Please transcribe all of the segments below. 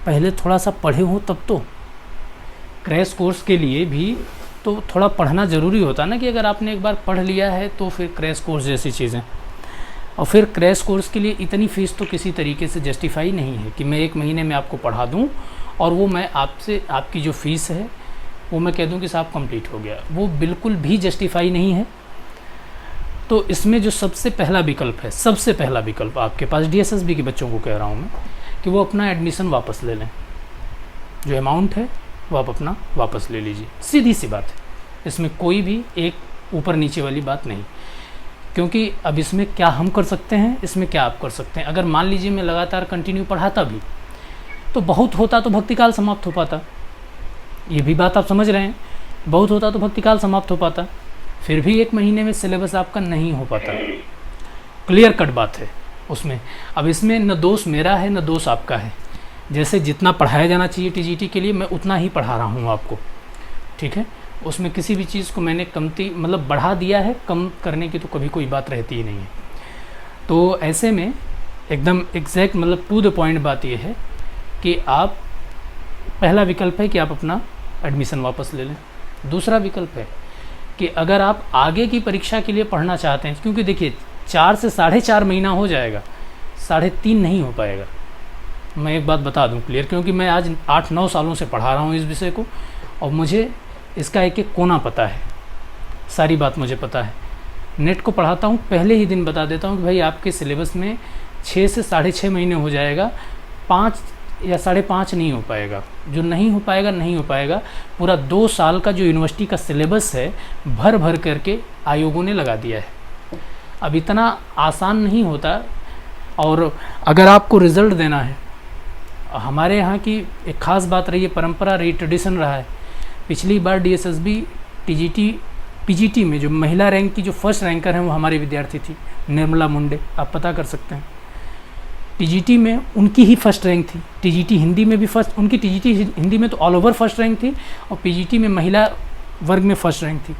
पहले थोड़ा सा पढ़े हो तब तो। क्रैश कोर्स के लिए भी तो थोड़ा पढ़ना ज़रूरी होता है ना, कि अगर आपने एक बार पढ़ लिया है तो फिर क्रैश कोर्स जैसी चीज़ें। और फिर क्रैश कोर्स के लिए इतनी फ़ीस तो किसी तरीके से जस्टिफाई नहीं है कि मैं 1 महीने में आपको पढ़ा दूँ और वो मैं आपसे आपकी जो फ़ीस है वो मैं कह दूँ कि साहब कंप्लीट हो गया, वो बिल्कुल भी जस्टिफाई नहीं है। तो इसमें जो सबसे पहला विकल्प है, सबसे पहला विकल्प आपके पास, DSSB के बच्चों को कह रहा हूँ मैं, कि वो अपना एडमिशन वापस ले लें। जो अमाउंट है वो आप अपना वापस ले लीजिए, सीधी सी बात है, इसमें कोई भी एक ऊपर नीचे वाली बात नहीं। क्योंकि अब इसमें क्या हम कर सकते हैं, इसमें क्या आप कर सकते हैं। अगर मान लीजिए मैं लगातार कंटिन्यू पढ़ाता भी तो बहुत होता तो भक्तिकाल समाप्त हो पाता, ये भी बात आप समझ रहे हैं, बहुत होता तो भक्तिकाल समाप्त हो पाता, फिर भी 1 महीने में सिलेबस आपका नहीं हो पाता। क्लियर कट बात है उसमें। अब इसमें न दोष मेरा है न दोष आपका है, जैसे जितना पढ़ाया जाना चाहिए TGT के लिए मैं उतना ही पढ़ा रहा हूँ आपको, ठीक है। उसमें किसी भी चीज़ को मैंने कमती मतलब बढ़ा दिया है, कम करने की तो कभी कोई बात रहती ही नहीं है। तो ऐसे में एकदम एग्जैक्ट मतलब टू द पॉइंट बात यह है कि आप, पहला विकल्प है कि आप अपना एडमिशन वापस ले लें। दूसरा विकल्प है कि अगर आप आगे की परीक्षा के लिए पढ़ना चाहते हैं, क्योंकि देखिए 4 से 4.5 महीना हो जाएगा, 3.5 नहीं हो पाएगा। मैं एक बात बता दूं क्लियर, क्योंकि मैं आज 8-9 सालों से पढ़ा रहा हूं इस विषय को और मुझे इसका एक एक कोना पता है, सारी बात मुझे पता है। नेट को पढ़ाता हूं, पहले ही दिन बता देता हूं कि भाई आपके सिलेबस में 6 से 6.5 महीने हो जाएगा, 5 या 5.5 नहीं हो पाएगा। जो नहीं हो पाएगा नहीं हो पाएगा, पूरा 2 साल का जो यूनिवर्सिटी का सिलेबस है भर भर करके आयोगों ने लगा दिया है। अब इतना आसान नहीं होता। और अगर आपको रिज़ल्ट देना है, हमारे यहाँ की एक ख़ास बात रही है, परंपरा रही, ट्रेडिशन रहा है। पिछली बार DSSB TGT PGT में जो महिला रैंक की जो फर्स्ट रैंकर हैं वो हमारी विद्यार्थी थी, निर्मला मुंडे, आप पता कर सकते हैं। TGT में उनकी ही फर्स्ट रैंक थी, TGT हिंदी में भी फर्स्ट, उनकी TGT हिंदी में तो ऑल ओवर फर्स्ट रैंक थी और PGT में महिला वर्ग में फर्स्ट रैंक थी।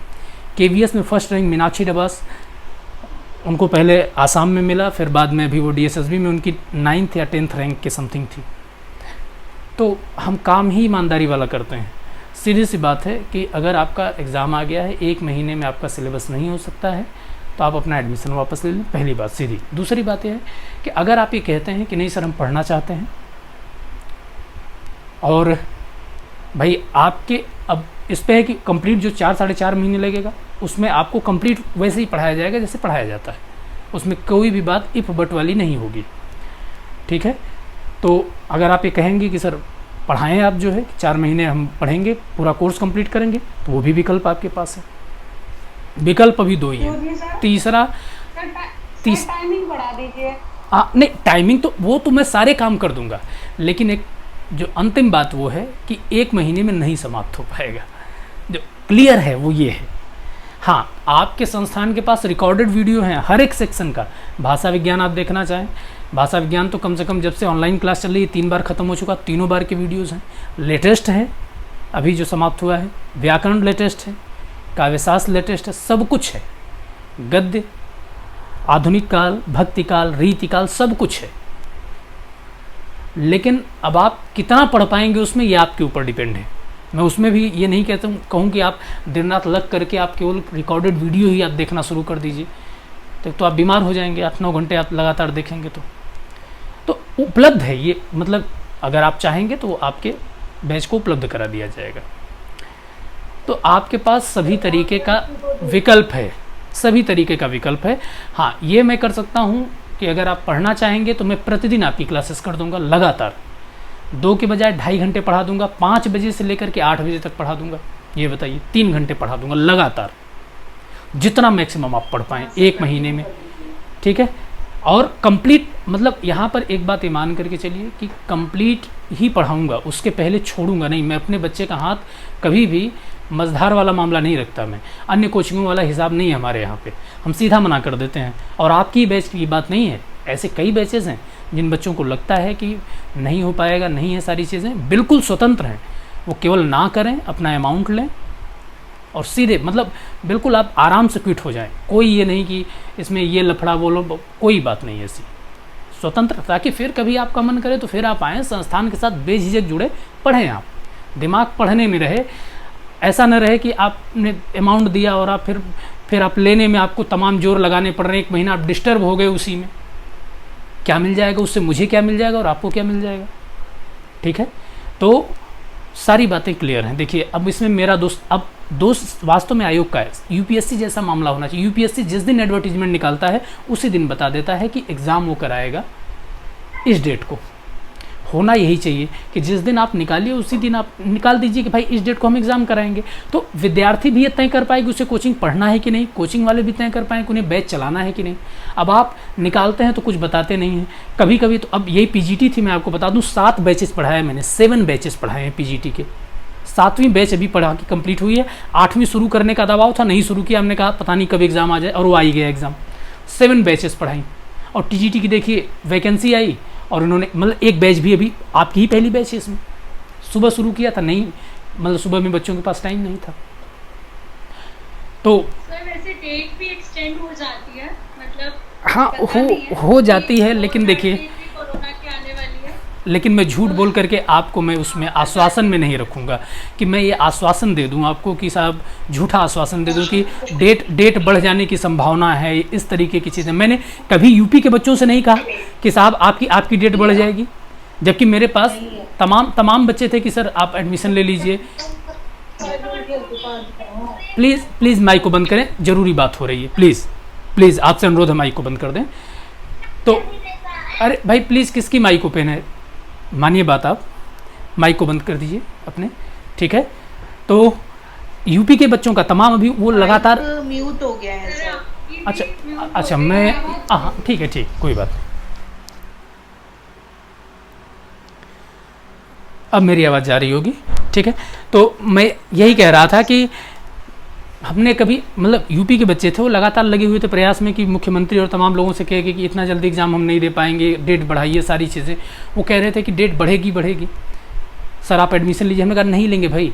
KVS में फर्स्ट रैंक मीनाक्षी डबास, उनको पहले आसाम में मिला, फिर बाद में अभी वो DSSB में उनकी 9th या 10th रैंक के समथिंग थी। तो हम काम ही ईमानदारी वाला करते हैं। सीधी सी बात है कि अगर आपका एग्ज़ाम आ गया है, 1 महीने में आपका सिलेबस नहीं हो सकता है, तो आप अपना एडमिशन वापस ले लें, पहली बात सीधी। दूसरी बात यह है कि अगर आप ये कहते हैं कि नहीं सर हम पढ़ना चाहते हैं और भाई आपके अब इस पे है कि कंप्लीट जो 4-4.5 महीने लगेगा उसमें आपको कंप्लीट वैसे ही पढ़ाया जाएगा जैसे पढ़ाया जाता है, उसमें कोई भी बात इफ बट वाली नहीं होगी, ठीक है। तो अगर आप ये कहेंगे कि सर पढ़ाएं आप, जो है 4 महीने हम पढ़ेंगे, पूरा कोर्स कंप्लीट करेंगे, तो वो भी विकल्प आपके पास है। विकल्प अभी 2 ही है। तीसरा टाइमिंग बढ़ा दीजिए। नहीं, टाइमिंग तो वो तो मैं सारे काम कर दूंगा, लेकिन एक जो अंतिम बात वो है कि 1 महीने में नहीं समाप्त हो पाएगा, जो क्लियर है वो ये है। हाँ, आपके संस्थान के पास रिकॉर्डेड वीडियो हैं हर एक सेक्शन का। भाषा विज्ञान आप देखना चाहें, भाषा विज्ञान तो कम से कम जब से ऑनलाइन क्लास चल रही है 3 बार ख़त्म हो चुका, 3 बार के वीडियोज़ हैं। लेटेस्ट है अभी जो समाप्त हुआ है, व्याकरण लेटेस्ट है, काव्यशास्त्र लेटेस्ट है, सब कुछ है। गद्य, आधुनिक काल, भक्ति काल, रीति काल, सब कुछ है। लेकिन अब आप कितना पढ़ पाएंगे उसमें, ये आपके ऊपर डिपेंड है। मैं उसमें भी ये नहीं कहूँ कि आप दिन रात लग करके आप केवल रिकॉर्डेड वीडियो ही आप देखना शुरू कर दीजिए, तो आप बीमार हो जाएंगे। 8-9 घंटे आप लगातार देखेंगे तो उपलब्ध है ये, मतलब अगर आप चाहेंगे तो आपके बैच को उपलब्ध करा दिया जाएगा। तो आपके पास सभी तरीके का विकल्प है, सभी तरीके का विकल्प है। हाँ, ये मैं कर सकता हूँ कि अगर आप पढ़ना चाहेंगे तो मैं प्रतिदिन आपकी क्लासेस कर दूंगा लगातार, 2 के बजाय 2.5 घंटे पढ़ा दूंगा, 5 बजे से लेकर के 8 बजे तक पढ़ा दूंगा। ये बताइए, 3 घंटे पढ़ा दूंगा लगातार, जितना मैक्सिमम आप पढ़ पाएँ 1 महीने में, ठीक है। और कंप्लीट, मतलब यहाँ पर एक बात ये मान करके चलिए कि कंप्लीट ही पढ़ाऊँगा, उसके पहले छोड़ूंगा नहीं। मैं अपने बच्चे का हाथ कभी भी मझधार वाला मामला नहीं रखता, मैं अन्य कोचिंगों वाला हिसाब नहीं है हमारे यहाँ पे, हम सीधा मना कर देते हैं। और आपकी बैच की बात नहीं है, ऐसे कई बैचेज़ हैं जिन बच्चों को लगता है कि नहीं हो पाएगा, नहीं है, सारी चीज़ें बिल्कुल स्वतंत्र हैं, वो केवल ना करें, अपना अमाउंट लें और सीधे, मतलब बिल्कुल आप आराम से क्विट हो जाएं। कोई ये नहीं कि इसमें ये लफड़ा बोलो, कोई बात नहीं ऐसी, स्वतंत्र, ताकि फिर कभी आपका मन करे तो फिर आप आएँ, संस्थान के साथ बेझिझक जुड़े, पढ़ें, आप दिमाग पढ़ने में रहे। ऐसा न रहे कि आपने अमाउंट दिया और आप फिर आप लेने में आपको तमाम जोर लगाने पड़ रहे हैं, 1 महीना आप डिस्टर्ब हो गए उसी में। क्या मिल जाएगा उससे, मुझे क्या मिल जाएगा और आपको क्या मिल जाएगा? ठीक है, तो सारी बातें क्लियर हैं। देखिए अब इसमें मेरा दोस्त वास्तव में आयोग का है। यूपीएससी जैसा मामला होना चाहिए। यूपीएससी जिस दिन एडवर्टीजमेंट निकालता है उसी दिन बता देता है कि एग्ज़ाम वो कराएगा इस डेट को। होना यही चाहिए कि जिस दिन आप निकालिए उसी दिन आप निकाल दीजिए कि भाई इस डेट को हम एग्ज़ाम कराएंगे। तो विद्यार्थी भी ये तय कर पाएगी उसे कोचिंग पढ़ना है कि नहीं, कोचिंग वाले भी तय कर पाएंगे उन्हें बैच चलाना है कि नहीं। अब आप निकालते हैं तो कुछ बताते नहीं हैं। कभी कभी तो अब यही पीजीटी थी, मैं आपको बता दूं 7 बैचेस पढ़ाए मैंने, 7 बैचेस पढ़ाए हैं पीजीटी के। 7वीं बैच अभी पढ़ा के कंप्लीट हुई है। 8वीं शुरू करने का दबाव था, नहीं शुरू किया, हमने कहा पता नहीं कब एग्ज़ाम आ जाए, और वो आ ही गया एग्ज़ाम। 7 बैचेस पढ़ाई और टीजीटी की देखिए वैकेंसी आई और उन्होंने मतलब एक बैच भी अभी आपकी ही पहली बैच है इसमें। सुबह शुरू किया था, नहीं मतलब सुबह में बच्चों के पास टाइम नहीं था। तो सर वैसे डेट भी एक्सटेंड हो जाती है, मतलब हाँ हो जाती है, लेकिन देखिए कोरोना की आने वाली है। लेकिन मैं झूठ बोल करके आपको मैं उसमें आश्वासन में नहीं रखूँगा कि मैं ये आश्वासन दे दूँ आपको कि साहब झूठा आश्वासन दे दूँ कि डेट बढ़ जाने की संभावना है, इस तरीके की चीज़ें। मैंने कभी यूपी के बच्चों से नहीं कहा कि साहब आपकी डेट बढ़ जाएगी, जबकि मेरे पास तमाम बच्चे थे कि सर आप एडमिशन ले लीजिए। प्लीज़ माइक को बंद करें, ज़रूरी बात हो रही है। प्लीज़ आपसे अनुरोध है माइक को बंद कर दें। तो अरे भाई प्लीज़, किसकी माइक ओपन है? मानिए बात, आप माइक को बंद कर दीजिए अपने, ठीक है। तो यूपी के बच्चों का तमाम अभी वो लगातार म्यूट हो गया है सर। अच्छा मैं हाँ ठीक है, कोई बात नहीं। अब मेरी आवाज़ जा रही होगी, ठीक है। तो मैं यही कह रहा था कि हमने कभी मतलब यूपी के बच्चे थे वो लगातार लगे हुए थे प्रयास में कि मुख्यमंत्री और तमाम लोगों से कहे कि इतना जल्दी एग्ज़ाम हम नहीं दे पाएंगे, डेट बढ़ाइए, सारी चीज़ें। वो कह रहे थे कि डेट बढ़ेगी सर, आप एडमिशन लीजिए। हमने कहा नहीं लेंगे भाई,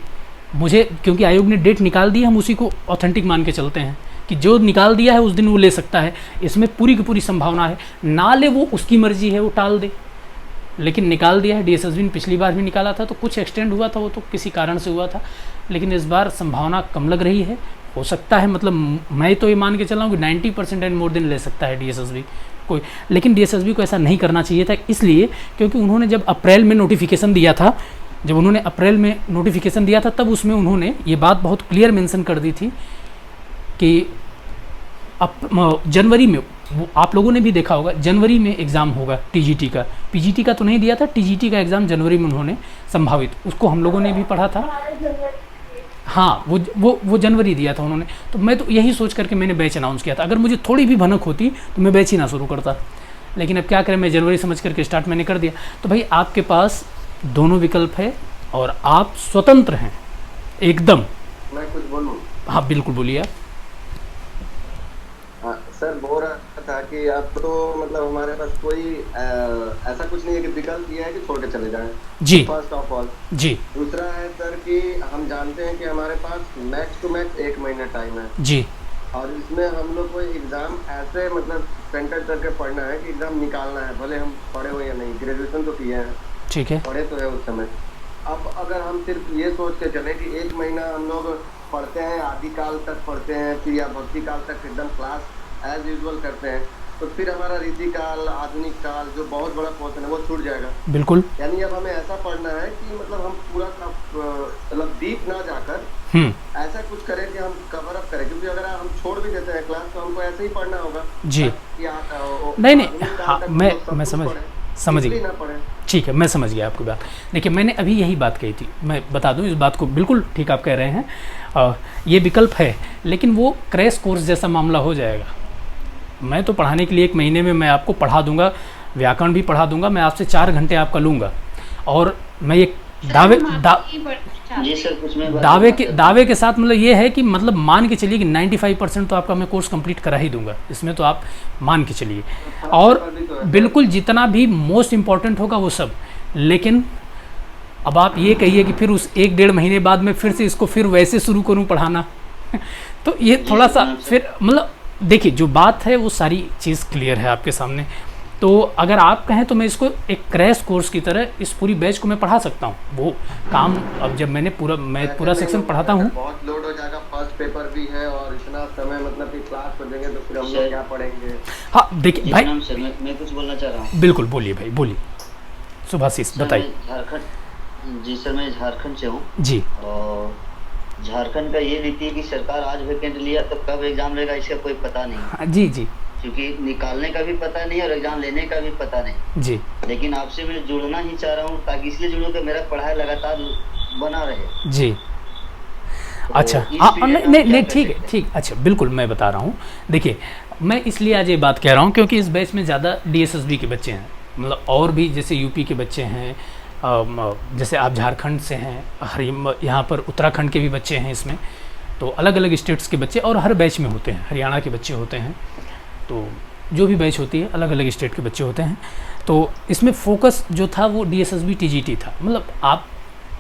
मुझे क्योंकि आयोग ने डेट निकाल दी है, हम उसी को ऑथेंटिक मान के चलते हैं कि जो निकाल दिया है उस दिन वो ले सकता है। इसमें पूरी की पूरी संभावना है, ना ले वो उसकी मर्जी है, वो टाल दे, लेकिन निकाल दिया है। डीएसएसबी ने पिछली बार भी निकाला था तो कुछ एक्सटेंड हुआ था, वो तो किसी कारण से हुआ था, लेकिन इस बार संभावना कम लग रही है। हो सकता है मतलब मैं तो ये मान के चल रहा हूँ कि 90% एंड मोर देन ले सकता है डीएसएसबी कोई, लेकिन डीएसएसबी को ऐसा नहीं करना चाहिए था, इसलिए क्योंकि उन्होंने जब अप्रैल में नोटिफिकेशन दिया था, तब उसमें उन्होंने ये बात बहुत क्लियर मेंशन कर दी थी कि अब जनवरी में, वो आप लोगों ने भी देखा होगा, जनवरी में एग्ज़ाम होगा टीजीटी का। पीजीटी का तो नहीं दिया था, टीजीटी का एग्ज़ाम जनवरी में उन्होंने संभावित, उसको हम लोगों ने भी पढ़ा था। हाँ वो जनवरी दिया था उन्होंने। तो मैं तो यही सोच करके मैंने बैच अनाउंस किया था। अगर मुझे थोड़ी भी भनक होती तो मैं बैच ही ना शुरू करता, लेकिन अब क्या करें, मैं जनवरी समझ करके स्टार्ट मैंने कर दिया। तो भाई आपके पास दोनों विकल्प है और आप स्वतंत्र हैं एकदम। मैं कुछ बोलूं? हाँ बिल्कुल बोलिए आप। हाँ सर, बोल रहा था कि अब तो मतलब हमारे पास कोई ऐसा कुछ नहीं है कि विकल्प ये है कि छोड़ के चले जाएं। जी फर्स्ट ऑफ ऑल जी। दूसरा है सर कि हम जानते हैं कि हमारे पास मैक्स टू मैक्स 1 महीना टाइम है जी, और इसमें हम लोग को एग्जाम ऐसे मतलब सेंटर करके पढ़ना है कि एग्जाम निकालना है, भले हम पढ़े हो या नहीं। ग्रेजुएशन तो किए हैं, ठीक है, पढ़े तो है उस समय। अब अगर हम सिर्फ ये सोच के चले कि 1 महीना हम लोग पढ़ते हैं, आदिकाल तक पढ़ते हैं, फिर या भक्ति काल तक एकदम क्लास एज यूजुअल करते हैं, तो फिर हमारा रीति काल, आधुनिक काल जो बहुत बड़ा पोर्शन है वो छूट जाएगा। बिल्कुल। यानी अब हमें ऐसा पढ़ना है कि मतलब हम पूरा मतलब डीप ना जाकर ऐसा कुछ करें कि हम कवर अप करें, क्योंकि अगर हम छोड़ भी देते हैं क्लास तो हमको ऐसे ही पढ़ना होगा जी। नहीं हाँ, मैं समझ गया, ठीक है, मैं समझ गया आपकी बात। देखिए मैंने अभी यही बात कही थी, मैं बता दूं इस बात को, बिल्कुल ठीक आप कह रहे हैं। ये विकल्प है, लेकिन वो क्रैश कोर्स जैसा मामला हो जाएगा। मैं तो पढ़ाने के लिए 1 महीने में मैं आपको पढ़ा दूंगा, व्याकरण भी पढ़ा दूंगा, मैं आपसे 4 घंटे आपका लूँगा, और मैं ये दावे के साथ मतलब ये है कि मतलब मान के चलिए कि 95% तो आपका मैं कोर्स कंप्लीट करा ही दूंगा, इसमें तो आप मान के चलिए, और बिल्कुल जितना भी मोस्ट इम्पॉर्टेंट होगा वो सब। लेकिन अब आप ये कहिए कि फिर उस 1-1.5 महीने बाद में फिर से इसको फिर वैसे शुरू करूँ पढ़ाना तो ये थोड़ा सा फिर मतलब देखिए जो बात है वो सारी चीज़ क्लियर है आपके सामने। तो अगर आप कहें तो मैं इसको एक क्रैश कोर्स की तरह इस पूरी बैच को मैं पढ़ा सकता हूँ। वो काम अब जब मैं पूरा सेक्शन पढ़ाता हूँ, बहुत लोड हो जाएगा, फर्स्ट पेपर भी है और इतना समय मतलब कि क्लास में देंगे तो फिर हम लोग क्या पढ़ेंगे। हाँ देखिए भाई, मैं कुछ बोलना चाह रहा हूँ। बिल्कुल बोलिए भाई, बोलिए सुभाषिस बताइए। झारखंड, जी सर मैं झारखंड से हूँ जी। और झारखंड का ये नीति है कि सरकार आज वैकेंट लिया तो कब एग्जाम लेगा इसका कोई पता नहीं। हाँ, जी जी क्योंकि निकालने का भी पता नहीं और एग्जाम लेने का भी पता नहीं जी। लेकिन आपसे मैं जुड़ना ही चाह रहा हूँ, ताकि इसलिए जुड़ूं कि मेरा पढ़ाई लगातार बना रहे। जी तो अच्छा, इस हाँ period में नहीं आप नहीं क्या ठीक कर है, सकते ठीक, अच्छा बिल्कुल मैं बता रहा हूँ। देखिए मैं इसलिए आज ये बात कह रहा हूँ क्योंकि इस बैच में ज़्यादा DSSB के बच्चे हैं, मतलब और भी जैसे यूपी के बच्चे हैं, जैसे आप झारखंड से हैं, यहाँ पर उत्तराखंड के भी बच्चे हैं इसमें, तो अलग अलग स्टेट्स के बच्चे और हर बैच में होते हैं, हरियाणा के बच्चे होते हैं, तो जो भी बैच होती है अलग अलग स्टेट के बच्चे होते हैं। तो इसमें फोकस जो था वो DSSB TGT था, मतलब आप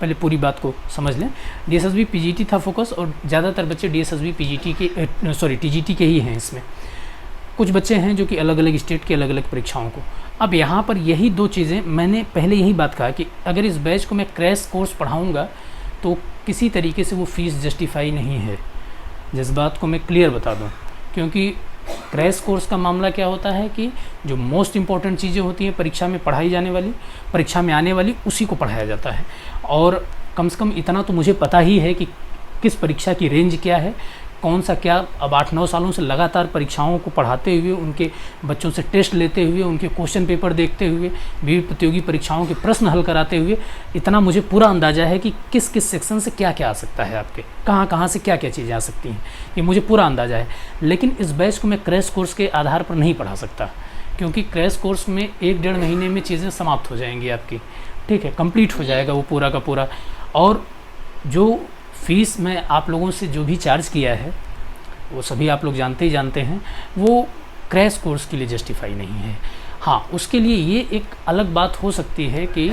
पहले पूरी बात को समझ लें, DSSB PGT था फोकस, और ज़्यादातर बच्चे DSSB PGT के TGT के ही हैं। इसमें कुछ बच्चे हैं जो कि अलग अलग स्टेट के अलग अलग परीक्षाओं को। अब यहाँ पर यही दो चीज़ें, मैंने पहले यही बात कहा कि अगर इस बैच को मैं क्रैश कोर्स पढ़ाऊँगा तो किसी तरीके से वो फ़ीस जस्टिफाई नहीं है, जिस बात को मैं क्लियर बता दूँ। क्योंकि क्रैश कोर्स का मामला क्या होता है कि जो मोस्ट इम्पॉर्टेंट चीज़ें होती हैं परीक्षा में पढ़ाई जाने वाली, परीक्षा में आने वाली, उसी को पढ़ाया जाता है। और कम से कम इतना तो मुझे पता ही है कि किस परीक्षा की रेंज क्या है, कौन सा क्या। अब 8-9 सालों से लगातार परीक्षाओं को पढ़ाते हुए, उनके बच्चों से टेस्ट लेते हुए, उनके क्वेश्चन पेपर देखते हुए, विभिन्न प्रतियोगी परीक्षाओं के प्रश्न हल कराते हुए इतना मुझे पूरा अंदाज़ा है कि किस किस सेक्शन से क्या क्या आ सकता है, आपके कहाँ कहाँ से क्या क्या चीज़ें आ सकती हैं, ये मुझे पूरा अंदाज़ा है। लेकिन इस बैच को मैं क्रैश कोर्स के आधार पर नहीं पढ़ा सकता, क्योंकि क्रैश कोर्स में 1-1.5 महीने में चीज़ें समाप्त हो जाएंगी आपकी, ठीक है, कंप्लीट हो जाएगा वो पूरा का पूरा। और जो फीस मैं आप लोगों से जो भी चार्ज किया है वो सभी आप लोग जानते ही जानते हैं, वो क्रैश कोर्स के लिए जस्टिफाई नहीं है। हाँ, उसके लिए ये एक अलग बात हो सकती है कि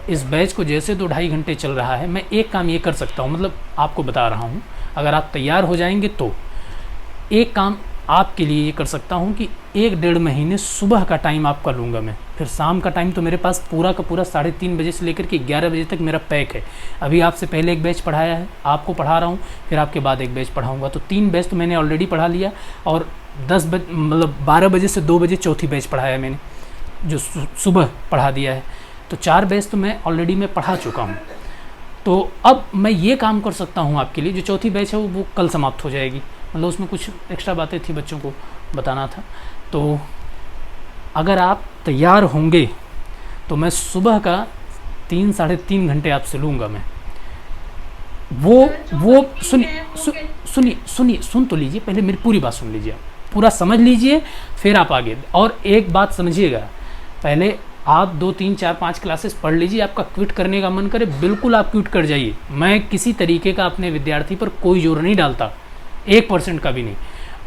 इस बैच को जैसे 2-2.5 घंटे चल रहा है, मैं एक काम ये कर सकता हूँ, मतलब आपको बता रहा हूँ, अगर आप तैयार हो जाएंगे तो एक काम आपके लिए ये कर सकता हूँ कि 1-1.5 महीने सुबह का टाइम आपका लूँगा मैं, फिर शाम का टाइम तो मेरे पास पूरा का पूरा 3:30 बजे से लेकर के 11 बजे तक मेरा पैक है। अभी आपसे पहले एक बैच पढ़ाया है, आपको पढ़ा रहा हूँ, फिर आपके बाद एक बैच पढ़ाऊँगा, तो 3 बैच तो मैंने ऑलरेडी पढ़ा लिया, और 10 बजे मतलब 12 बजे से 2 बजे चौथी बैच पढ़ाया मैंने, जो सुबह पढ़ा दिया है, तो 4 बैच तो मैं ऑलरेडी मैं पढ़ा चुका हूँ। तो अब मैं ये काम कर सकता हूँ आपके लिए, जो चौथी बैच है वो कल समाप्त हो जाएगी, मतलब उसमें कुछ एक्स्ट्रा बातें थी बच्चों को बताना था। तो अगर आप तैयार होंगे तो मैं सुबह का 3-3.5 घंटे आपसे लूँगा मैं। वो सुनिए सुन तो लीजिए, पहले मेरी पूरी बात सुन लीजिए, आप पूरा समझ लीजिए, फिर आप आगे। और एक बात समझिएगा, पहले आप 2, 3, 4, 5 क्लासेस पढ़ लीजिए, आपका क्विट करने का मन करे बिल्कुल आप क्विट कर जाइए। मैं किसी तरीके का अपने विद्यार्थी पर कोई जोर नहीं डालता, 1% का भी नहीं।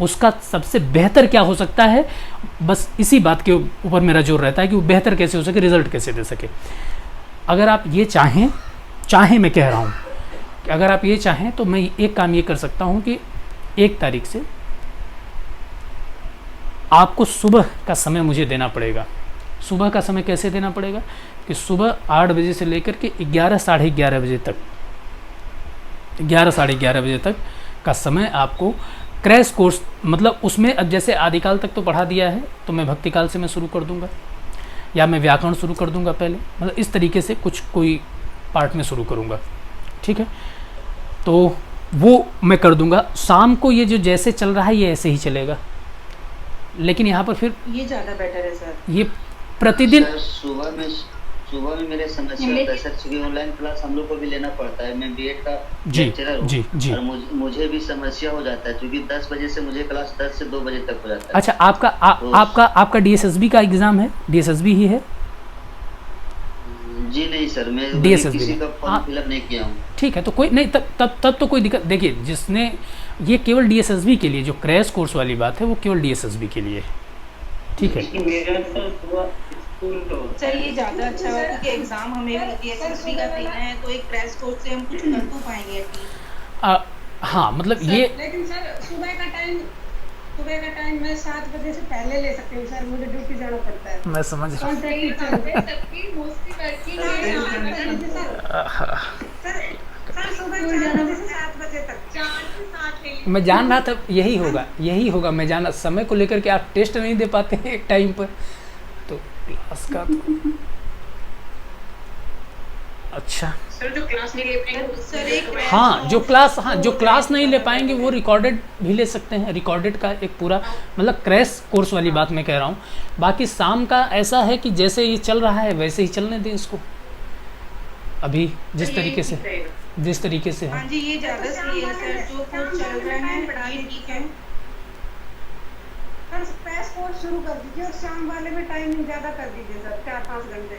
उसका सबसे बेहतर क्या हो सकता है, बस इसी बात के ऊपर मेरा जोर रहता है कि वो बेहतर कैसे हो सके, रिजल्ट कैसे दे सके। अगर आप ये चाहें मैं कह रहा हूँ कि अगर आप ये चाहें तो मैं एक काम ये कर सकता हूँ कि 1 तारीख से आपको सुबह का समय मुझे देना पड़ेगा। सुबह का समय कैसे देना पड़ेगा कि सुबह 8 बजे से लेकर के 11, साढ़े 11 बजे तक, 11, साढ़े 11 बजे तक का समय आपको क्रैश कोर्स, मतलब उसमें अब जैसे आदिकाल तक तो पढ़ा दिया है, तो मैं भक्तिकाल से मैं शुरू कर दूंगा, या मैं व्याकरण शुरू कर दूंगा पहले, मतलब इस तरीके से कुछ कोई पार्ट में शुरू करूंगा, ठीक है। तो वो मैं कर दूंगा। शाम को ये जो जैसे चल रहा है ये ऐसे ही चलेगा, लेकिन यहाँ पर फिर ये ज़्यादा बेटर है सर। ये प्रतिदिन सुबह में मेरे समस्या होता है सर, क्योंकि ऑनलाइन क्लास हम लोग को भी लेना पड़ता है। मैं बीएड का लेक्चरर हूँ, जी। और मुझे भी समस्या हो जाता है, क्योंकि 10 बजे से मुझे क्लास 10 से 2 बजे तक हो जाता है। अच्छा, आपका DSSB का एग्ज़ाम है, DSSB ही है? जी नहीं सर, मैं DSSB किसी का फॉर्म फिलअप नहीं किया हूँ। ठीक है, तो कोई नहीं, तब तो कोई दिक्कत। देखिए, जिसने ये केवल DSSB के लिए, जो क्रैश कोर्स वाली बात है वो केवल DSSB के लिए है, ठीक है। सर ये ज़्यादा अच्छा है, क्योंकि एग्जाम हमें भी DSSB का देना है, तो एक क्रैश कोर्स से हम कुछ कर तो पाएंगे एटलीस्ट। हाँ, मतलब ये लेकिन सर सुबह का टाइम सुबह का टाइम मैं 7 बजे से पहले ले सकती हूँ सर, मुझे ड्यूटी जाना पड़ता है। मैं समझ रहा हूँ। कॉन्ट्रैक्ट सही टीचर बात हूँ। है, सबकी मोस्टली वर्किंग है। सर सुबह 4 बजे से 7 बजे तक। 4 से 7 ले लीजिए। मैं जान रहा था यही होगा। मैं जाना समय को लेकर के आप टेस्ट नहीं दे पाते हैं एक टाइम पर, तो क्लास का तो अच्छा। सर जो क्लास नहीं ले पाएंगे सर एक जो क्लास नहीं ले पाएंगे वो रिकॉर्डेड भी ले सकते हैं। रिकॉर्डेड का एक पूरा मतलब क्रैश कोर्स वाली बात मैं कह रहा हूँ। बाकी शाम का ऐसा है कि जैसे ये चल रहा है वैसे ही चलने दें इसको, अभी जिस तरीके से है। हाँ जी ये ज्यादा सही है सर, जो कोर्स चल रहा है ये ठीक है। सर क्रैश कोर्स शुरू कर दीजिए और शाम वाले में टाइमिंग ज़्यादा कर दीजिए सर, 4-5 घंटे।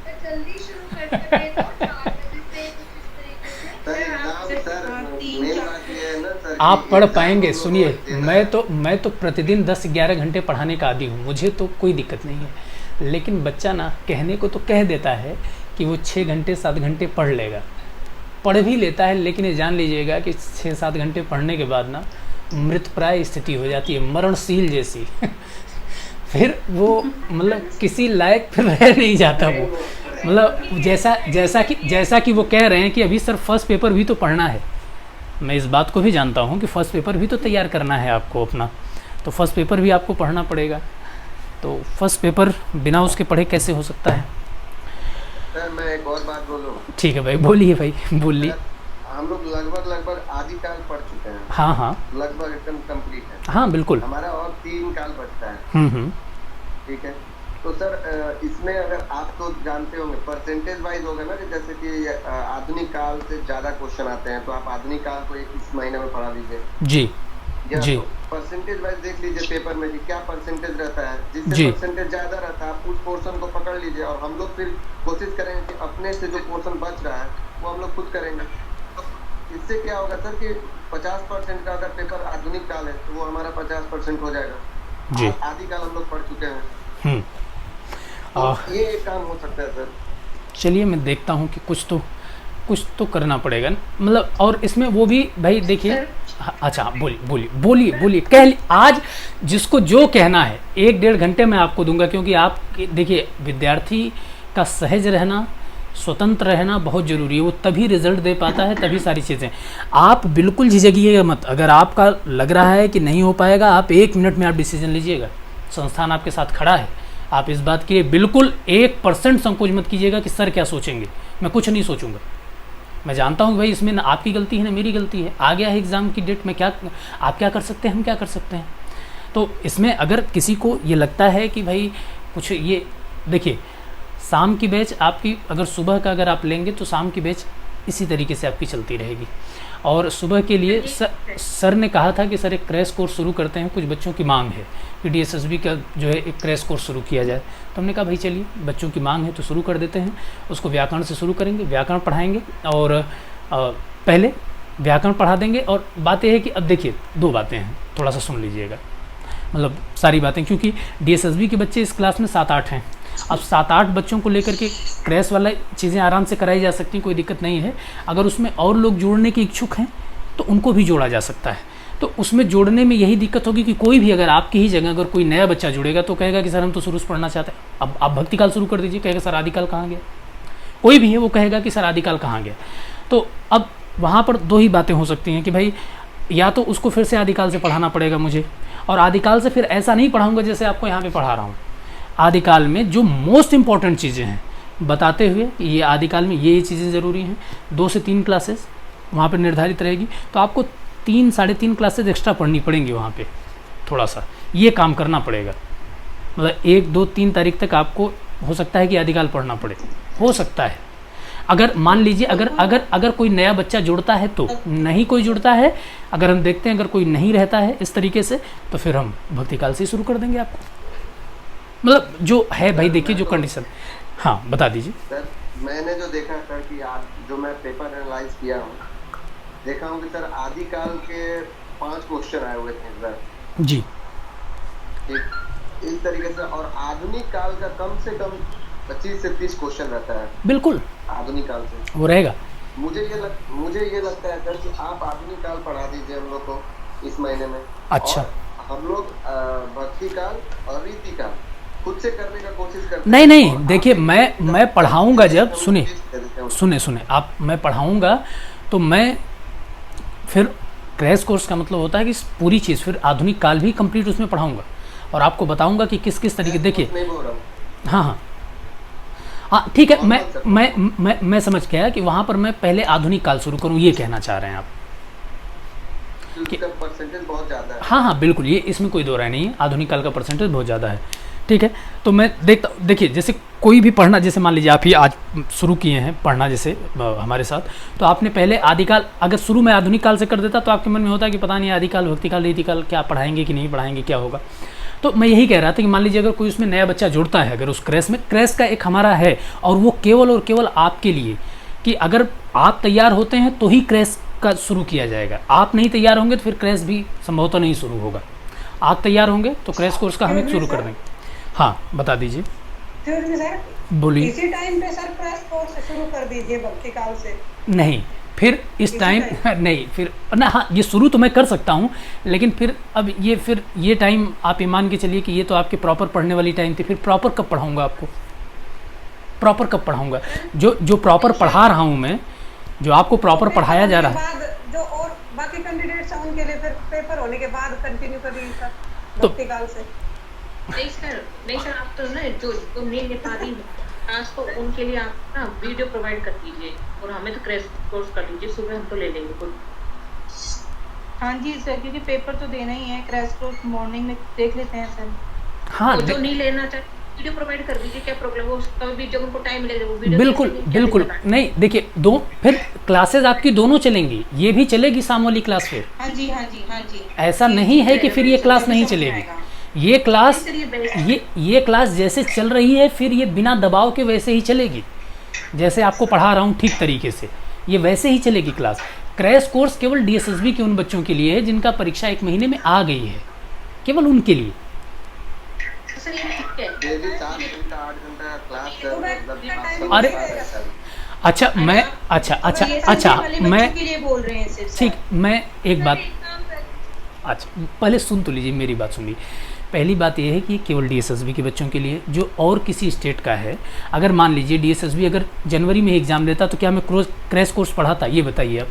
तो जल्दी शुरू कर सकते हैं तो 4 बजे से कुछ इस तरीके से। सर एग्जाम सर मेन बात ये है ना सर, आप कि पढ़ एग्जाम पाएंगे। तो सुनिए, देना मैं तो प्रतिदिन 10-11 घंटे पढ़ाने का आदी हूँ, मुझे तो कोई दिक्कत नहीं है। लेकिन बच्चा ना कहने को तो कह देता है कि वो 6 घंटे 7 घंटे पढ़ लेगा, पढ़ भी लेता है, लेकिन ये जान लीजिएगा कि 6-7 घंटे पढ़ने के बाद ना मृतप्राय स्थिति हो जाती है, मरणशील जैसी फिर वो मतलब किसी लायक फिर रह नहीं जाता वो। मतलब जैसा कि वो कह रहे हैं कि अभी सर फर्स्ट पेपर भी तो पढ़ना है। मैं इस बात को भी जानता हूँ कि फर्स्ट पेपर भी तो तैयार करना है आपको अपना, तो फर्स्ट पेपर भी आपको पढ़ना पड़ेगा। तो फर्स्ट पेपर बिना उसके पढ़े कैसे हो सकता है? सर मैं एक और बात बोलूँ? ठीक है भाई, बोलिए भाई, बोलिए। हम लोग लगभग आधी काल पढ़ चुके हैं। हाँ लगभग एकदम कंप्लीट है। हाँ बिल्कुल। हमारा और 3 काल बचता है। ठीक है, तो सर इसमें अगर आप तो जानते होंगे परसेंटेज वाइज होगा ना, कि जैसे कि आधुनिक काल से ज्यादा क्वेश्चन आते हैं, तो आप आधुनिक काल को इस महीने में पढ़ा लीजिए जी जी। तो परसेंटेज वाइज देख लीजिए पेपर में कि क्या परसेंटेज रहता है। जिससे परसेंटेज ज्यादा रहता है आप उस पोर्शन को पकड़ लीजिए, और हम लोग फिर कोशिश करेंगे कि अपने से जो पोर्शन बच रहा है वो हम लोग खुद करेंगे। इससे क्या होगा सर कि 50% का अगर पेपर आधुनिक काल है तो वो हमारा 50% हो जाएगा जी। आधी काल हम लोग पढ़ चुके हैं। तो ये एक काम हो सकता है सर। चलिए मैं देखता हूँ कि कुछ तो करना पड़ेगा ना, मतलब। और इसमें वो भी भाई देखिए, अच्छा बोलिए आज जिसको जो कहना है 1-1.5 घंटे मैं आपको दूंगा, क्योंकि आप देखिए विद्यार्थी का सहज रहना, स्वतंत्र रहना बहुत ज़रूरी है। वो तभी रिजल्ट दे पाता है, तभी सारी चीज़ें। आप बिल्कुल झिझकिएगा मत। अगर आपका लग रहा है कि नहीं हो पाएगा, आप 1 मिनट में आप डिसीजन लीजिएगा। संस्थान आपके साथ खड़ा है, आप इस बात के लिए बिल्कुल 1% संकोच मत कीजिएगा कि सर क्या सोचेंगे। मैं कुछ नहीं सोचूंगा। मैं जानता हूँ कि भाई इसमें ना आपकी गलती है ना मेरी गलती है। आ गया है एग्ज़ाम की डेट में, आप क्या कर सकते हैं, हम क्या कर सकते हैं। तो इसमें अगर किसी को ये लगता है कि भाई कुछ ये देखिए, शाम की बैच आपकी अगर सुबह का अगर आप लेंगे तो शाम की बैच इसी तरीके से आपकी चलती रहेगी। और सुबह के लिए सर ने कहा था कि सर एक क्रैश कोर्स शुरू करते हैं, कुछ बच्चों की मांग है कि DSSB का जो है एक क्रैश कोर्स शुरू किया जाए। तो हमने कहा भाई चलिए बच्चों की मांग है तो शुरू कर देते हैं। उसको व्याकरण से शुरू करेंगे, व्याकरण पढ़ाएंगे और पहले व्याकरण पढ़ा देंगे। और बात यह है कि अब देखिए 2 बातें हैं, थोड़ा सा सुन लीजिएगा, मतलब सारी बातें, क्योंकि DSSB के बच्चे इस क्लास में 7-8 हैं। अब 7-8 बच्चों को लेकर के क्रैश वाला चीज़ें आराम से कराई जा सकती हैं, कोई दिक्कत नहीं है। अगर उसमें और लोग जोड़ने के इच्छुक हैं तो उनको भी जोड़ा जा सकता है। तो उसमें जोड़ने में यही दिक्कत होगी कि कोई भी अगर आपकी ही जगह अगर कोई नया बच्चा जुड़ेगा तो कहेगा कि सर हम तो शुरू से पढ़ना चाहते हैं। अब आप भक्तिकाल शुरू कर दीजिए, कहेगा सर आदिकाल कहाँ गया। कोई भी है वो कहेगा कि सर आदिकाल कहाँ गया। तो अब वहाँ पर 2 ही बातें हो सकती हैं कि भाई या तो उसको फिर से आदिकाल से पढ़ाना पड़ेगा मुझे, और आदिकाल से फिर ऐसा नहीं पढ़ाऊँगा जैसे आपको यहाँ पर पढ़ा रहा हूँ। आदिकाल में जो मोस्ट इम्पॉर्टेंट चीज़ें हैं बताते हुए कि ये आदिकाल में ये चीज़ें ज़रूरी हैं। 2 से 3 क्लासेस वहाँ पर निर्धारित रहेगी, तो आपको 3-3.5 क्लासेस एक्स्ट्रा पढ़नी पड़ेंगी वहाँ पे। थोड़ा सा ये काम करना पड़ेगा, मतलब 1-2-3 तारीख तक आपको हो सकता है कि आदिकाल पढ़ना पड़े, हो सकता है। अगर मान लीजिए अगर कोई नया बच्चा जुड़ता है तो, नहीं कोई जुड़ता है, अगर हम देखते हैं अगर कोई नहीं रहता है इस तरीके से, तो फिर हम भक्तिकाल से शुरू कर देंगे आपको। मतलब जो है भाई देखिए जो कंडीशन। हाँ बता दीजिए सर। मैंने जो देखा सर कि आज जो मैं पेपर एनालाइज किया हूँ, देखा हूँ कि सर आदिकाल के 5 क्वेश्चन आए हुए थे इस बार जी, ठीक इस तरीके से। और आधुनिक काल का कम से कम 25 से 30 क्वेश्चन रहता है बिल्कुल आधुनिक काल से, वो रहेगा। मुझे ये लगता है सर कि आप आधुनिक काल पढ़ा दीजिए हम लोग को, इस महीने में। अच्छा। और हम लोग भक्ति काल और रीति काल खुद से करने का कोशिश करते नहीं हैं। नहीं, और देखिए आपके मैं पढ़ाऊँगा जब, हम सुनिए टेस्ट कर देते हैं उसको। सुने सुने आप, मैं पढ़ाऊँगा तो मैं फिर क्रैश कोर्स का मतलब होता है कि पूरी चीज़ फिर आधुनिक काल भी कंप्लीट उसमें पढ़ाऊँगा और आपको बताऊँगा कि किस किस तरीके, देखिए नहीं बोल रहा हूँ। हाँ हाँ हाँ ठीक है, मैं समझ गया कि वहाँ पर मैं पहले आधुनिक काल शुरू करूँ, ये कहना चाह रहे हैं आप। उसका परसेंटेज बहुत ज़्यादा है। हाँ हाँ बिल्कुल, ये इसमें कोई दो राय नहीं है, आधुनिक काल का परसेंटेज बहुत ज़्यादा है। ठीक है, तो मैं देखिए जैसे कोई भी पढ़ना, जैसे मान लीजिए आप ही आज शुरू किए हैं पढ़ना जैसे हमारे साथ, तो आपने पहले आदिकाल अगर शुरू में आधुनिक काल से कर देता तो आपके मन में होता है कि पता नहीं आदिकाल भक्तिकाल रीतिकाल क्या पढ़ाएंगे कि नहीं पढ़ाएंगे, क्या होगा। तो मैं यही कह रहा था कि मान लीजिए अगर कोई उसमें नया बच्चा जुड़ता है, अगर उस क्रैश में, क्रैश का एक हमारा है और वो केवल और केवल आपके लिए, कि अगर आप तैयार होते हैं तो ही क्रैश का शुरू किया जाएगा, आप नहीं तैयार होंगे तो फिर क्रैश भी संभवतः नहीं शुरू होगा। आप तैयार होंगे तो क्रैश कोर्स का हम एक शुरू कर देंगे। हाँ बता दीजिए, फिर भी सर बोलिए। इसी टाइम पे सर क्रैश कोर्स शुरू कर दीजिए भक्ति काल से। नहीं, फिर इस टाइम नहीं, फिर ना, हाँ ये शुरू तो मैं कर सकता हूँ, लेकिन फिर अब ये टाइम आप ये मान के चलिए कि ये तो आपके प्रॉपर पढ़ने वाली टाइम थी, फिर प्रॉपर कब पढ़ाऊँगा आपको, प्रॉपर कब पढ़ाऊँगा? जो प्रॉपर पढ़ा रहा हूँ मैं, जो आपको प्रॉपर पढ़ाया जा रहा है, जो और बाकी कैंडिडेट्स हैं उनके लिए फिर पेपर होने के बाद कंटिन्यू करिए सर तो- भक्ति काल से। नहीं सर आप तो ना जो नहीं नेपाली क्लास तो उनके लिए आप ना वीडियो प्रोवाइड कर दीजिए और हमें तो क्रैश कोर्स कर दीजिए, सुबह हम तो ले लेंगे कुछ। हाँ जी सर, क्योंकि पेपर तो देना ही है, क्रैश कोर्स मॉर्निंग में देख लेते हैं सर। हाँ और जो नहीं लेना चाहे वीडियो प्रोवाइड कर दीजिए, क्या प्रॉब्लम है, उसका भी जब उनको टाइम मिलेगा वो वीडियो बिल्कुल देख लेंगे, क्या बिल्कुल दिक्कत है? नहीं, देखिए दो फिर क्लासेस आपकी दोनों चलेंगी, ये भी चलेगी शाम वाली क्लास फिर, हाँ जी हाँ जी हाँ जी। ऐसा नहीं है कि फिर ये क्लास नहीं चलेगी। ये क्लास सर ये बेस्ट ये क्लास जैसे चल रही है फिर ये बिना दबाव के वैसे ही चलेगी, जैसे आपको पढ़ा रहा हूँ ठीक तरीके से ये वैसे ही चलेगी क्लास। क्रैश कोर्स केवल DSSB के उन बच्चों के लिए है जिनका परीक्षा 1 महीने में आ गई है, केवल उनके लिए। सर ये ठीक है। डेली 7 घंटा 8 घंटा क्लास कर, मतलब आप समझ अरे, पा रहे हैं सर। अच्छा मैं अच्छा मैं के लिए बोल रहे हैं सिर्फ। ठीक, मैं एक बात, अच्छा पहले सुन तो लीजिए, मेरी बात सुनिए। पहली बात यह है कि केवल DSSB के बच्चों के लिए, जो और किसी स्टेट का है, अगर मान लीजिए DSSB अगर जनवरी में एग्ज़ाम लेता तो क्या मैं क्रैश कोर्स पढ़ाता, ये बताइए आप।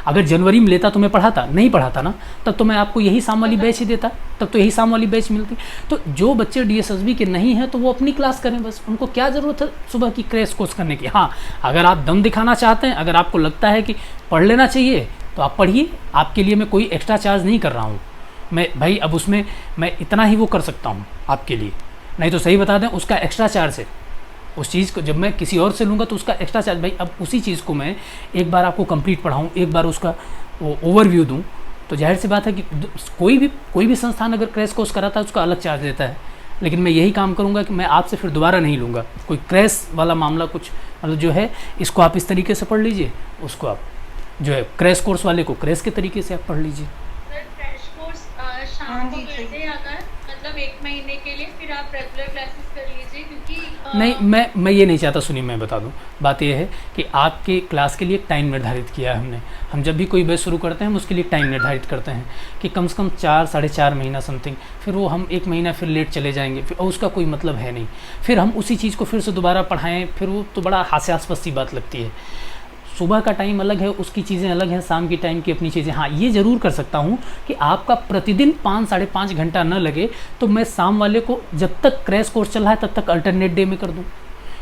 अगर जनवरी में लेता तो मैं पढ़ाता नहीं, पढ़ाता ना, तब तो मैं आपको यही शाम वाली बैच ही देता, तब तो यही शाम वाली बैच मिलती। तो जो बच्चे DSSB के नहीं हैं तो वो अपनी क्लास करें बस, उनको क्या ज़रूरत है सुबह की क्रैश कोर्स करने की। हाँ अगर आप दम दिखाना चाहते हैं, अगर आपको लगता है कि पढ़ लेना चाहिए तो आप पढ़िए, आपके लिए मैं कोई एक्स्ट्रा चार्ज नहीं कर रहा हूँ मैं भाई, अब उसमें मैं इतना ही वो कर सकता हूँ आपके लिए, नहीं तो सही बता दें उसका एक्स्ट्रा चार्ज है। उस चीज़ को जब मैं किसी और से लूँगा तो उसका एक्स्ट्रा चार्ज, भाई अब उसी चीज़ को मैं एक बार आपको कंप्लीट पढ़ाऊँ, एक बार उसका वो ओवरव्यू दूँ, तो जाहिर सी बात है कि कोई भी संस्थान अगर क्रैश कोर्स कराता है उसका अलग चार्ज देता है। लेकिन मैं यही काम करूँगा कि मैं आपसे फिर दोबारा नहीं लूँगा कोई क्रैश वाला मामला, कुछ मतलब जो है इसको आप इस तरीके से पढ़ लीजिए, उसको आप जो है क्रैश कोर्स वाले को क्रैश के तरीके से आप पढ़ लीजिए। सर क्रैश कोर्स शाम हाँ को जी, कर दें अगर मतलब 1 महीने के लिए, फिर आप रेगुलर क्लासेस कर लीजिए, क्योंकि नहीं मैं ये नहीं चाहता, सुनिए मैं बता दूं, बात यह है कि आपके क्लास के लिए एक टाइम निर्धारित किया है हमने। हम जब भी कोई बैच शुरू करते हैं हम उसके लिए टाइम निर्धारित करते हैं कि कम से कम 4 साढ़े 4 महीना समथिंग, फिर वो हम 1 महीना फिर लेट चले जाएंगे, फिर उसका कोई मतलब है नहीं, फिर हम उसी चीज़ को फिर से दोबारा पढ़ाएँ, फिर वो तो बड़ा हास्यास्पद सी बात लगती है। सुबह का टाइम अलग है, उसकी चीज़ें अलग हैं, शाम की टाइम की अपनी चीज़ें। हाँ ये ज़रूर कर सकता हूँ कि आपका प्रतिदिन 5 साढ़े 5 घंटा न लगे, तो मैं शाम वाले को जब तक क्रैश कोर्स चल रहा है तब तक अल्टरनेट डे में कर दूँ,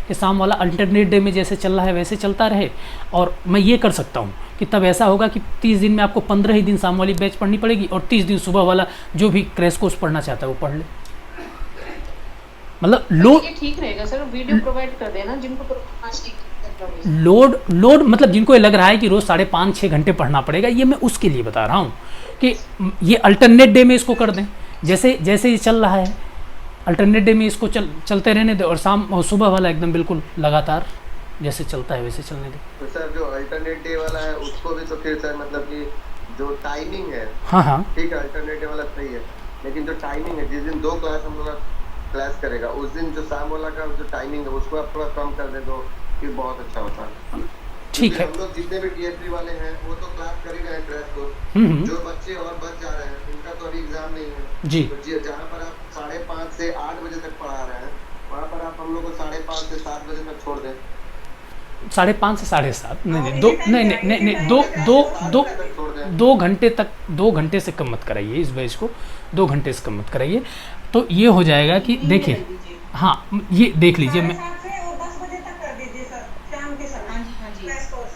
कि शाम वाला अल्टरनेट डे में जैसे चल रहा है वैसे चलता रहे। और मैं ये कर सकता हूँ कि तब ऐसा होगा कि 30 दिन में आपको 15 ही दिन शाम वाली बैच पढ़नी पड़ेगी और 30 दिन सुबह वाला जो भी क्रैश कोर्स पढ़ना चाहता है वो पढ़ ले। मतलब लोड, ये ठीक रहेगा सर, वीडियो प्रोवाइड कर देना जिनको लोड मतलब जिनको ये लग रहा है कि रोज़ 5.5-6 घंटे पढ़ना पड़ेगा, ये मैं उसके लिए बता रहा हूँ कि ये अल्टरनेट डे में इसको कर दें, जैसे ये चल रहा है अल्टरनेट डे में इसको चलते रहने दें, और शाम और सुबह वाला एकदम बिल्कुल लगातार जैसे चलता है वैसे चलने दें। तो सर जो अल्टरनेट डे वाला है उसको भी तो फिर सर मतलब कि जो टाइमिंग है, हाँ ठीक है अल्टरनेट डे वाला सही है, लेकिन जो टाइमिंग है, जिस दिन 2 क्लास हम लोग क्लास करेगा उस दिन जो शाम वाला का जो टाइमिंग है उसको आप थोड़ा कम कर दे तो फिर बहुत अच्छा होता है। ठीक है। हम लोग जितने भी टीएसपी वाले हैं वो तो क्लास कर ही रहे हैं क्रैश कोर्स। जो बच्चे और बच जा रहे हैं उनका तो अभी एग्जाम नहीं है जी। तो जहाँ पर आप 5:30 से 8 बजे तक पढ़ा रहे हैं वहाँ पर आप हम लोग को 5:30 से 7 बजे तक छोड़ दें। 5:30 से 7:30 नहीं, दो नहीं नहीं नहीं नहीं, दो दो दो छोड़ दें। 2 घंटे तक, 2 घंटे से कम मत कराइए इस बैच को, 2 घंटे से कम मत कराइए। तो ये हो जाएगा कि देखिए, हाँ ये देख लीजिए, मैं 7:30 से और 10 बजे तक कर दीजिए सर, शाम के समय। हाँ जी क्रैश कोर्स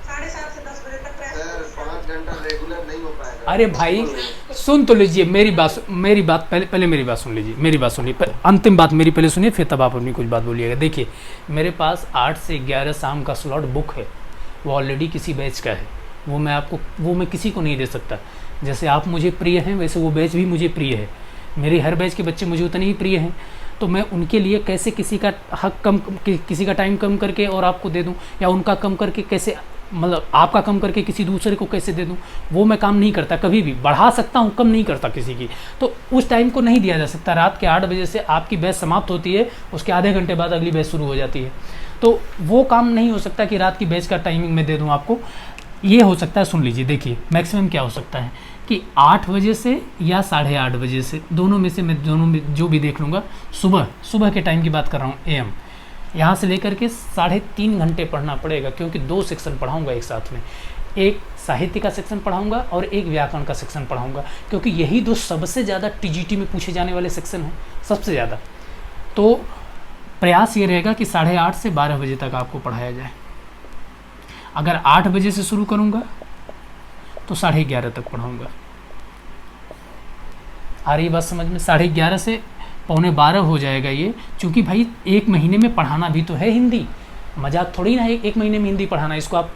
7:30 से 10 बजे तक क्रैश सर कोर्स। 5 घंटा रेगुलर नहीं हो पाएगा। अरे भाई सुन तो लीजिए मेरी बात, पहले मेरी बात सुन लीजिए, मेरी बात सुनिए, अंतिम बात मेरी पहले सुनिए, फिर तब आप अपनी कुछ बात बोलिएगा। देखिए मेरे पास 8 से 11 शाम का स्लॉट बुक है, वो ऑलरेडी किसी बैच का है, वो मैं किसी को नहीं दे सकता। जैसे आप मुझे प्रिय हैं वैसे वो बैच भी मुझे प्रिय है, मेरे हर बैच के बच्चे मुझे उतने ही प्रिय हैं। तो मैं उनके लिए कैसे किसी का हक कम, किसी का टाइम कम करके और आपको दे दूं, या उनका कम करके कैसे, मतलब आपका कम करके किसी दूसरे को कैसे दे दूं, वो मैं काम नहीं करता कभी भी। बढ़ा सकता हूं, कम नहीं करता किसी की। तो उस टाइम को नहीं दिया जा सकता। रात के 8 बजे से आपकी बैच समाप्त होती है, उसके आधे घंटे बाद अगली बैच शुरू हो जाती है। तो वो काम नहीं हो सकता कि रात की बैच का टाइमिंग मैं दे दूँ आपको। ये हो सकता है, सुन लीजिए, देखिए मैक्सिमम क्या हो सकता है कि 8 बजे से या 8:30 बजे से, दोनों में से मैं दोनों में जो भी देख लूँगा। सुबह के टाइम की बात कर रहा हूँ, AM, यहाँ से लेकर के 3.5 घंटे पढ़ना पड़ेगा, क्योंकि 2 सेक्शन पढ़ाऊँगा एक साथ में। एक साहित्य का सेक्शन पढ़ाऊँगा और एक व्याकरण का सेक्शन पढ़ाऊँगा, क्योंकि यही 2 सबसे ज़्यादा TGT में पूछे जाने वाले सेक्शन हैं, सबसे ज़्यादा। तो प्रयास ये रहेगा कि 8:30 से 12 बजे तक आपको पढ़ाया जाए। अगर 8 बजे से शुरू करूँगा तो 11:30 तक पढ़ाऊँगा। आ रही बात समझ में? 11:30 से 11:45 हो जाएगा ये, क्योंकि भाई 1 महीने में पढ़ाना भी तो है हिंदी, मजाक थोड़ी ना है 1 महीने में हिंदी पढ़ाना। इसको आप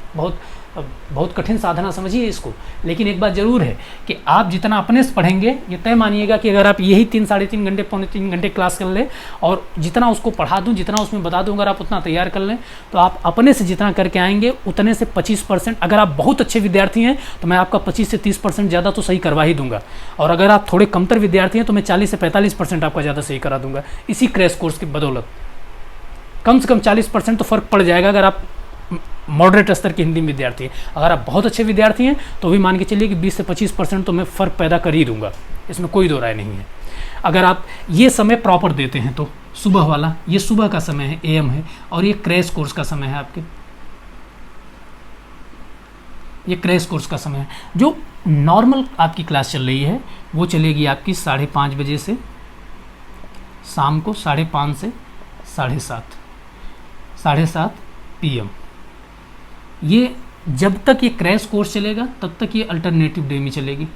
बहुत कठिन साधना समझिए इसको। लेकिन एक बात ज़रूर है कि आप जितना अपने से पढ़ेंगे, ये तय मानिएगा कि अगर आप यही 3-3.5 घंटे, 2.25 घंटे क्लास कर लें और जितना उसको पढ़ा दूं, जितना उसमें बता दूं, अगर आप उतना तैयार कर लें तो आप अपने से जितना करके आएंगे उतने से 25%। अगर आप बहुत अच्छे विद्यार्थी हैं तो मैं आपका 25 से 30% ज़्यादा तो सही करवा ही दूंगा, और अगर आप थोड़े कमतर विद्यार्थी हैं तो मैं 40 से 45% आपका ज़्यादा सही करा दूंगा, इसी क्रैश कोर्स की बदौलत। कम से कम 40% तो फ़र्क पड़ जाएगा अगर आप मॉडरेट स्तर के हिंदी विद्यार्थी हैं। अगर आप बहुत अच्छे विद्यार्थी हैं तो भी मान के चलिए कि 20 से 25% तो मैं फ़र्क पैदा कर ही दूंगा, इसमें कोई दो राय नहीं है। अगर आप ये समय प्रॉपर देते हैं तो सुबह वाला, ये सुबह का समय है, AM है, और ये क्रैश कोर्स का समय है आपके, ये क्रैश कोर्स का समय है। जो नॉर्मल आपकी क्लास चल रही है वो चलेगी आपकी 5:30 बजे से शाम को 5:30 से 7:30 PM। ये जब तक ये क्रैश कोर्स चलेगा तब तक ये अल्टरनेटिव डे में चलेगी,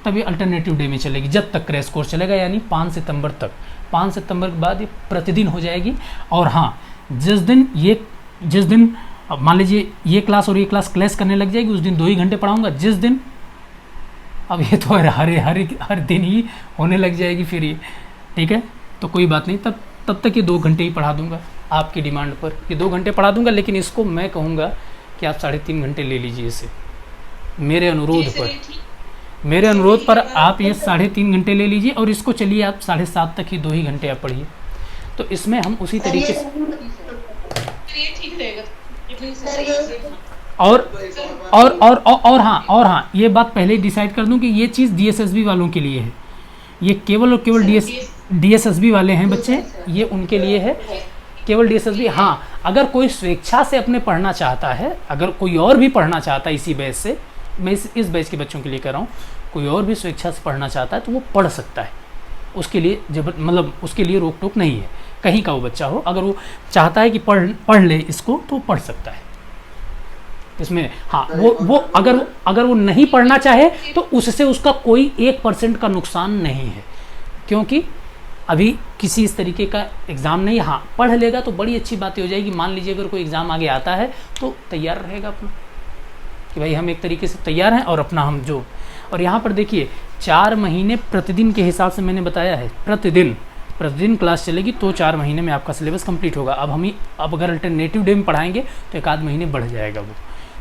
तब ये अल्टरनेटिव डे में चलेगी जब तक क्रैश कोर्स चलेगा, यानी 5 सितंबर तक। 5 सितंबर के बाद ये प्रतिदिन हो जाएगी। और हाँ, जिस दिन मान लीजिए ये क्लास और ये क्लास क्लैश करने लग जाएगी, उस दिन 2 ही घंटे पढ़ाऊँगा। जिस दिन, अब ये तो हर दिन ही होने लग जाएगी फिर ये, ठीक है, तो कोई बात नहीं, तब तक ये 2 घंटे ही पढ़ा दूंगा आपकी डिमांड पर, ये 2 घंटे पढ़ा दूंगा। लेकिन इसको मैं कहूँगा कि आप 3.5 घंटे ले लीजिए इसे, मेरे अनुरोध पर आप ये 3.5 घंटे ले लीजिए, और इसको चलिए आप 7:30 तक ही 2 ही घंटे आप पढ़िए। तो इसमें हम उसी तरीके से और हाँ, ये बात पहले ही डिसाइड कर दूं कि ये चीज़ DSSB वालों के लिए है, ये केवल और केवल DSSB वाले हैं बच्चे, ये उनके लिए है, केवल DSSB। हाँ, अगर कोई स्वेच्छा से अपने पढ़ना चाहता है, अगर कोई और भी पढ़ना चाहता है इसी बैच से, मैं इस बैच के बच्चों के लिए कह रहा हूँ, कोई और भी स्वेच्छा से पढ़ना चाहता है तो वो पढ़ सकता है, उसके लिए उसके लिए रोक टोक नहीं है, कहीं का वो बच्चा हो, अगर वो चाहता है कि पढ़ ले इसको तो पढ़ सकता है इसमें। हाँ, वो अगर वो नहीं पढ़ना चाहे तो उससे उसका कोई 1% का नुकसान नहीं है, क्योंकि अभी किसी इस तरीके का एग्ज़ाम नहीं। हाँ, पढ़ लेगा तो बड़ी अच्छी बात हो जाएगी। मान लीजिए अगर कोई एग्ज़ाम आगे आता है तो तैयार रहेगा अपना, कि भाई हम एक तरीके से तैयार हैं, और अपना हम जो, और यहाँ पर देखिए 4 महीने प्रतिदिन के हिसाब से मैंने बताया है, प्रतिदिन क्लास चलेगी तो 4 महीने में आपका सिलेबस कंप्लीट होगा। अब अगर अल्टरनेटिव डे में पढ़ाएंगे तो 1 आध महीने बढ़ जाएगा, वो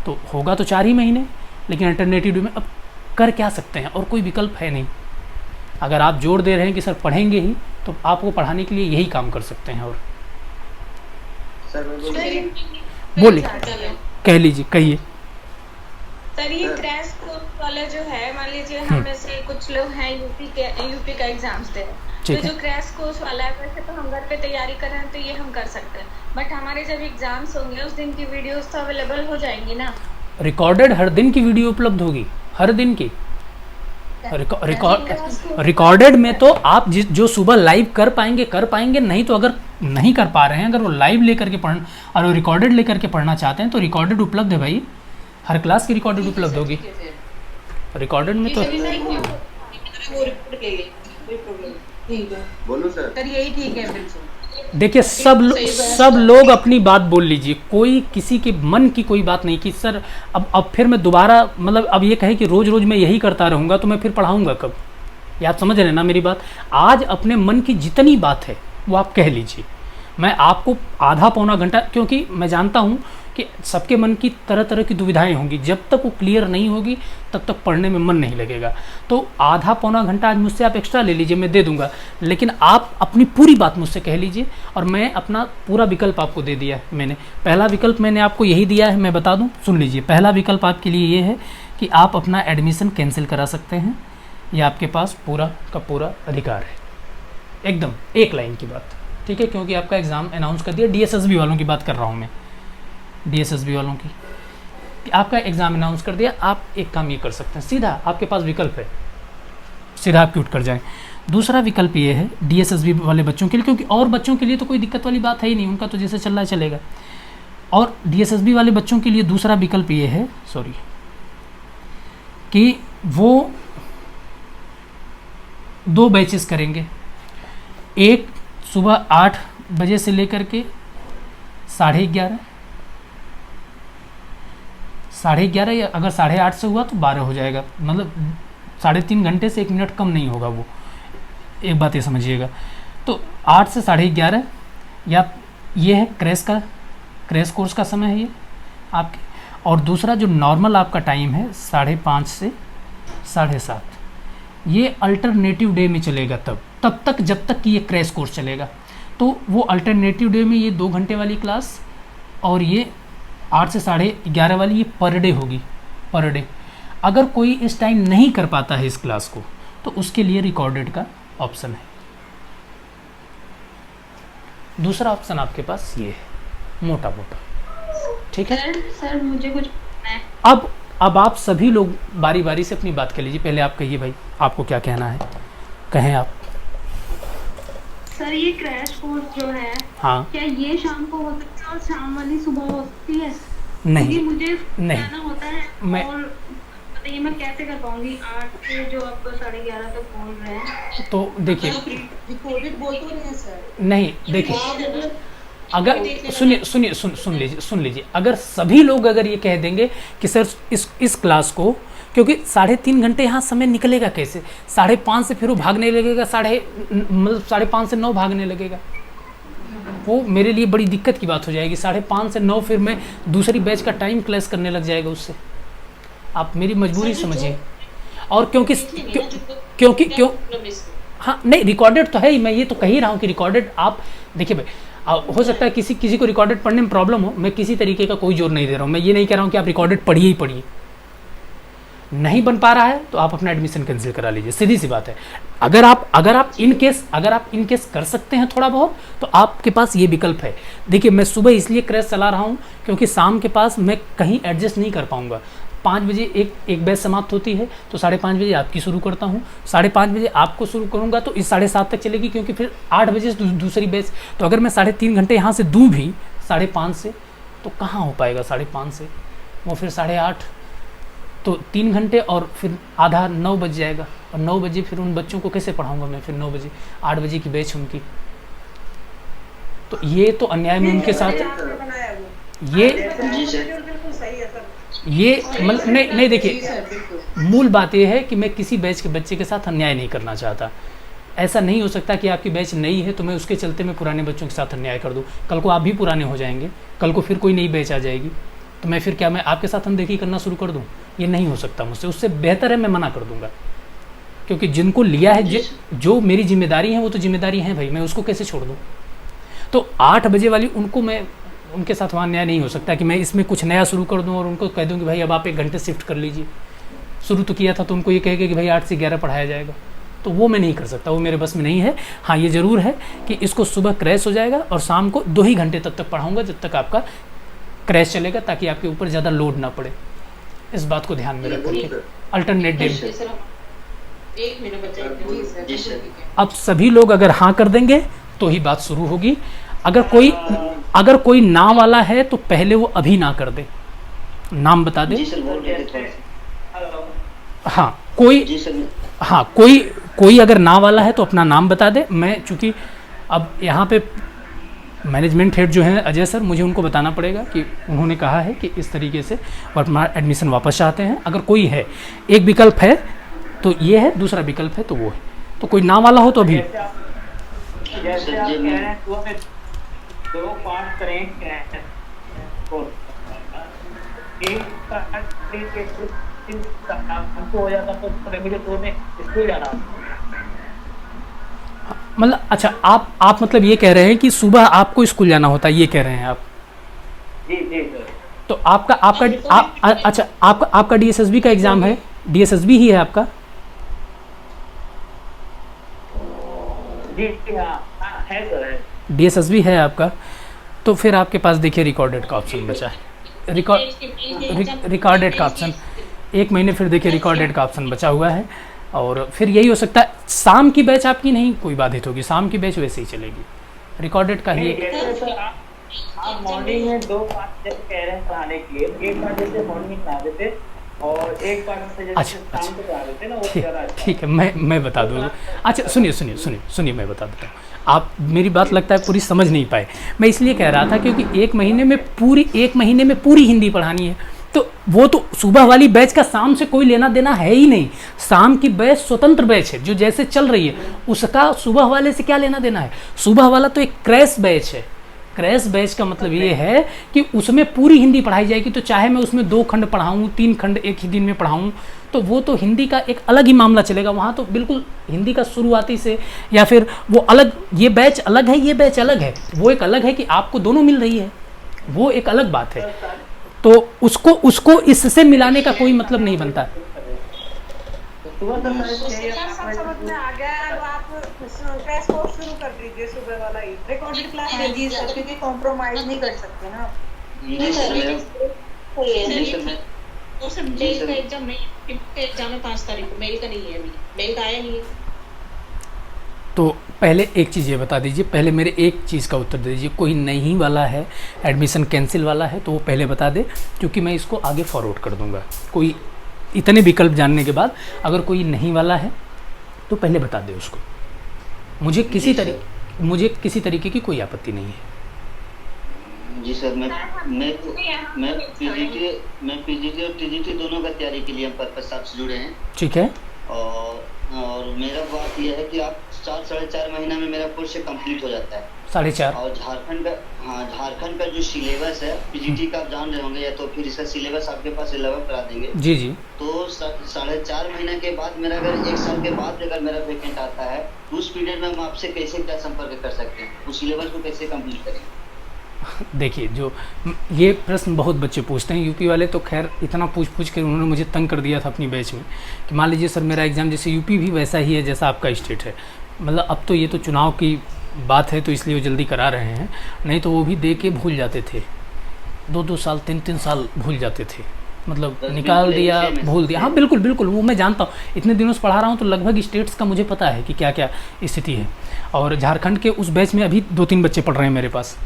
तो होगा तो 4 ही महीने, लेकिन अल्टरनेटिव डे में अब कर क्या सकते हैं, और कोई विकल्प है नहीं। अगर आप जोर दे रहे हैं कि सर पढ़ेंगे ही, तो आपको पढ़ाने के लिए यही काम कर सकते हैं। बोलिए, कह लीजिए, कहिए। सर ये क्रैश कोर्स वाला जो है, मान लीजिए हम में से कुछ लोग हैं यूपी का एग्जाम्स दे रहे हैं, तो ठीक है। जो क्रैश कोर्स वाला है वैसे तो हम घर पे तैयारी कर रहे हैं तो ये हम कर सकते हैं, बट हमारे जब एग्जाम्स होंगे उस दिन की वीडियोस तो अवेलेबल हो जाएंगी ना? रिकॉर्डेड हर दिन की वीडियो उपलब्ध होगी, हर दिन की। रिकॉर्डेड में तो आप जो सुबह लाइव कर पाएंगे, नहीं तो अगर नहीं कर पा रहे हैं, अगर वो लाइव लेकर के पढ़ और वो रिकॉर्डेड लेकर के पढ़ना चाहते हैं तो रिकॉर्डेड उपलब्ध है भाई, हर क्लास की रिकॉर्डेड उपलब्ध होगी। रिकॉर्डेड में तो वो रिपोर्ट ले ले, कोई प्रॉब्लम नहीं। ठीक है, बोलूं सर? सर यही ठीक है बिल्कुल। देखिए, सब लोग अपनी बात बोल लीजिए, कोई किसी के मन की कोई बात नहीं कि सर अब फिर मैं दोबारा, मतलब अब ये कहे कि रोज रोज मैं यही करता रहूँगा तो मैं फिर पढ़ाऊँगा कब? ये आप समझ रहे हैं ना मेरी बात? आज अपने मन की जितनी बात है वो आप कह लीजिए, मैं आपको आधा पौना घंटा, क्योंकि मैं जानता हूँ कि सबके मन की तरह तरह की दुविधाएं होंगी, जब तक वो क्लियर नहीं होगी तब तक पढ़ने में मन नहीं लगेगा। तो आधा पौना घंटा आज मुझसे आप एक्स्ट्रा ले लीजिए, मैं दे दूंगा, लेकिन आप अपनी पूरी बात मुझसे कह लीजिए और मैं अपना पूरा विकल्प आपको दे दिया है मैंने। पहला विकल्प मैंने आपको यही दिया है, मैं बता दूं, सुन लीजिए। पहला विकल्प आपके लिए ये है कि आप अपना एडमिशन कैंसिल करा सकते हैं, ये आपके पास पूरा का पूरा अधिकार है, एकदम एक लाइन की बात, ठीक है, क्योंकि आपका एग्ज़ाम अनाउंस कर दिया। DSSB वालों की बात कर रहा हूँ मैं, DSSB वालों की, आपका एग्ज़ाम अनाउंस कर दिया। आप एक काम ये कर सकते हैं, सीधा आपके पास विकल्प है, सीधा आप क्यूट कर जाएं। दूसरा विकल्प ये है DSSB वाले बच्चों के लिए, क्योंकि और बच्चों के लिए तो कोई दिक्कत वाली बात है ही नहीं, उनका तो जैसे चल रहा है चलेगा। और DSSB वाले बच्चों के लिए दूसरा विकल्प ये है, सॉरी, कि वो 2 बैचेस करेंगे, एक सुबह 8 बजे से लेकर के 11:30, 11:30, या अगर 8:30 से हुआ तो 12 हो जाएगा, मतलब 3.5 घंटे से 1 मिनट कम नहीं होगा वो, एक बात ये समझिएगा। तो 8 से 11:30, या ये है क्रैश कोर्स का समय है ये आपके। और दूसरा जो नॉर्मल आपका टाइम है 5:30 से 7:30, ये अल्टरनेटिव डे में चलेगा तब तक जब तक कि ये क्रैश कोर्स चलेगा। तो वो अल्टरनेटिव डे में ये 2 घंटे वाली क्लास और ये 8 से 11:30 वाली, ये पर डे होगी, पर डे। अगर कोई इस टाइम नहीं कर पाता है इस क्लास को तो उसके लिए रिकॉर्डेड का ऑप्शन है। दूसरा ऑप्शन आपके पास ये है, मोटा मोटा, ठीक है। सर मुझे कुछ अब आप सभी लोग बारी बारी से अपनी बात कर लीजिए। पहले आप कहिए भाई, आपको क्या कहना है, कहें आप। सर ये क्रैश कोर्स जो है, हाँ, क्या ये शाम को हो सकता है और शाम वाली सुबह हो सकती है? नहीं, मुझे नहीं, जाना होता है, मैं और बताइए मैं कैसे कर पाऊंगी 8 से जो आप 11:30 तक बोल रहे हैं? तो देखिए, रिकॉर्डेड बोल तो नहीं है सर। नहीं देखिए, अगर सुन लीजिए, अगर सभी लोग अगर ये कह देंगे कि सर इस क्लास को, क्योंकि 3.5 घंटे यहाँ समय निकलेगा कैसे, 5:30 से फिर वो भागने लगेगा, 5:30 से 9 भागने लगेगा, वो मेरे लिए बड़ी दिक्कत की बात हो जाएगी। 5:30 से 9 फिर मैं दूसरी बैच का टाइम क्लैश करने लग जाएगा उससे, आप मेरी मजबूरी समझिए। और क्यों हाँ, नहीं, रिकॉर्डेड तो है ही, मैं ये तो कह ही रहा हूँ कि रिकॉर्डेड। आप देखिए भाई, हो सकता है किसी को रिकॉर्डेड पढ़ने में प्रॉब्लम हो, मैं किसी तरीके का कोई जोर नहीं दे रहा हूँ, मैं ये नहीं कह रहा हूँ कि आप रिकॉर्डेड पढ़िए ही पढ़िए, नहीं बन पा रहा है तो आप अपना एडमिशन कैंसिल करा लीजिए, सीधी सी बात है। अगर आप इन केस कर सकते हैं थोड़ा बहुत, तो आपके पास ये विकल्प है। देखिए, मैं सुबह इसलिए क्रैश चला रहा हूँ क्योंकि शाम के पास मैं कहीं एडजस्ट नहीं कर पाऊँगा। 5 बजे एक बैच समाप्त होती है, तो 5:30 बजे आपकी शुरू करता हूँ, 5:30 बजे आपको शुरू करूँगा तो इस 7:30 तक चलेगी, क्योंकि फिर 8 बजे से दूसरी बैच। तो अगर मैं 3.5 घंटे यहाँ से दूँ भी 5:30 से, तो कहाँ हो पाएगा 5:30 से, वो फिर 8:30, तो 3 घंटे और फिर आधा 9 बज जाएगा, और 9 बजे फिर उन बच्चों को कैसे पढ़ाऊँगा मैं, फिर 9 बजे 8 बजे की बैच उनकी। तो ये तो अन्याय में उनके साथ ये मतलब नहीं देखिए, मूल बात यह है कि मैं किसी बैच के बच्चे के साथ अन्याय नहीं करना चाहता। ऐसा नहीं हो सकता कि आपकी बैच नई है तो मैं उसके चलते मैं पुराने बच्चों के साथ अन्याय कर दूं। कल को आप भी पुराने हो जाएंगे, कल को फिर कोई नई बैच आ जाएगी, तो मैं फिर क्या मैं आपके साथ अनदेखी करना शुरू कर दूं? ये नहीं हो सकता मुझसे। उससे बेहतर है मैं मना कर दूंगा, क्योंकि जिनको लिया है, जो मेरी जिम्मेदारी है वो तो जिम्मेदारी है भाई, मैं उसको कैसे छोड़ दूँ। तो 8 बजे वाली उनको मैं उनके साथ वहाँ न्याय नहीं हो सकता कि मैं इसमें कुछ नया शुरू कर दूँ और उनको कह दूँ कि भाई अब आप 1 घंटे शिफ्ट कर लीजिए। शुरू तो किया था तो उनको ये कहेगा कि भाई 8 से 11 पढ़ाया जाएगा, तो वो मैं नहीं कर सकता, वो मेरे बस में नहीं है। हाँ ये ज़रूर है कि इसको सुबह क्रैश हो जाएगा और शाम को 2 ही घंटे तक पढ़ाऊँगा जब तक आपका क्रैश चलेगा, ताकि आपके ऊपर ज़्यादा लोड ना पड़े। इस बात को ध्यान में रख करके अल्टरनेट डे में। सर 1 महीना बचा है। जी सर। अब सभी लोग अगर हाँ कर देंगे तो ही बात शुरू होगी। अगर कोई ना वाला है तो पहले वो अभी ना कर दे, नाम बता दे। जी सर बोल रहे थे थोड़ा सा। हाँ कोई, जी सर। हाँ कोई अगर ना वाला है तो अपना नाम बता दे। मैं चूँकि अब यहाँ पे मैनेजमेंट हेड जो है अजय सर, मुझे उनको बताना पड़ेगा कि उन्होंने कहा है कि इस तरीके से वो अपना एडमिशन वापस चाहते हैं। अगर कोई है, एक विकल्प है तो ये है, दूसरा विकल्प है तो वो है। तो कोई ना वाला हो तो अभी जैसे आप कह रहे हैं 2 पार्ट करें हमको हो जाता तो रेमेडियल 2 में स्कूल जाना। मतलब अच्छा आप मतलब ये कह रहे हैं कि सुबह आपको स्कूल जाना होता है, ये कह रहे हैं आप? जी जी सर। तो आपका डीएसएसबी का एग्ज़ाम है, डीएसएसबी ही है आपका? जी हाँ है सर, डीएसएसबी है आपका। तो फिर आपके पास देखिए रिकॉर्डेड का ऑप्शन बचा है, रिकॉर्डेड का ऑप्शन 1 महीने, फिर देखिए रिकॉर्डेड का ऑप्शन बचा हुआ है। और फिर यही हो सकता है शाम की बैच आपकी नहीं कोई बाधित होगी, शाम की बैच वैसे ही चलेगी, रिकॉर्डेड का ही। आप मॉर्निंग में 2 पार्ट जैसे कह रहे हैं पढ़ाने के लिए, एक पार्ट जैसे मॉर्निंग में पढ़ा देते और एक पार्ट से जैसे शाम को पढ़ा देते ना, वो ज़्यादा ठीक है, मैं बता दूँगा। अच्छा सुनिए मैं बता देता हूँ। आप मेरी बात लगता है पूरी समझ नहीं पाए। मैं इसलिए कह रहा था क्योंकि 1 महीने में पूरी हिंदी पढ़ानी है, तो वो तो सुबह वाली बैच का शाम से कोई लेना देना है ही नहीं। शाम की बैच स्वतंत्र बैच है जो जैसे चल रही है, उसका सुबह वाले से क्या लेना देना है। सुबह वाला तो एक क्रैश बैच है। क्रैश बैच का मतलब ये है कि उसमें पूरी हिंदी पढ़ाई जाएगी, तो चाहे मैं उसमें 2 खंड पढ़ाऊँ, 3 खंड एक ही दिन में पढ़ाऊँ, तो वो तो हिंदी का एक अलग ही मामला चलेगा। वहाँ तो बिल्कुल हिंदी का शुरुआती से या फिर वो अलग, ये बैच अलग है, ये बैच अलग है। वो एक अलग है कि आपको दोनों मिल रही है, वो एक अलग बात है। तो उसको इससे मिलाने का कोई मतलब नहीं बनता। समझ में आ गया। अब आप क्रैश कोर्स शुरू कर दीजिए सुबह वाला ही, रिकॉर्डेड क्लास ले लीजिए सर, क्योंकि कॉम्प्रोमाइज नहीं कर सकते ना। जी सर मैं और सर मेल का एग्जाम नहीं, एग्जाम है 5 तारीख को, मेल का नहीं है, अभी मेल का आया नहीं है। तो पहले एक चीज़ ये बता दीजिए, पहले मेरे एक चीज़ का उत्तर दे दीजिए। कोई नहीं वाला है, एडमिशन कैंसिल वाला है, तो वो पहले बता दे, क्योंकि मैं इसको आगे फॉरवर्ड कर दूंगा। कोई इतने विकल्प जानने के बाद अगर कोई नहीं वाला है तो पहले बता दे उसको। मुझे किसी तरीके की कोई आपत्ति नहीं है। जी सर। मैं पीजीटी और टीजीटी दोनों का तैयारी के लिए हम पर्पस आपसे जुड़े हैं। ठीक है। और मेरा बात यह है कि आप 4-4.5 महीना में मेरा कोर्स कंप्लीट हो जाता है। 4.5। और झारखंड का जो सिलेबस है पीजीटी का आप जान रहे होंगे, या तो फिर इसका सिलेबस आपके पास 11 करा देंगे। जी जी। तो 4.5 महीने के बाद मेरा अगर 1 साल के बाद अगर मेरा वैकेंट आता है, तो उस पीरियड में हम आपसे कैसे क्या संपर्क कर सकते हैं, उस सिलेबस को कैसे कंप्लीट करें? देखिए, जो ये प्रश्न बहुत बच्चे पूछते हैं, यूपी वाले तो खैर इतना पूछ के उन्होंने मुझे तंग कर दिया था अपनी बैच में कि मान लीजिए सर मेरा एग्ज़ाम जैसे यूपी भी वैसा ही है जैसा आपका स्टेट है। मतलब अब तो ये तो चुनाव की बात है तो इसलिए वो जल्दी करा रहे हैं, नहीं तो वो भी दे के भूल जाते थे, 2-2 साल 3-3 साल भूल जाते थे। मतलब निकाल दिया, भूल दिया। हाँ बिल्कुल, वो मैं जानता हूँ, इतने दिनों से पढ़ा रहा हूँ तो लगभग स्टेट्स का मुझे पता है कि क्या क्या स्थिति है। और झारखंड के उस बैच में अभी 2-3 बच्चे पढ़ रहे हैं मेरे पास।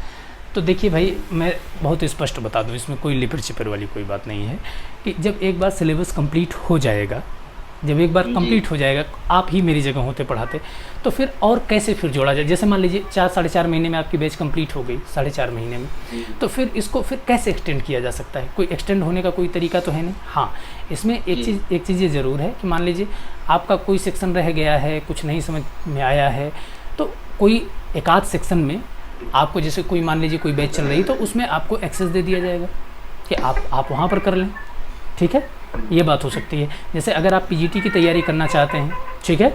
तो देखिए भाई, मैं बहुत स्पष्ट बता दूं, इसमें कोई लिपर चिपर वाली कोई बात नहीं है कि जब एक बार सिलेबस कंप्लीट हो जाएगा, आप ही मेरी जगह होते पढ़ाते, तो फिर और कैसे फिर जोड़ा जाए। जैसे मान लीजिए 4-4.5 महीने में आपकी बैच कंप्लीट हो गई, 4.5 महीने में, तो फिर इसको फिर कैसे एक्सटेंड किया जा सकता है? कोई एक्सटेंड होने का कोई तरीका तो है नहीं। हाँ, इसमें एक चीज़ ये ज़रूर है कि मान लीजिए आपका कोई सेक्शन रह गया है, कुछ नहीं समझ में आया है, तो कोई एक आध सेक्शन में आपको, जैसे कोई मान लीजिए कोई बैच चल रही तो उसमें आपको एक्सेस दे दिया जाएगा कि आप वहाँ पर कर लें। ठीक है, ये बात हो सकती है। जैसे अगर आप पीजीटी की तैयारी करना चाहते हैं, ठीक है,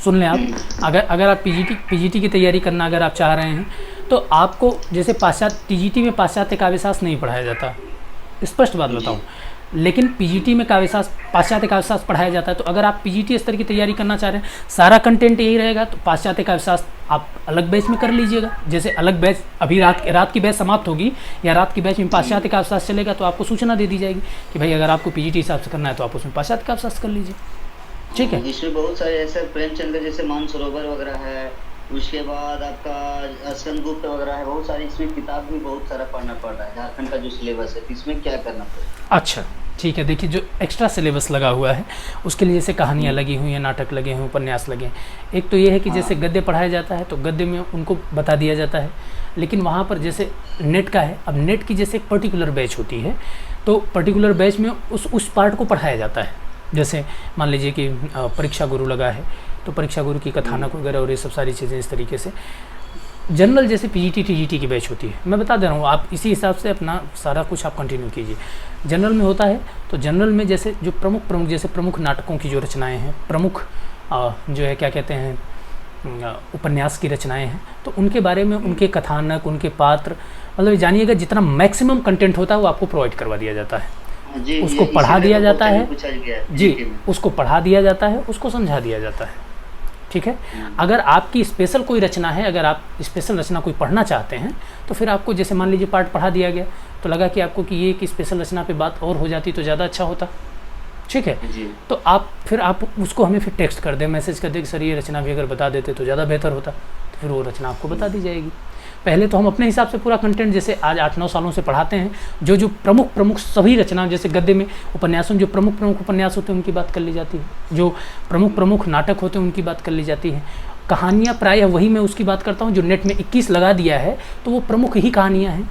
सुन लें आप, अगर आप पीजीटी की तैयारी करना अगर आप चाह रहे हैं तो आपको जैसे पाश्चात्य टीजीटी में पाश्चात्य काव्यशास्त्र नहीं पढ़ाया जाता, स्पष्ट बात बताऊं, लेकिन पीजीटी में काव्यशास्त्र पाश्चात्य काव्यशास्त्र पढ़ाया जाता है। तो अगर आप पीजीटी स्तर की तैयारी करना चाह रहे हैं, सारा कंटेंट यही रहेगा, तो पाश्चात्य काव्यशास्त्र आप अलग बैच में कर लीजिएगा। जैसे अलग बैच अभी रात की बैच समाप्त होगी या रात की बैच में पाश्चात्य काव्यशास्त्र चलेगा, तो आपको सूचना दे दी जाएगी कि भाई अगर आपको पीजीटी हिसाब से करना है तो आप उसमें पाश्चात्य काव्यशास्त्र कर लीजिए, ठीक है। इसमें बहुत सारे ऐसे प्रेमचंद का जैसे मानसरोवर वगैरह है, उसके बाद आपका स्कंदगुप्त वगैरह है, बहुत सारी इसमें किताब भी बहुत सारा पढ़ना पड़ रहा है। झारखंड का जो सिलेबस है इसमें क्या करना पड़ेगा? अच्छा ठीक है, देखिए जो एक्स्ट्रा सिलेबस लगा हुआ है उसके लिए जैसे कहानियाँ लगी हुई हैं, नाटक लगे हुए, उपन्यास लगे हैं। एक तो ये है कि जैसे गद्य पढ़ाया जाता है तो गद्य में उनको बता दिया जाता है, लेकिन वहाँ पर जैसे नेट का है, अब नेट की जैसे एक पर्टिकुलर बैच होती है, तो पर्टिकुलर बैच में उस पार्ट को पढ़ाया जाता है। जैसे मान लीजिए कि परीक्षा गुरु लगा है तो परीक्षा गुरु की कथानक वगैरह और ये सब सारी चीज़ें इस तरीके से। जनरल जैसे पीजीटी टीजीटी की बैच होती है, मैं बता दे रहा हूँ, आप इसी हिसाब से अपना सारा कुछ आप कंटिन्यू कीजिए। जनरल में होता है तो जनरल में जैसे जो प्रमुख जैसे प्रमुख नाटकों की जो रचनाएं हैं, प्रमुख जो है क्या कहते हैं उपन्यास की रचनाएं हैं, तो उनके बारे में उनके कथानक, उनके पात्र, मतलब जानिएगा जितना मैक्सिमम कंटेंट होता है वो आपको प्रोवाइड करवा दिया जाता है। उसको पढ़ा दिया जाता है जी, उसको पढ़ा दिया जाता है, उसको समझा दिया जाता है, ठीक है। अगर आपकी स्पेशल कोई रचना है, अगर आप स्पेशल रचना कोई पढ़ना चाहते हैं तो फिर आपको जैसे मान लीजिए पार्ट पढ़ा दिया गया तो लगा कि आपको कि ये कि स्पेशल रचना पे बात और हो जाती तो ज़्यादा अच्छा होता, ठीक है। तो आप उसको हमें फिर टेक्स्ट कर दें, मैसेज कर दें कि सर ये रचना भी अगर बता देते तो ज़्यादा बेहतर होता, तो फिर वो रचना आपको बता दी जाएगी। पहले तो हम अपने हिसाब से पूरा कंटेंट जैसे आज 8-9 सालों से पढ़ाते हैं, जो प्रमुख सभी रचना, जैसे गद्य में उपन्यासों जो प्रमुख उपन्यास होते हैं उनकी बात कर ली जाती है, जो प्रमुख नाटक होते हैं उनकी बात कर ली जाती है। कहानियाँ प्रायः वही मैं उसकी बात करता हूँ जो नेट में 21 लगा दिया है, तो वो प्रमुख ही कहानियाँ हैं।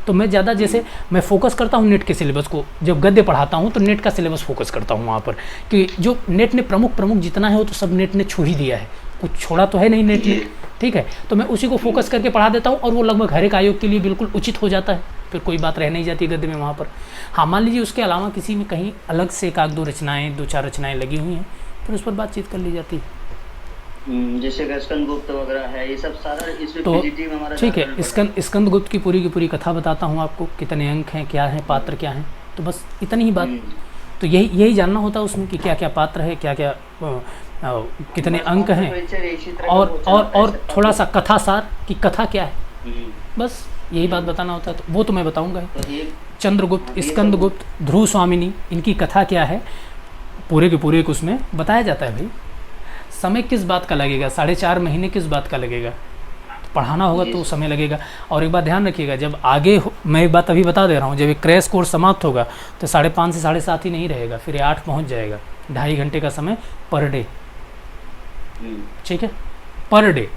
तो मैं ज़्यादा जैसे मैं फोकस करता हूँ नेट के सिलेबस को, जब गद्य पढ़ाता हूँ तो नेट का सिलेबस फोकस करता हूँ वहाँ पर, कि जो नेट ने प्रमुख जितना है वो तो सब नेट ने छू ही दिया है, कुछ छोड़ा तो है नहीं नेट ने, ठीक है। तो मैं उसी को फोकस करके पढ़ा देता हूँ और वो लगभग हर एक आयोग के लिए बिल्कुल उचित हो जाता है, फिर कोई बात रह नहीं जाती गद्य में वहाँ पर। हाँ, मान लीजिए उसके अलावा किसी में कहीं अलग से 1-2 रचनाएँ 2-4 रचनाएँ लगी हुई हैं, फिर उस पर बातचीत कर ली जाती है। जैसे स्कंदगुप्त वगैरह है, ये सब सारा इसमें तो पीजीटी में हमारा ठीक है। स्कंदगुप्त की पूरी कथा बताता हूँ आपको, कितने अंक हैं, क्या है पात्र क्या हैं, तो बस इतनी ही बात। तो यही जानना होता है उसमें कि क्या क्या पात्र है, क्या क्या कितने अंक हैं, और थोड़ा सा कथा सार की कथा क्या है, बस यही बात बताना होता है। तो वो तो मैं बताऊँगा। चंद्रगुप्त, स्कंदगुप्त, ध्रुव स्वामिनी, इनकी कथा क्या है पूरे के पूरे उसमें बताया जाता है। भाई समय किस बात का लगेगा, 4.5 महीने किस बात का लगेगा, पढ़ाना होगा तो समय लगेगा। और एक बात ध्यान रखिएगा, जब आगे मैं एक बात अभी बता दे रहा हूँ, जब एक क्रैश कोर्स समाप्त होगा तो 5.5 से 7.5 ही नहीं रहेगा, फिर 8 पहुँच जाएगा। 2.5 घंटे का समय पर डे, ठीक है, पर डे।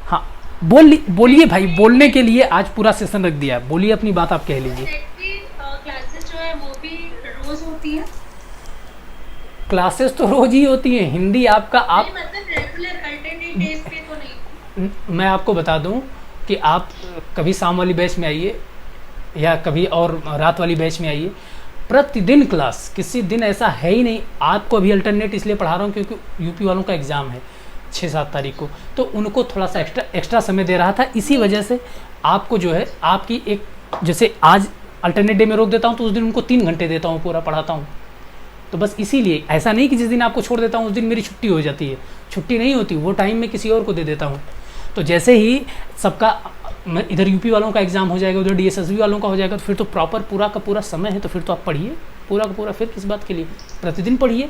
हाँ बोलिए भाई, बोलने के लिए आज पूरा सेशन रख दिया, बोलिए अपनी बात आप कह लीजिए। क्लासेस जो है वो भी रोज होती है? क्लासेस तो रोज ही होती हैं। हिंदी आपका आप मतलब रेगुलर अल्टरनेट डेज पे तो नहीं? मैं आपको बता दूं कि आप कभी शाम वाली बैच में आइए या कभी और रात वाली बैच में आइए, प्रतिदिन क्लास, किसी दिन ऐसा है ही नहीं। आपको अभी अल्टरनेट इसलिए पढ़ा रहा हूँ क्योंकि यूपी वालों का एग्ज़ाम है 6-7 तारीख को, तो उनको थोड़ा सा एक्स्ट्रा समय दे रहा था। इसी वजह से आपको जो है आपकी एक, जैसे आज अल्टरनेट डे में रोक देता हूँ तो उस दिन उनको 3 घंटे देता हूँ, पूरा पढ़ाता हूँ। तो बस इसीलिए, ऐसा नहीं कि जिस दिन आपको छोड़ देता हूँ उस दिन मेरी छुट्टी हो जाती है, छुट्टी नहीं होती, वो टाइम मैं किसी और को दे देता हूँ। तो जैसे ही सबका इधर यूपी वालों का एग्ज़ाम हो जाएगा, उधर डीएसएसबी वालों का हो जाएगा, तो फिर तो प्रॉपर पूरा का पूरा समय है, तो फिर तो आप पढ़िए पूरा का पूरा। फिर किस बात के लिए, प्रतिदिन पढ़िए।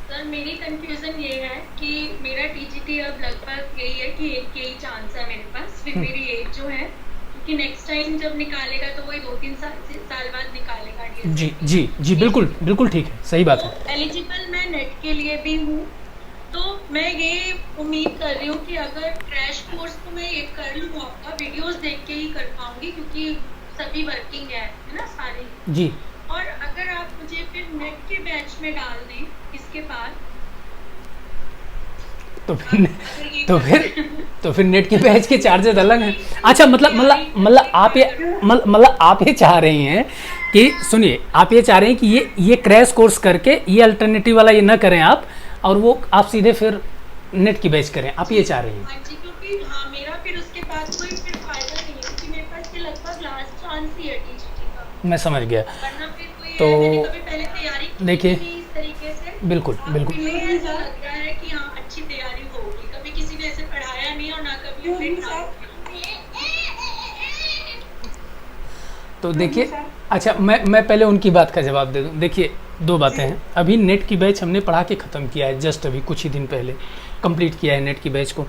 सर मेरी कंफ्यूजन ये है कि मेरा टीजीटी अब लगभग यही है कि एक यही चांस है मेरे पास, फिर मेरी एज जो है कि नेक्स्ट टाइम जब निकालेगा तो वही 2-3 साल बाद निकालेगा। जी बिल्कुल ठीक है, सही बात है। एलिजिबल मैं नेट के लिए भी हूँ, तो मैं ये उम्मीद कर रही हूँ कि अगर क्रैश कोर्स तो मैं ये कर लूँ, आपका वीडियोस देख के ही कर पाऊंगी क्योंकि सभी वर्किंग है ना सारे जी। और अगर आप मुझे फिर नेट के बैच में डाल दें इसके बाद, तो फिर नेट के बैच के चार्जेस अलग हैं। अच्छा, मतलब आप ये चाह रही हैं कि, सुनिए, आप ये चाह रहे हैं कि ये क्रैश कोर्स करके ये अल्टरनेटिव वाला ये ना करें आप, और वो आप सीधे फिर नेट की बैच करें, आप ये चाह रही हैं? हाँ जी, क्योंकि हाँ मेरा फिर उसके बाद कोई फिर फायदा नहीं है, क्योंकि मेरे पास ये लगभग लास्ट चांस ही है टीजीटी का। मैं समझ गया। वरना फिर कोई तो मैंने कभी पहले तैयारी की देखिए, नहीं इस तरीके से। बिल्कुल बिल्कुल मुझे ऐसा लग रहा है कि हाँ अच्छी तैयारी होगी, कभी किसी ने ऐसे पढ़ाया नहीं और ना कभी फिट रहा। तो देखिए, अच्छा मैं पहले उनकी बात का जवाब दे दूं। देखिए, दो बातें हैं। अभी नेट की बैच हमने पढ़ा के ख़त्म किया है, जस्ट अभी कुछ ही दिन पहले कंप्लीट किया है नेट की बैच को।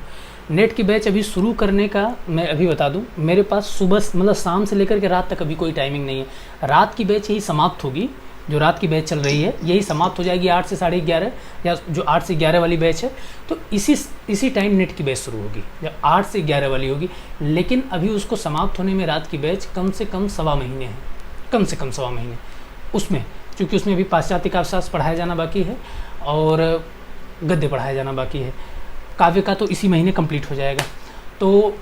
नेट की बैच अभी शुरू करने का मैं अभी बता दूं, मेरे पास सुबह मतलब शाम से लेकर के रात तक अभी कोई टाइमिंग नहीं है। रात की बैच यही समाप्त होगी, जो रात की बैच चल रही है यही समाप्त हो जाएगी 8 से 11:30, या जो 8 से 11 वाली बैच है, तो इसी टाइम नेट की बैच शुरू होगी, या 8 से 11 वाली होगी। लेकिन अभी उसको समाप्त होने में रात की बैच कम से कम 1.25 महीने है, कम से कम 1.25 महीने उसमें, क्योंकि उसमें भी पाश्चात्य काव्यशास्त्र पढ़ाया जाना बाकी है और गद्य पढ़ाया जाना बाकी है। काव्य का तो इसी महीने कंप्लीट हो जाएगा, तो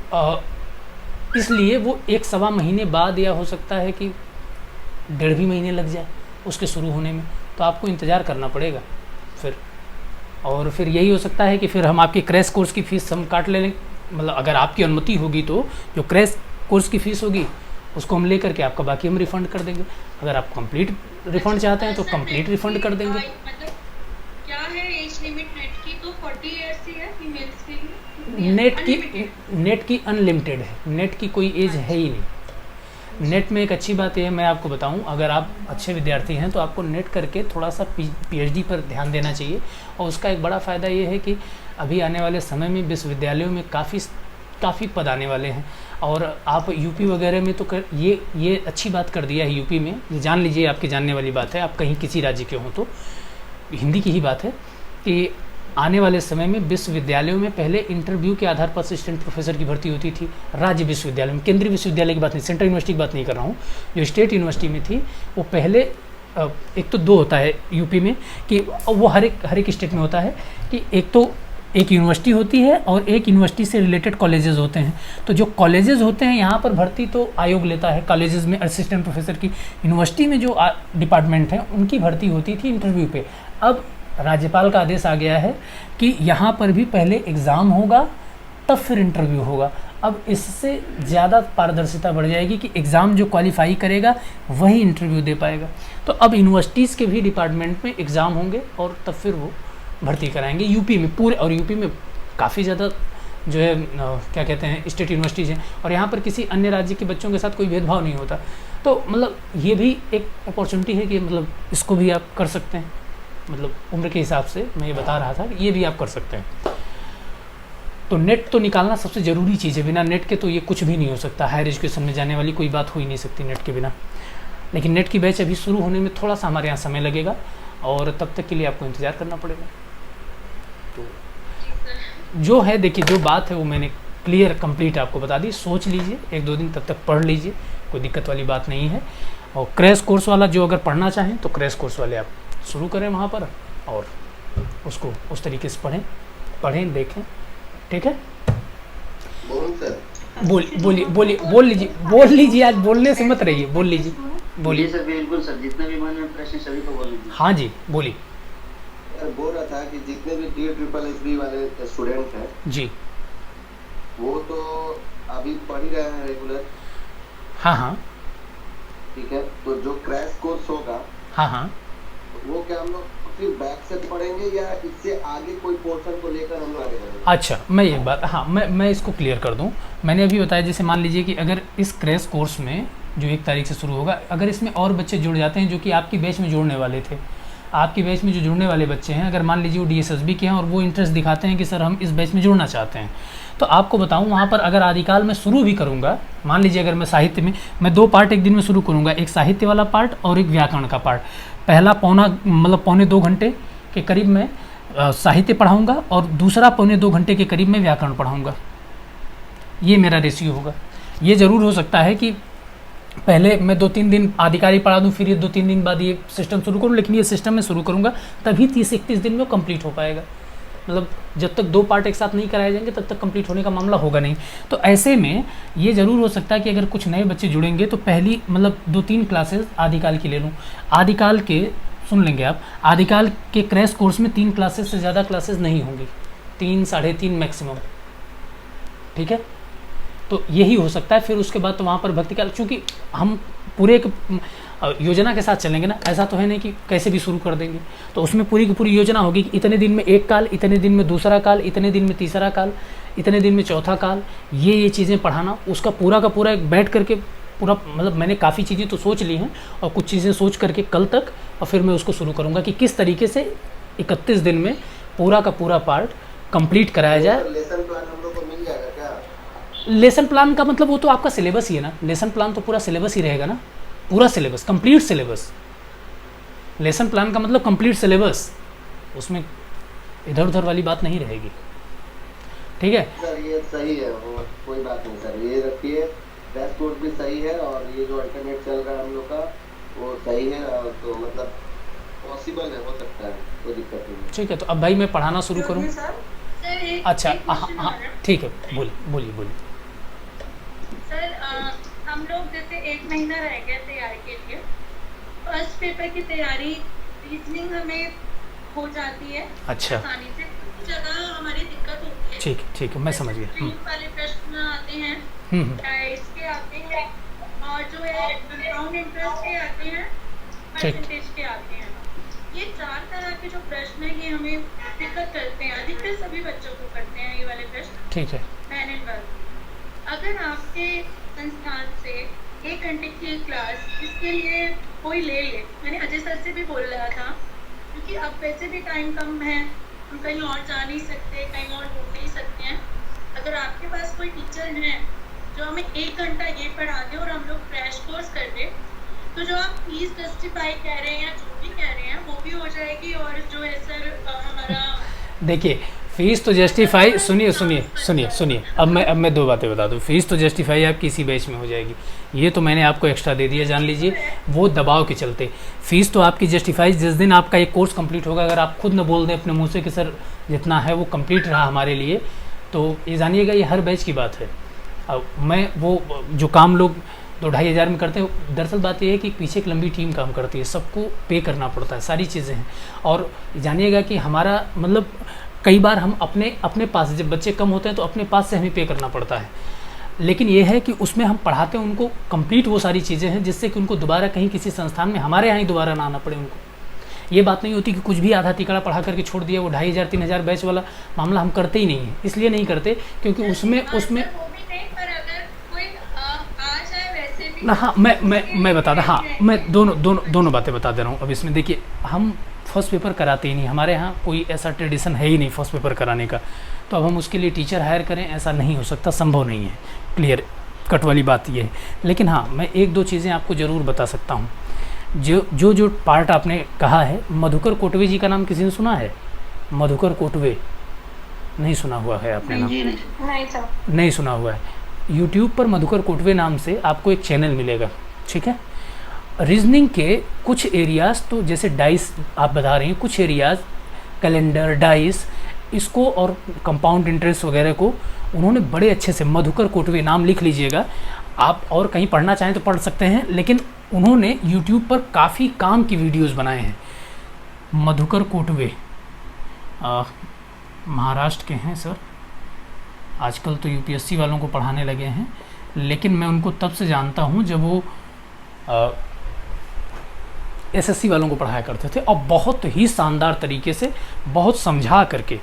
इसलिए वो 1.25 महीने बाद, या हो सकता है कि 1.5 भी महीने लग जाए उसके शुरू होने में, तो आपको इंतज़ार करना पड़ेगा फिर। और फिर यही हो सकता है कि फिर हम आपकी क्रैश कोर्स की फ़ीस हम काट लें, मतलब अगर आपकी अनुमति होगी तो जो क्रैश कोर्स की फ़ीस होगी उसको हम लेकर के आपका बाकी हम रिफ़ंड कर देंगे। अगर आप कंप्लीट रिफ़ंड चाहते हैं तो कंप्लीट रिफ़ंड कर देंगे। मतलब क्या है एज लिमिट नेट की? तो 40 इयर्स ही है फीमेल्स के लिए। नेट की अनलिमिटेड है, नेट की कोई एज है ही नहीं। नेट में एक अच्छी बात यह है, मैं आपको बताऊं, अगर आप अच्छे विद्यार्थी हैं तो आपको नेट करके थोड़ा सा पीएचडी पर ध्यान देना चाहिए। और उसका एक बड़ा फ़ायदा ये है कि अभी आने वाले समय में विश्वविद्यालयों में काफ़ी पद आने वाले हैं। और आप यूपी वगैरह में तो ये अच्छी बात कर दिया है यूपी में, ये जान लीजिए, आपकी जानने वाली बात है, आप कहीं किसी राज्य के हों तो हिंदी की ही बात है कि आने वाले समय में विश्वविद्यालयों में पहले इंटरव्यू के आधार पर असिस्टेंट प्रोफेसर की भर्ती होती थी। राज्य विश्वविद्यालय में, केंद्रीय विश्वविद्यालय की बात नहीं, सेंट्रल यूनिवर्सिटी की बात नहीं कर रहा हूँ, जो स्टेट यूनिवर्सिटी में थी वो पहले एक तो 2 होता है यूपी में, कि वो हर एक स्टेट में होता है कि एक तो एक यूनिवर्सिटी होती है और एक यूनिवर्सिटी से रिलेटेड कॉलेजेस होते हैं। तो जो कॉलेजेस होते हैं यहाँ पर भर्ती तो आयोग लेता है, कॉलेजेस में असिस्टेंट प्रोफेसर की। यूनिवर्सिटी में जो डिपार्टमेंट हैं उनकी भर्ती होती थी इंटरव्यू पे। अब राज्यपाल का आदेश आ गया है कि यहाँ पर भी पहले एग्ज़ाम होगा तब फिर इंटरव्यू होगा। अब इससे ज़्यादा पारदर्शिता बढ़ जाएगी कि एग्ज़ाम जो क्वालिफाई करेगा वही इंटरव्यू दे पाएगा। तो अब यूनिवर्सिटीज़ के भी डिपार्टमेंट में एग्ज़ाम होंगे और तब फिर वो भर्ती कराएंगे यूपी में पूरे। और यूपी में काफ़ी ज़्यादा जो है क्या कहते हैं स्टेट यूनिवर्सिटीज़ हैं, और यहाँ पर किसी अन्य राज्य के बच्चों के साथ कोई भेदभाव नहीं होता। तो मतलब ये भी एक अपॉर्चुनिटी है कि मतलब इसको भी आप कर सकते हैं, मतलब उम्र के हिसाब से मैं ये बता रहा था कि ये भी आप कर सकते हैं। तो नेट तो निकालना सबसे ज़रूरी चीज़ है, बिना नेट के तो ये कुछ भी नहीं हो सकता। हायर एजुकेशन में जाने वाली कोई बात हो ही नहीं सकती नेट के बिना। लेकिन नेट की बैच अभी शुरू होने में थोड़ा सा हमारे यहाँ समय लगेगा और तब तक के लिए आपको इंतज़ार करना पड़ेगा। तो जो है, देखिए, जो बात है वो मैंने क्लियर कंप्लीट आपको बता दी। सोच लीजिए, 1-2 दिन तब तक पढ़ लीजिए, कोई दिक्कत वाली बात नहीं है। और क्रैश कोर्स वाला जो अगर पढ़ना चाहें तो क्रैश कोर्स वाले आप शुरू करें वहाँ पर और उसको उस तरीके से पढ़ें देखें, ठीक है। बोल लीजिए, आज बोलने से मत रहिए, बोल लीजिए, बोलिए सर। बिल्कुल सर, जितना भी मन में प्रश्न सभी को बोल लीजिए। हाँ जी, बोलिए। बोल रहा था कि जितने भी DSSB वाले स्टूडेंट हैं जी, वो तो अभी पढ़ ही रहे हैं रेगुलर। हाँ, ठीक है। तो जो क्रैश कोर्स होगा, हाँ, वो क्या हम लोग फिर बैक से पढ़ेंगे या इससे आगे कोई पोर्शन को लेकर हम लोग आगे बढ़ेंगे? अच्छा, मैं एक बात, हाँ, मैं इसको क्लियर कर दूं। मैंने अभी बताया, जैसे मान लीजिए कि अगर इस क्रैश कोर्स में जो 1 तारीख से शुरू होगा, अगर इसमें और बच्चे जुड़ जाते हैं जो कि आपकी बैच में जुड़ने वाले थे, आपकी बैच में जो जुड़ने वाले बच्चे हैं, अगर मान लीजिए वो DSSB के हैं और वो इंटरेस्ट दिखाते हैं कि सर हम इस बैच में जुड़ना चाहते हैं, तो आपको बताऊं, वहाँ पर अगर आदिकाल में शुरू भी करूँगा, मान लीजिए अगर मैं साहित्य में, मैं 2 पार्ट एक दिन में शुरू करूँगा, एक साहित्य वाला पार्ट और एक व्याकरण का पार्ट। पहला पौने 2 घंटे के करीब मैं साहित्य पढ़ाऊँगा और दूसरा पौने 2 घंटे के करीब मैं व्याकरण पढ़ाऊँगा। ये मेरा रेशियो होगा। ये ज़रूर हो सकता है कि पहले मैं 2-3 दिन आधिकारिक पढ़ा दूँ, फिर ये 2-3 दिन बाद ये सिस्टम शुरू करूँ, लेकिन ये सिस्टम में शुरू करूँगा तभी 30-31 दिन में कंप्लीट हो पाएगा। मतलब जब तक 2 पार्ट एक साथ नहीं कराए जाएंगे तब तक कंप्लीट होने का मामला होगा नहीं। तो ऐसे में ये ज़रूर हो सकता है कि अगर कुछ नए बच्चे जुड़ेंगे तो पहली 2-3 क्लासेस आदिकाल की ले लूँ। आदिकाल के, सुन लेंगे आप, आदिकाल के क्रैश कोर्स में 3 क्लासेस से ज़्यादा क्लासेस नहीं होंगी। 3 साढ़े 3 मैक्सिमम, ठीक है। तो यही हो सकता है। फिर उसके बाद तो वहाँ पर भक्ति काल, चूँकि हम पूरे एक योजना के साथ चलेंगे ना, ऐसा तो है नहीं कि कैसे भी शुरू कर देंगे। तो उसमें पूरी की पूरी योजना होगी कि इतने दिन में एक काल, इतने दिन में दूसरा काल, इतने दिन में तीसरा काल, इतने दिन में चौथा काल, ये चीज़ें पढ़ाना। उसका पूरा का पूरा एक बैठ करके पूरा, मतलब मैंने काफ़ी चीज़ें तो सोच ली हैं और कुछ चीज़ें सोच करके कल तक, और फिर मैं उसको शुरू करूँगा कि किस तरीके से 31 दिन में पूरा का पूरा पार्ट कंप्लीट कराया जाए। लेसन प्लान हम लोग को मिल जाएगा क्या? लेसन प्लान का मतलब वो तो आपका सिलेबस ही है ना, लेसन प्लान तो पूरा सिलेबस ही रहेगा ना, पूरा syllabus, complete syllabus. Lesson plan का मतलब कंप्लीट सिलेबस, उसमें इधर उधर वाली बात नहीं रहेगी, ठीक है सर। ये सही है, कोई बात नहीं सर, ये रखिए। क्रैश कोर्स भी सही है और ये जो अल्टरनेट चल रहा है हम लोग का वो सही है, और तो मतलब पॉसिबल है, हो सकता है, कोई दिक्कत नहीं। ठीक है। तो अब भाई मैं पढ़ाना शुरू करूँ? सर एक अच्छा, एक हाँ question हाँ और है। ठीक है, बोलिए। सर हम लोग जैसे 1 महीना रह गया तैयारी के लिए, फर्स्ट पेपर की तैयारी रीजनिंग हमें हो जाती है अच्छा, आसानी से, कुछ जगह हमारी दिक्कत होती है। ठीक है, मैं समझ गया। स्ट्रीम वाले प्रश्न आते हैं, इसके आते हैं, और जो है कंपाउंड इंटरेस्ट के आते हैं, परसेंटेज के आते हैं। ये 4 तरह के जो प्रश्न हैं ये हमें दिक्कत करते हैं, अधिकतर सभी बच्चों को करते हैं ये वाले प्रश्न। ठीक है। मैन एंड वर्क, अगर आपके संस्थान से 1 घंटे की क्लास इसके लिए कोई ले ले, मैंने अजय सर से भी बोल रहा था, क्योंकि अब वैसे भी टाइम कम है, हम कहीं और जा नहीं सकते, कहीं और घूम नहीं सकते हैं। अगर आपके पास कोई टीचर है जो हमें 1 घंटा ये पढ़ा दे और हम लोग क्रैश कोर्स कर दे, तो जो आप फीस जस्टिफाई कह रहे हैं या जो भी कह रहे हैं वो भी हो जाएगी। और जो है सर हमारा, देखिए फीस तो जस्टिफाई, सुनिए, अब मैं 2 बातें बता दूँ। फीस तो जस्टिफाई आपकी इसी बैच में हो जाएगी, ये तो मैंने आपको एक्स्ट्रा दे दिया, जान लीजिए। वो दबाव के चलते फीस तो आपकी जस्टिफाई जिस दिन आपका एक कोर्स कंप्लीट होगा। अगर आप खुद न बोल दें अपने मुंह से कि सर जितना है वो कंप्लीट रहा हमारे लिए, तो ये जानिएगा ये हर बैच की बात है। अब मैं वो जो काम लोग 2-2.5 हज़ार में करते हैं, दरअसल बात ये है कि पीछे एक लंबी टीम काम करती है, सबको पे करना पड़ता है, सारी चीज़ें हैं। और जानिएगा कि हमारा मतलब कई बार हम अपने पास, जब बच्चे कम होते हैं तो अपने पास से हमें पे करना पड़ता है, लेकिन ये है कि उसमें हम पढ़ाते हैं उनको कंप्लीट वो सारी चीज़ें हैं, जिससे कि उनको दोबारा कहीं किसी संस्थान में हमारे यहाँ ही दोबारा ना आना पड़े उनको। ये बात नहीं होती कि कुछ भी आधा तिकड़ा पढ़ा करके छोड़ दिया, वो 2,500-3,000 बैच वाला मामला हम करते ही नहीं है। इसलिए नहीं करते क्योंकि उसमें हाँ, मैं बता दूँ, हाँ मैं दोनों बातें बता दे रहा हूँ। अब इसमें देखिए, हम फर्स्ट पेपर कराते ही नहीं, हमारे यहाँ कोई ऐसा ट्रेडिशन है ही नहीं फर्स्ट पेपर कराने का। तो अब हम उसके लिए टीचर हायर करें, ऐसा नहीं हो सकता, संभव नहीं है। क्लियर कट वाली बात ये है। लेकिन हाँ, मैं 1-2 चीज़ें आपको ज़रूर बता सकता हूँ। जो पार्ट आपने कहा है, मधुकर कोटवे जी का नाम किसी ने सुना है? मधुकर कोटवे नहीं सुना हुआ है आपने नाम? नहीं सुना हुआ है। यूट्यूब पर मधुकर कोटवे नाम से आपको एक चैनल मिलेगा, ठीक है। रीजनिंग के कुछ एरियाज़, तो जैसे डाइस आप बता रहे हैं, कुछ एरियाज़ कैलेंडर, डाइस, इसको और कंपाउंड इंटरेस्ट वगैरह को उन्होंने बड़े अच्छे से, मधुकर कोटवे नाम लिख लीजिएगा आप, और कहीं पढ़ना चाहें तो पढ़ सकते हैं। लेकिन उन्होंने यूट्यूब पर काफ़ी काम की वीडियोज़ बनाए हैं। मधुकर कोटवे महाराष्ट्र के हैं सर, आजकल तो यूपीएससी वालों को पढ़ाने लगे हैं, लेकिन मैं उनको तब से जानता हूँ जब वो एसएससी वालों को पढ़ाया करते थे, और बहुत ही शानदार तरीके से, बहुत समझा करके।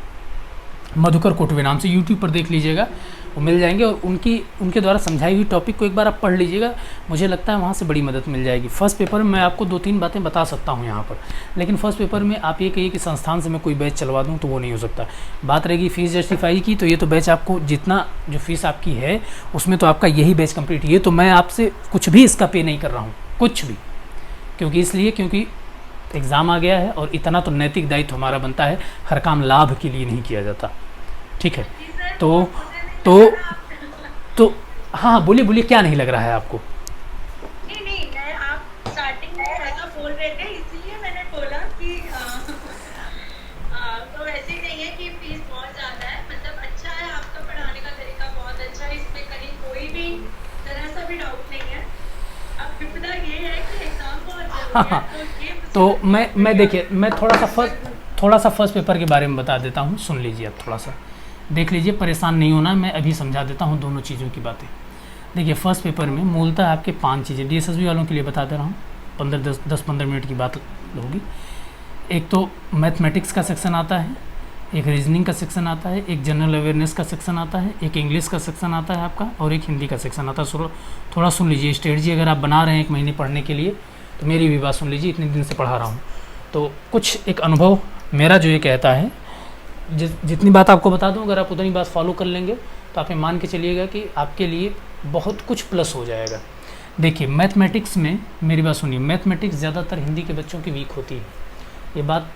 मधुकर कोटवे नाम से यूट्यूब पर देख लीजिएगा, वो मिल जाएंगे, और उनके द्वारा समझाई हुई टॉपिक को एक बार आप पढ़ लीजिएगा, मुझे लगता है वहाँ से बड़ी मदद मिल जाएगी। फर्स्ट पेपर में मैं आपको 2-3 बातें बता सकता हूँ यहाँ पर, लेकिन फर्स्ट पेपर में आप ये कहिए कि संस्थान से मैं कोई बैच चलवा दूँ, तो वो नहीं हो सकता। बात रहेगी फीस जस्टिफाई की, तो ये तो बैच आपको जितना जो फीस आपकी है उसमें तो आपका यही बैच कंप्लीट, ये तो मैं आपसे कुछ भी इसका पे नहीं कर रहा हूँ, कुछ भी, क्योंकि एग्ज़ाम आ गया है, और इतना तो नैतिक दायित्व हमारा बनता है, हर काम लाभ के लिए नहीं किया जाता, ठीक है। तो हाँ, बोलिए क्या नहीं लग रहा है आपको? नहीं, मैं आप स्टार्टिंग में ऐसा बोल रहे थे, इसलिए मैंने बोला कि तो वैसे ही नहीं है कि फीस बहुत ज़्यादा है, मतलब अच्छा है, आपका पढ़ाने का तरीका बहुत अच्छा है, इसमें कहीं कोई भी तरह सा भी डाउट नहीं है। अब विपदा ये है कि एग्ज़ाम बहुत जल्दी है, तो मैं देखिए, मैं थोड़ा सा फर्स्ट पेपर के बारे में बता देता हूँ, सुन लीजिए आप थोड़ा सा। देख लीजिए, परेशान नहीं होना, मैं अभी समझा देता हूँ दोनों चीज़ों की बातें। देखिए फर्स्ट पेपर में मूलतः आपके 5 चीज़ें, DSSB वालों के लिए बता दे रहा हूँ, 10-15 मिनट की बात होगी। एक तो मैथमेटिक्स का सेक्शन आता है, एक रीजनिंग का सेक्शन आता है, एक जनरल अवेयरनेस का सेक्शन आता है, एक इंग्लिश का सेक्शन आता है आपका, और एक हिंदी का सेक्शन आता है। थोड़ा सुन लीजिए स्ट्रेटजी अगर आप बना रहे हैं 1 महीने पढ़ने के लिए, तो मेरी भी बात सुन लीजिए, इतने दिन से पढ़ा रहा हूँ तो कुछ एक अनुभव मेरा जो ये कहता है, जितनी बात आपको बता दूं, अगर आप उतनी बात फॉलो कर लेंगे तो आप ये मान के चलिएगा कि आपके लिए बहुत कुछ प्लस हो जाएगा। देखिए मैथमेटिक्स में, मेरी बात सुनिए, मैथमेटिक्स ज़्यादातर हिंदी के बच्चों की वीक होती है। ये बात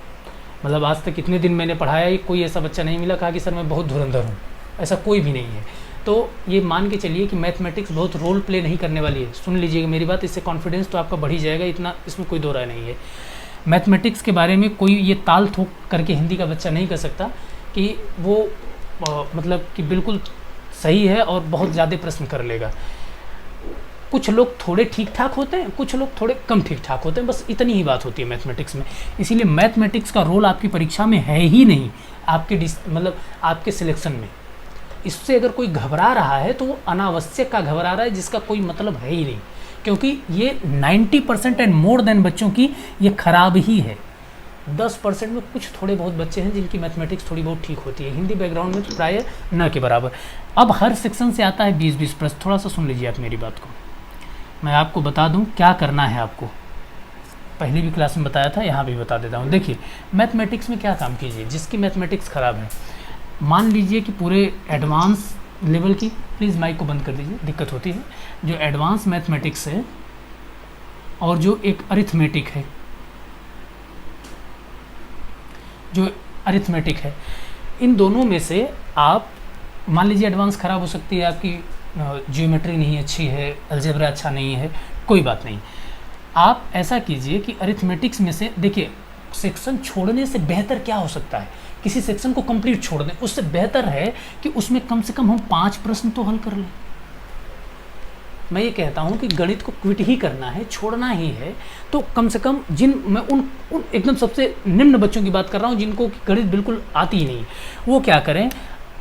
मतलब आज तक इतने दिन मैंने पढ़ाया, कोई ऐसा बच्चा नहीं मिला कहा कि सर मैं बहुत धुरंधर हूँ, ऐसा कोई भी नहीं है। तो ये मान के चलिए कि मैथमेटिक्स बहुत रोल प्ले नहीं करने वाली है। सुन लीजिएगा मेरी बात, इससे कॉन्फिडेंस तो आपका बढ़ ही जाएगा, इतना इसमें कोई दो राय नहीं है। मैथमेटिक्स के बारे में कोई ये ताल ठोक करके हिंदी का बच्चा नहीं कर सकता कि वो मतलब कि बिल्कुल सही है और बहुत ज़्यादा प्रश्न कर लेगा। कुछ लोग थोड़े ठीक ठाक होते हैं, कुछ लोग थोड़े कम ठीक ठाक होते हैं, बस इतनी ही बात होती है मैथमेटिक्स में। इसीलिए मैथमेटिक्स का रोल आपकी परीक्षा में है ही नहीं, आपके मतलब आपके सिलेक्शन में। इससे अगर कोई घबरा रहा है तो वो अनावश्यक का घबरा रहा है, जिसका कोई मतलब है ही नहीं, क्योंकि ये 90% एंड मोर देन बच्चों की ये खराब ही है। 10% में कुछ थोड़े बहुत बच्चे हैं जिनकी मैथमेटिक्स थोड़ी बहुत ठीक होती है, हिंदी बैकग्राउंड में प्राय न के बराबर। अब हर सेक्शन से आता है 20-20 प्रश्न। थोड़ा सा सुन लीजिए आप मेरी बात को, मैं आपको बता दूं क्या करना है आपको। पहली भी क्लास में बताया था, यहाँ भी बता देता हूँ। देखिए मैथमेटिक्स में क्या काम कीजिए, जिसकी मैथमेटिक्स ख़राब है, मान लीजिए कि पूरे एडवांस लेवल की, प्लीज़ माइक को बंद कर दीजिए, दिक्कत होती है। जो एडवांस मैथमेटिक्स है और जो एक अरिथमेटिक है, जो अरिथमेटिक है, इन दोनों में से आप मान लीजिए एडवांस ख़राब हो सकती है, आपकी ज्योमेट्री नहीं अच्छी है, अलजेब्रा अच्छा नहीं है, कोई बात नहीं। आप ऐसा कीजिए कि अरिथमेटिक्स में से देखिए, सेक्शन छोड़ने से बेहतर क्या हो सकता है, किसी सेक्शन को कंप्लीट छोड़ दें, उससे बेहतर है कि उसमें कम से कम हम 5 प्रश्न तो हल कर लें। मैं ये कहता हूँ कि गणित को क्विट ही करना है, छोड़ना ही है, तो कम से कम मैं उन एकदम सबसे निम्न बच्चों की बात कर रहा हूँ जिनको गणित बिल्कुल आती ही नहीं, वो क्या करें,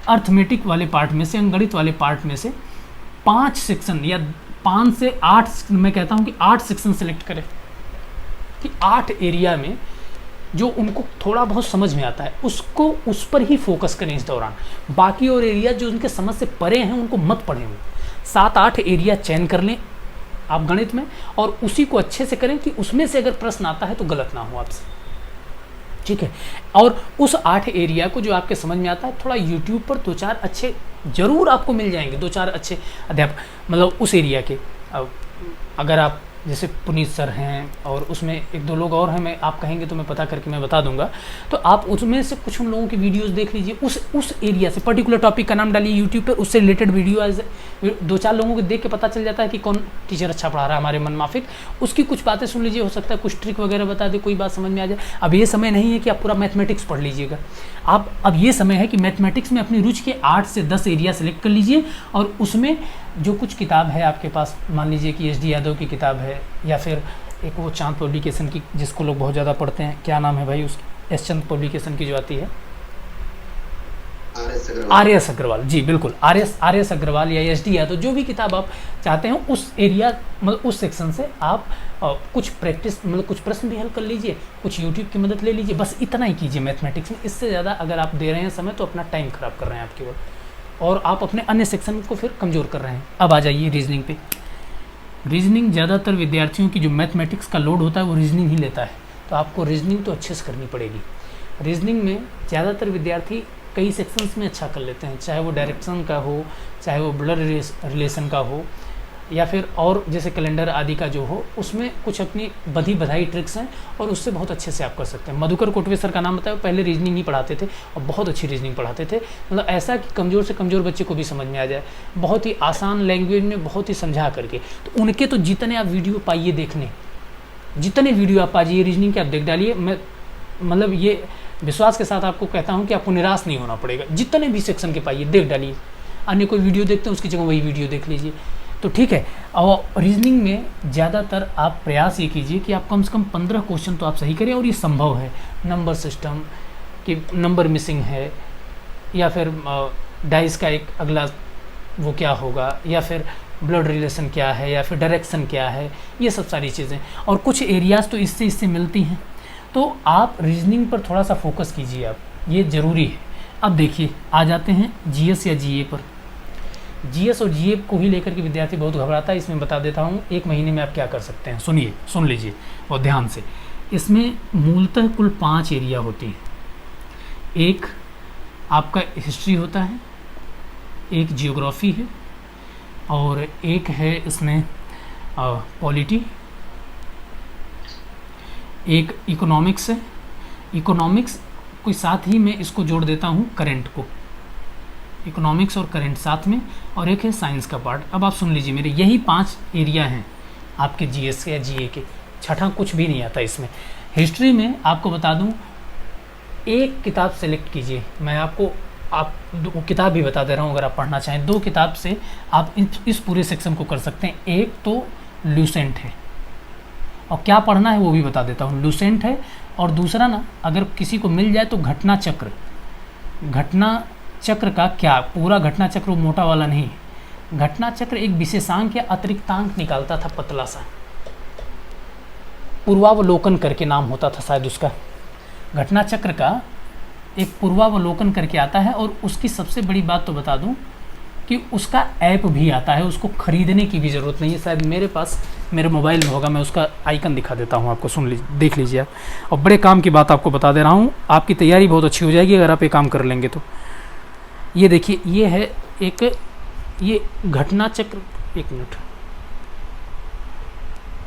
अर्थमेटिक वाले पार्ट में से, अंकगणित वाले पार्ट में से 5 सेक्शन या 5 से 8, मैं कहता हूँ कि 8 सेक्शन सेलेक्ट करें, कि 8 एरिया में जो उनको थोड़ा बहुत समझ में आता है उसको उस पर ही फोकस करें इस दौरान। बाकी और एरिया जो उनके समझ से परे हैं उनको मत पढ़ें। 7-8 एरिया चयन कर लें आप गणित में, और उसी को अच्छे से करें कि उसमें से अगर प्रश्न आता है तो गलत ना हो आपसे, ठीक है। और उस 8 एरिया को जो आपके समझ में आता है, थोड़ा यूट्यूब पर 2-4 अच्छे ज़रूर आपको मिल जाएंगे, 2-4 अच्छे अध्यापक, मतलब उस एरिया के। अगर आप जैसे पुनीत सर हैं और उसमें 1-2 लोग और हैं, मैं आप कहेंगे तो मैं पता करके मैं बता दूंगा, तो आप उसमें से कुछ उन लोगों की वीडियोस देख लीजिए, उस एरिया से पर्टिकुलर टॉपिक का नाम डालिए यूट्यूब पर, उससे रिलेटेड वीडियो 2-4 लोगों को देख के पता चल जाता है कि कौन टीचर अच्छा पढ़ा रहा है हमारे मन माफिक, उसकी कुछ बातें सुन लीजिए, हो सकता है कुछ ट्रिक वगैरह बता दे, कोई बात समझ में आ जाए। अब ये समय नहीं है कि आप पूरा मैथमेटिक्स पढ़ लीजिएगा, आप अब ये समय है कि मैथमेटिक्स में अपनी रुचि के 8 से 10 एरिया सेलेक्ट कर लीजिए, और उसमें जो कुछ किताब है आपके पास, मान लीजिए कि SD यादव की किताब है, या फिर एक वो चांद पब्लिकेशन की जिसको लोग बहुत ज़्यादा पढ़ते हैं, क्या नाम है भाई उस, S चंद पब्लिकेशन की जो आती है, RS अग्रवाल, जी बिल्कुल, RS अग्रवाल या SD यादव, जो भी किताब आप चाहते हैं उस एरिया मतलब उस सेक्शन से आप कुछ प्रैक्टिस मतलब कुछ प्रश्न भी हल कर लीजिए, कुछ यूट्यूब की मदद ले लीजिए, बस इतना ही कीजिए मैथमेटिक्स में। इससे ज़्यादा अगर आप दे रहे हैं समय तो अपना टाइम ख़राब कर रहे हैं आप केवल, और आप अपने अन्य सेक्शन को फिर कमज़ोर कर रहे हैं। अब आ जाइए रीजनिंग पे। रीजनिंग ज़्यादातर विद्यार्थियों की जो मैथमेटिक्स का लोड होता है वो रीजनिंग ही लेता है, तो आपको रीजनिंग तो अच्छे से करनी पड़ेगी। रीजनिंग में ज़्यादातर विद्यार्थी कई सेक्शंस में अच्छा कर लेते हैं, चाहे वो डायरेक्शन का हो, चाहे वो ब्लड रिलेशन का हो, या फिर और जैसे कैलेंडर आदि का जो हो, उसमें कुछ अपनी बधी बधाई ट्रिक्स हैं और उससे बहुत अच्छे से आप कर सकते हैं। मधुकर कोटवे सर का नाम बताया, पहले रीजनिंग ही पढ़ाते थे और बहुत अच्छी रीजनिंग पढ़ाते थे, मतलब ऐसा कि कमज़ोर से कमज़ोर बच्चे को भी समझ में आ जाए, बहुत ही आसान लैंग्वेज में, बहुत ही समझा करके। तो उनके तो जितने आप वीडियो पाइए देखने, जितने वीडियो आप पाइए रीजनिंग के आप देख डालिए, मैं मतलब ये विश्वास के साथ आपको कहता हूँ कि आपको निराश नहीं होना पड़ेगा। जितने भी सेक्शन के पाइए देख डालिए, अन्य कोई वीडियो देखते हैं उसकी जगह वही वीडियो देख लीजिए, तो ठीक है। और रीजनिंग में ज़्यादातर आप प्रयास ये कीजिए कि आप कम से कम 15 क्वेश्चन तो आप सही करें, और ये संभव है। नंबर सिस्टम कि नंबर मिसिंग है, या फिर डाइस का एक अगला वो क्या होगा, या फिर ब्लड रिलेशन क्या है, या फिर डायरेक्शन क्या है, ये सब सारी चीज़ें। और कुछ एरियाज़ तो इससे मिलती हैं। तो आप रीजनिंग पर थोड़ा सा फोकस कीजिए, आप, ये ज़रूरी है। अब देखिए आ जाते हैं जीएस या जीए पर। जीएस और जीए को ही लेकर के विद्यार्थी बहुत घबराता है। इसमें बता देता हूँ 1 महीने में आप क्या कर सकते हैं। सुन लीजिए और ध्यान से। इसमें मूलतः कुल 5 एरिया होती हैं। एक आपका हिस्ट्री होता है, एक जियोग्राफी है, और एक है इसमें पॉलिटी, एक इकोनॉमिक्स है। इकोनॉमिक्स कोई साथ ही में इसको जोड़ देता हूँ करंट को, इकोनॉमिक्स और करंट साथ में, और एक है साइंस का पार्ट। अब आप सुन लीजिए मेरे, यही 5 एरिया हैं आपके जीएस के या जीए के। छठा कुछ भी नहीं आता इसमें। हिस्ट्री में आपको बता दूं, एक किताब सेलेक्ट कीजिए। मैं आपको वो किताब भी बता दे रहा हूँ, अगर आप पढ़ना चाहें 2 किताब से आप इस पूरे सेक्शन को कर सकते हैं। एक तो लूसेंट है, और क्या पढ़ना है वो भी बता देता हूँ। लूसेंट है, और दूसरा ना अगर किसी को मिल जाए तो घटना चक्र। घटना चक्र का क्या, पूरा घटना चक्र मोटा वाला नहीं, घटना चक्र एक विशेषांक या अतिरिक्तांक निकालता था पतला सा, पूर्वावलोकन करके नाम होता था शायद उसका। घटना चक्र का एक पूर्वावलोकन करके आता है, और उसकी सबसे बड़ी बात तो बता दूं कि उसका ऐप भी आता है, उसको ख़रीदने की भी ज़रूरत नहीं है। शायद मेरे पास मेरे मोबाइल में होगा, मैं उसका आइकन दिखा देता हूँ आपको, सुन लीजिए, देख लीजिए आप। और बड़े काम की बात आपको बता दे रहा हूँ, आपकी तैयारी बहुत अच्छी हो जाएगी अगर आप ये काम कर लेंगे तो। ये देखिए, ये है एक, ये घटना चक्र, 1 मिनट,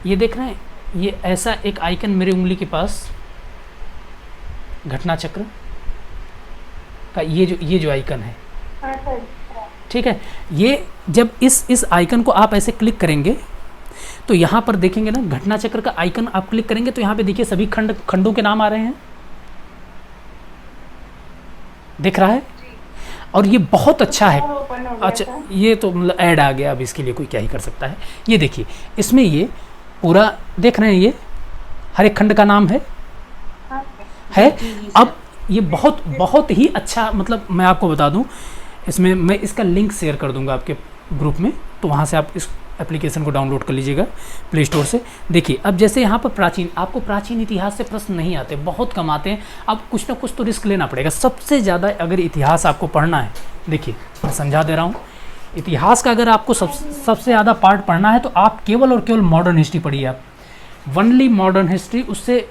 ये देख रहे हैं, ये ऐसा एक आइकन मेरे उंगली के पास घटना चक्र का ये जो आइकन है, ठीक है। ये जब इस आइकन को आप ऐसे क्लिक करेंगे तो यहाँ पर देखेंगे ना, घटना चक्र का आइकन आप क्लिक करेंगे तो यहाँ पे देखिए सभी खंडों के नाम आ रहे हैं, दिख रहा है। और ये बहुत अच्छा है। अच्छा, ये तो मतलब ऐड आ गया, अब इसके लिए कोई क्या ही कर सकता है। ये देखिए, इसमें ये पूरा देख रहे हैं, ये हर एक खंड का नाम है। अब ये बहुत ही अच्छा, मतलब मैं आपको बता दूं, इसमें मैं इसका लिंक शेयर कर दूंगा आपके ग्रुप में, तो वहाँ से आप इस एप्लीकेशन को डाउनलोड कर लीजिएगा प्ले स्टोर से। देखिए, अब जैसे यहाँ पर आपको प्राचीन इतिहास से प्रश्न नहीं आते, बहुत कम आते हैं। अब कुछ ना कुछ तो रिस्क लेना पड़ेगा। सबसे ज़्यादा अगर इतिहास आपको पढ़ना है, देखिए मैं समझा दे रहा हूँ, इतिहास का अगर आपको सबसे ज़्यादा पार्ट पढ़ना है तो आप केवल और केवल मॉडर्न हिस्ट्री पढ़िए। आप वनली मॉडर्न हिस्ट्री, उससे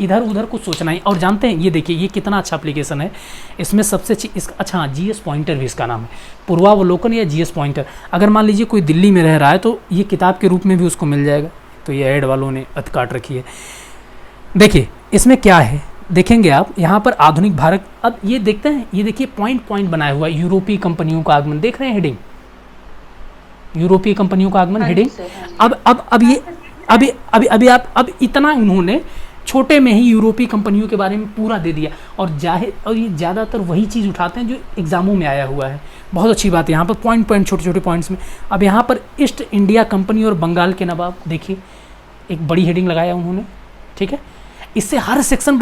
इधर उधर कुछ सोचना ही। और जानते हैं, ये देखिए ये कितना अच्छा एप्लीकेशन है। इसमें सबसे अच्छा जीएस पॉइंटर भी इसका नाम है, पूर्वावलोकन या जीएस पॉइंटर। अगर मान लीजिए कोई दिल्ली में रह रहा है तो ये किताब के रूप में भी उसको मिल जाएगा। तो ये ऐड वालों ने अत काट रखी है। देखिए इसमें क्या है, देखेंगे आप यहाँ पर आधुनिक भारत। अब ये देखते हैं, ये देखिए पॉइंट बनाया हुआ है, यूरोपीय कंपनियों का आगमन, देख रहे हैं हेडिंग, यूरोपीय कंपनियों का आगमन हेडिंग। अब ये अभी आप, अब इतना उन्होंने छोटे में ही यूरोपीय कंपनियों के बारे में पूरा दे दिया। और ये ज़्यादातर वही चीज़ उठाते हैं जो एग्जामों में आया हुआ है। बहुत अच्छी बात है, यहाँ पर पॉइंट छोटे छोटे पॉइंट्स में। अब यहाँ पर ईस्ट इंडिया कंपनी और बंगाल के नवाब, देखिए एक बड़ी हेडिंग लगाया उन्होंने, ठीक है। इससे हर सेक्शन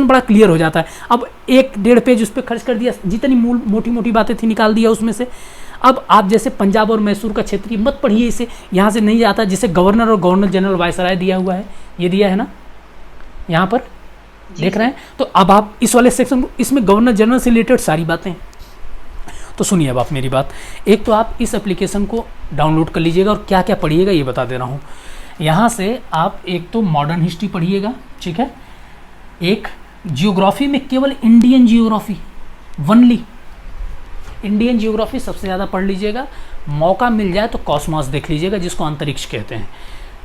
बड़ा क्लियर हो जाता है। अब 1-1.5 पेज उस पर खर्च कर दिया, जितनी मोटी मोटी बातें थी निकाल दिया उसमें से। अब आप जैसे पंजाब और मैसूर का क्षेत्रीय मत पढ़िए, इसे यहाँ से नहीं आता, जिसे गवर्नर और गवर्नर जनरल वायसराय दिया हुआ है, ये दिया है ना यहाँ पर, देख रहे हैं। तो अब आप इस वाले सेक्शन को, इसमें गवर्नर जनरल से रिलेटेड सारी बातें। तो सुनिए अब आप मेरी बात, एक तो आप इस एप्लीकेशन को डाउनलोड कर लीजिएगा और क्या क्या पढ़िएगा ये बता दे रहा हूँ। यहाँ से आप एक तो मॉडर्न हिस्ट्री पढ़िएगा, ठीक है। एक जियोग्राफी में केवल Indian geography, only Indian geography सबसे ज़्यादा पढ़ लीजिएगा। मौका मिल जाए तो कॉस्मॉस देख लीजिएगा, जिसको अंतरिक्ष कहते हैं।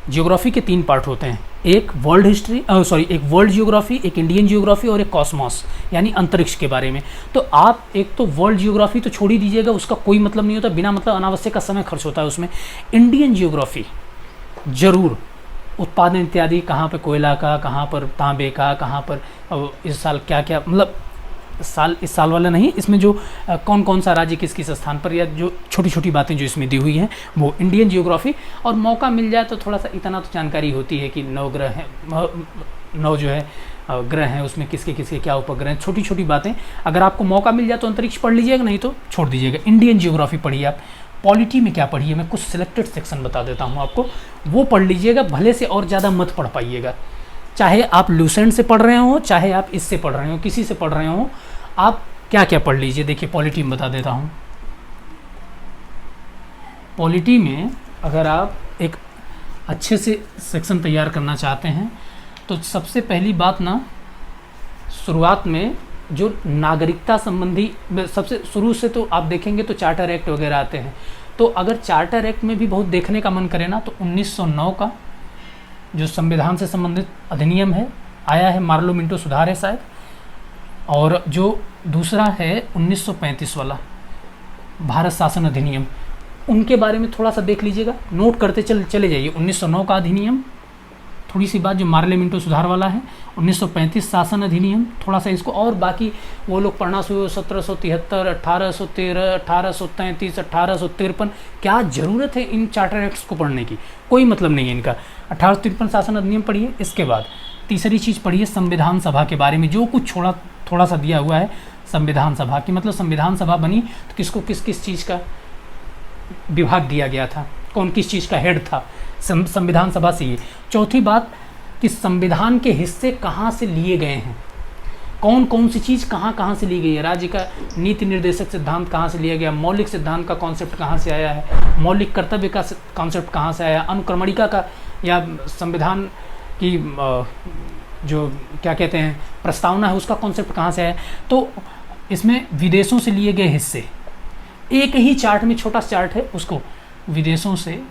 जियोग्राफी के 3 पार्ट होते हैं, एक वर्ल्ड हिस्ट्री, एक वर्ल्ड जियोग्राफी, एक इंडियन जियोग्राफी और एक कॉस्मॉस यानी अंतरिक्ष के बारे में। तो आप एक तो वर्ल्ड जियोग्राफी तो छोड़ ही दीजिएगा, उसका कोई मतलब नहीं होता, बिना मतलब अनावश्यक का समय खर्च होता है उसमें। इंडियन जियोग्राफी जरूर, उत्पादन इत्यादि, कहाँ पर कोयला का, कहाँ पर तांबे का, कहाँ पर इस साल क्या क्या, मतलब इस साल वाला नहीं, इसमें जो कौन कौन सा राज्य किस किस स्थान पर, या जो छोटी छोटी बातें जो इसमें दी हुई हैं, वो इंडियन जियोग्राफी। और मौका मिल जाए तो थोड़ा सा इतना तो जानकारी होती है कि 9 ग्रह हैं, 9 जो है ग्रह हैं, उसमें किसके किसके क्या उपग्रह हैं, छोटी छोटी बातें। अगर आपको मौका मिल जाए तो अंतरिक्ष पढ़ लीजिएगा, नहीं तो छोड़ दीजिएगा। इंडियन जियोग्राफी पढ़िए आप। पॉलिटी में क्या पढ़िए, मैं कुछ सिलेक्टेड सेक्शन बता देता हूँ आपको, वो पढ़ लीजिएगा, भले से और ज़्यादा मत पढ़ पाइएगा। चाहे आप लूसेंट से पढ़ रहे हो, चाहे आप इससे पढ़ रहे हो, किसी से पढ़ रहे हो, आप क्या क्या पढ़ लीजिए। देखिए पॉलिटी में बता देता हूँ। पॉलिटी में अगर आप एक अच्छे से सेक्शन तैयार करना चाहते हैं तो सबसे पहली बात ना, शुरुआत में जो नागरिकता संबंधी, सबसे शुरू से तो आप देखेंगे तो चार्टर एक्ट वगैरह आते हैं। तो अगर चार्टर एक्ट में भी बहुत देखने का मन करे ना, तो 1909 का जो संविधान से संबंधित अधिनियम है आया है, मार्लो मिंटो सुधार है शायद, और जो दूसरा है 1935 वाला भारत शासन अधिनियम, उनके बारे में थोड़ा सा देख लीजिएगा, नोट करते चले जाइए। 1909 का अधिनियम, थोड़ी सी बात जो मार्ले मिंटो सुधार वाला है, 1935 शासन अधिनियम, थोड़ा सा इसको, और बाकी वो लोग पढ़ना शुरू 1773, 1813, 1833, 1853। क्या ज़रूरत है इन चार्टर एक्ट्स को पढ़ने की, कोई मतलब नहीं है इनका। 1853 शासन अधिनियम पढ़िए। इसके बाद तीसरी चीज़ पढ़िए संविधान सभा के बारे में, जो कुछ थोड़ा सा दिया हुआ है संविधान सभा की, मतलब संविधान सभा बनी तो किसको किस किस चीज़ का विभाग दिया गया था, कौन किस चीज़ का हेड था, संविधान सभा से ये। चौथी बात कि संविधान के हिस्से कहाँ से लिए गए हैं, कौन कौन सी चीज़ कहाँ कहाँ से ली गई है, राज्य का नीति निर्देशक सिद्धांत कहाँ से लिया गया, मौलिक सिद्धांत का कॉन्सेप्ट कहाँ से आया है, मौलिक कर्तव्य का कॉन्सेप्ट कहाँ से आया, अनुक्रमणिका का या संविधान की जो क्या कहते हैं प्रस्तावना है उसका कॉन्सेप्ट कहाँ से आया। तो इसमें विदेशों से लिए गए हिस्से, एक ही चार्ट में, छोटा सा चार्ट है उसको, विदेशों से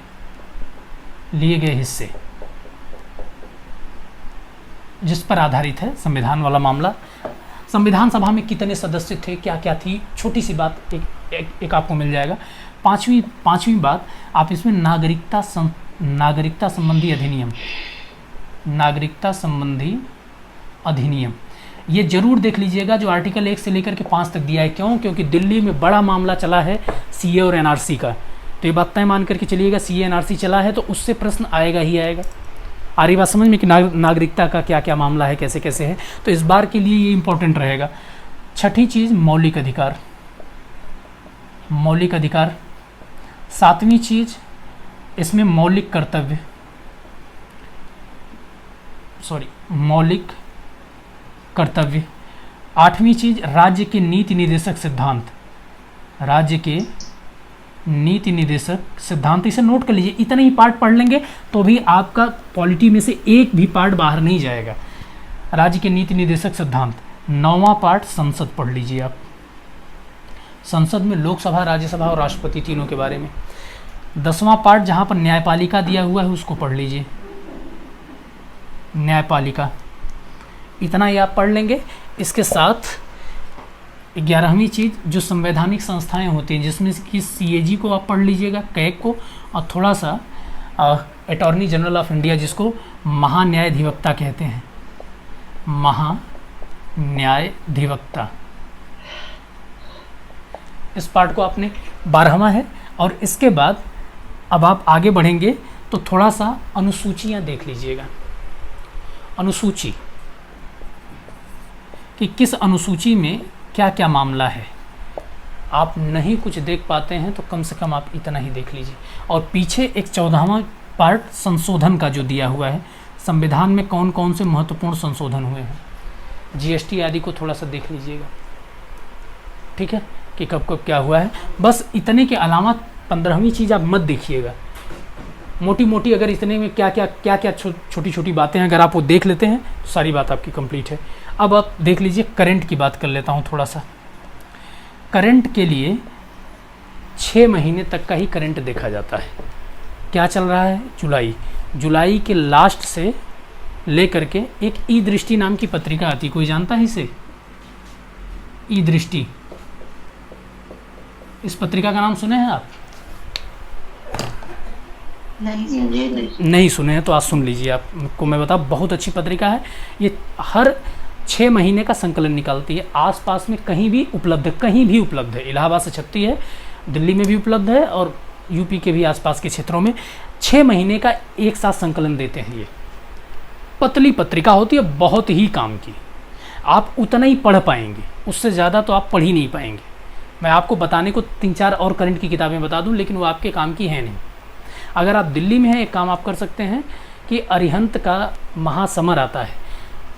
लिए गए हिस्से जिस पर आधारित है संविधान वाला मामला। संविधान सभा में कितने सदस्य थे, क्या क्या थी, छोटी सी बात एक आपको मिल जाएगा। पांचवी बात आप इसमें नागरिकता संबंधी अधिनियम, नागरिकता संबंधी अधिनियम ये जरूर देख लीजिएगा, जो आर्टिकल 1 से लेकर के 5 तक दिया है। क्यों? क्योंकि दिल्ली में बड़ा मामला चला है सीए और एनआरसी का, तो ये बात तय मान करके चलिएगा, सीए एनआरसी चला है तो उससे प्रश्न आएगा ही आएगा। आ रही बात समझ में कि नागरिकता का क्या क्या मामला है, कैसे कैसे है, तो इस बार के लिए ये इम्पोर्टेंट रहेगा। छठी चीज़ मौलिक अधिकार, मौलिक अधिकार। सातवीं चीज़ इसमें मौलिक कर्तव्य, मौलिक कर्तव्य। आठवीं चीज़ राज्य के नीति निर्देशक सिद्धांत, राज्य के नीति निर्देशक सिद्धांत, इसे नोट कर लीजिए। इतना ही पार्ट पढ़ लेंगे तो भी आपका पॉलिटी में से एक भी पार्ट बाहर नहीं जाएगा। राज्य के नीति निर्देशक सिद्धांत। 9वां पार्ट संसद पढ़ लीजिए आप, संसद में लोकसभा, राज्यसभा और राष्ट्रपति तीनों के बारे में। 10वां पार्ट जहाँ पर न्यायपालिका दिया हुआ है उसको पढ़ लीजिए, न्यायपालिका। इतना ही आप पढ़ लेंगे। इसके साथ 11वीं चीज़ जो संवैधानिक संस्थाएं होती हैं, जिसमें कि सीएजी को आप पढ़ लीजिएगा, कैग को, और थोड़ा सा अटॉर्नी जनरल ऑफ इंडिया जिसको महान्यायाधिवक्ता कहते हैं, महान्यायाधिवक्ता। इस पार्ट को आपने 12वां है। और इसके बाद अब आप आगे बढ़ेंगे तो थोड़ा सा अनुसूचियाँ देख लीजिएगा, अनुसूची कि किस अनुसूची में क्या क्या मामला है। आप नहीं कुछ देख पाते हैं तो कम से कम आप इतना ही देख लीजिए। और पीछे एक 14वां पार्ट संशोधन का जो दिया हुआ है, संविधान में कौन कौन से महत्वपूर्ण संशोधन हुए हैं, जीएसटी आदि को थोड़ा सा देख लीजिएगा, ठीक है, कि कब कब क्या हुआ है। बस इतने के अलावा 15वीं चीज़ आप मत देखिएगा। मोटी मोटी अगर इतने में क्या क्या छोटी छोटी बातें अगर आप वो देख लेते हैं तो सारी बात आपकी कंप्लीट है। अब आप देख लीजिए, करंट की बात कर लेता हूँ थोड़ा सा। करंट के लिए 6 महीने तक का ही करंट देखा जाता है। क्या चल रहा है? जुलाई के लास्ट से लेकर के एक ई दृष्टि नाम की पत्रिका आती, कोई जानता है इसे? ई दृष्टि, इस पत्रिका का नाम सुने हैं आप? नहीं सुने हैं तो आज सुन लीजिए। आपको मैं बता, बहुत अच्छी पत्रिका है ये। हर 6 महीने का संकलन निकालती है। आसपास में कहीं भी उपलब्ध है। इलाहाबाद से छपती है, दिल्ली में भी उपलब्ध है और यूपी के भी आसपास के क्षेत्रों में 6 महीने का एक साथ संकलन देते हैं ये। पतली पत्रिका होती है, बहुत ही काम की। आप उतना ही पढ़ पाएंगे, उससे ज़्यादा तो आप पढ़ ही नहीं पाएंगे। मैं आपको बताने को 3-4 और करंट की किताबें बता दूं, लेकिन वो आपके काम की है नहीं। अगर आप दिल्ली में हैं, एक काम आप कर सकते हैं कि अरिहंत का महासमर आता है।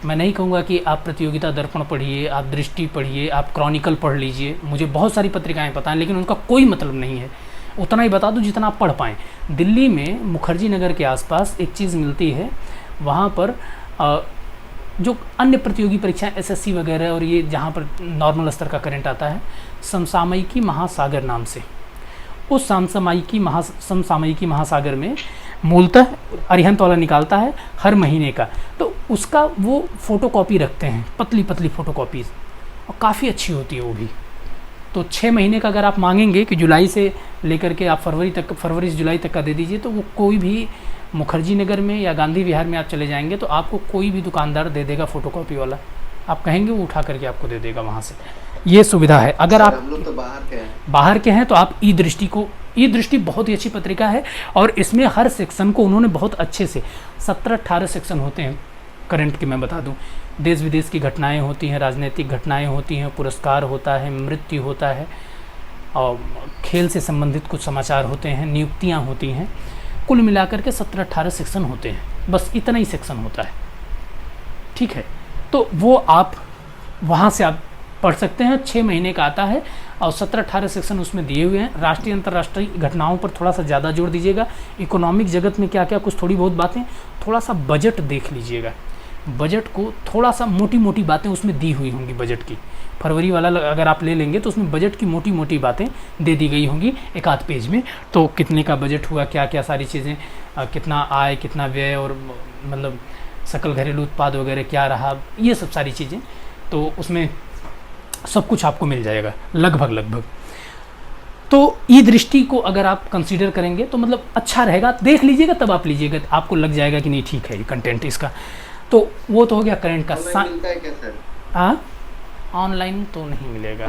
मैं नहीं कहूँगा कि आप प्रतियोगिता दर्पण पढ़िए, आप दृष्टि पढ़िए, आप क्रॉनिकल पढ़ लीजिए, मुझे बहुत सारी पत्रिकाएं पता हैं, लेकिन उनका कोई मतलब नहीं है। उतना ही बता दूं जितना आप पढ़ पाएँ। दिल्ली में मुखर्जी नगर के आसपास एक चीज़ मिलती है, वहाँ पर जो अन्य प्रतियोगी परीक्षाएं एसएससी वगैरह और ये जहाँ पर नॉर्मल स्तर का करंट आता है, समसामयिकी महासागर नाम से, उस समसामयिकी महासागर में मूलतः अरिहंत वाला निकालता है हर महीने का, तो उसका वो फ़ोटोकॉपी रखते हैं, पतली पतली फ़ोटोकॉपीज़, और काफ़ी अच्छी होती है वो भी। तो 6 महीने का अगर आप मांगेंगे कि जुलाई से लेकर के आप फरवरी से जुलाई तक का दे दीजिए, तो वो कोई भी मुखर्जी नगर में या गांधी विहार में आप चले जाएंगे तो आपको कोई भी दुकानदार दे देगा फ़ोटोकॉपी वाला, आप कहेंगे वो उठा करके आपको दे देगा वहाँ से। ये सुविधा है। अगर आप हम लोग तो बाहर के हैं तो आप ई दृष्टि बहुत ही अच्छी पत्रिका है, और इसमें हर सेक्शन को उन्होंने बहुत अच्छे से 17-18 सेक्शन होते हैं करंट के। मैं बता दूं, देश विदेश की घटनाएं होती हैं, राजनीतिक घटनाएं होती हैं, पुरस्कार होता है, मृत्यु होता है, और खेल से संबंधित कुछ समाचार होते हैं, नियुक्तियां होती हैं। कुल मिलाकर के 17-18 सेक्शन होते हैं, बस इतना ही सेक्शन होता है, ठीक है। तो वो आप वहाँ से आप पढ़ सकते हैं। 6 महीने का आता है और 17-18 सेक्शन उसमें दिए हुए हैं। राष्ट्रीय अंतर्राष्ट्रीय घटनाओं पर थोड़ा सा ज़्यादा जोर दीजिएगा। इकोनॉमिक जगत में क्या क्या कुछ थोड़ी बहुत बातें, थोड़ा सा बजट देख लीजिएगा। बजट को थोड़ा सा मोटी मोटी बातें उसमें दी हुई होंगी बजट की। फरवरी वाला अगर आप ले लेंगे तो उसमें बजट की मोटी मोटी बातें दे दी गई होंगी एक आध पेज में। तो कितने का बजट हुआ, क्या क्या सारी चीज़ें, कितना आय, कितना व्यय, और मतलब सकल घरेलू उत्पाद वगैरह क्या रहा, ये सब सारी चीज़ें, तो उसमें सब कुछ आपको मिल जाएगा लगभग। तो ई दृष्टि को अगर आप कंसीडर करेंगे तो मतलब अच्छा रहेगा, देख लीजिएगा तब आप लीजिएगा, आपको लग जाएगा कि नहीं ठीक है ये कंटेंट इसका। तो वो तो हो गया करंट का। मिलता है क्या सर? हाँ, ऑनलाइन तो नहीं मिलेगा,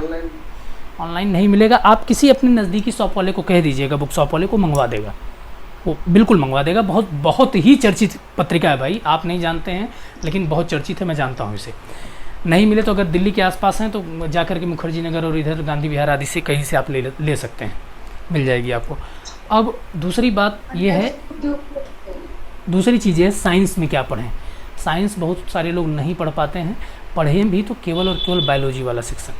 ऑनलाइन नहीं मिलेगा। आप किसी अपने नज़दीकी शॉप वाले को कह दीजिएगा, बुक शॉप वाले को मंगवा देगा, वो बिल्कुल मंगवा देगा। बहुत ही चर्चित पत्रिका है भाई, आप नहीं जानते हैं लेकिन बहुत चर्चित है, मैं जानता हूँ इसे। नहीं मिले तो अगर दिल्ली के आसपास हैं तो जाकर के मुखर्जी नगर और इधर गांधी विहार आदि से कहीं से आप ले सकते हैं, मिल जाएगी आपको। अब दूसरी बात ये है, दूसरी चीज़ है साइंस में क्या पढ़ें। साइंस बहुत सारे लोग नहीं पढ़ पाते हैं, पढ़ें भी तो केवल और केवल बायोलॉजी वाला सेक्शन।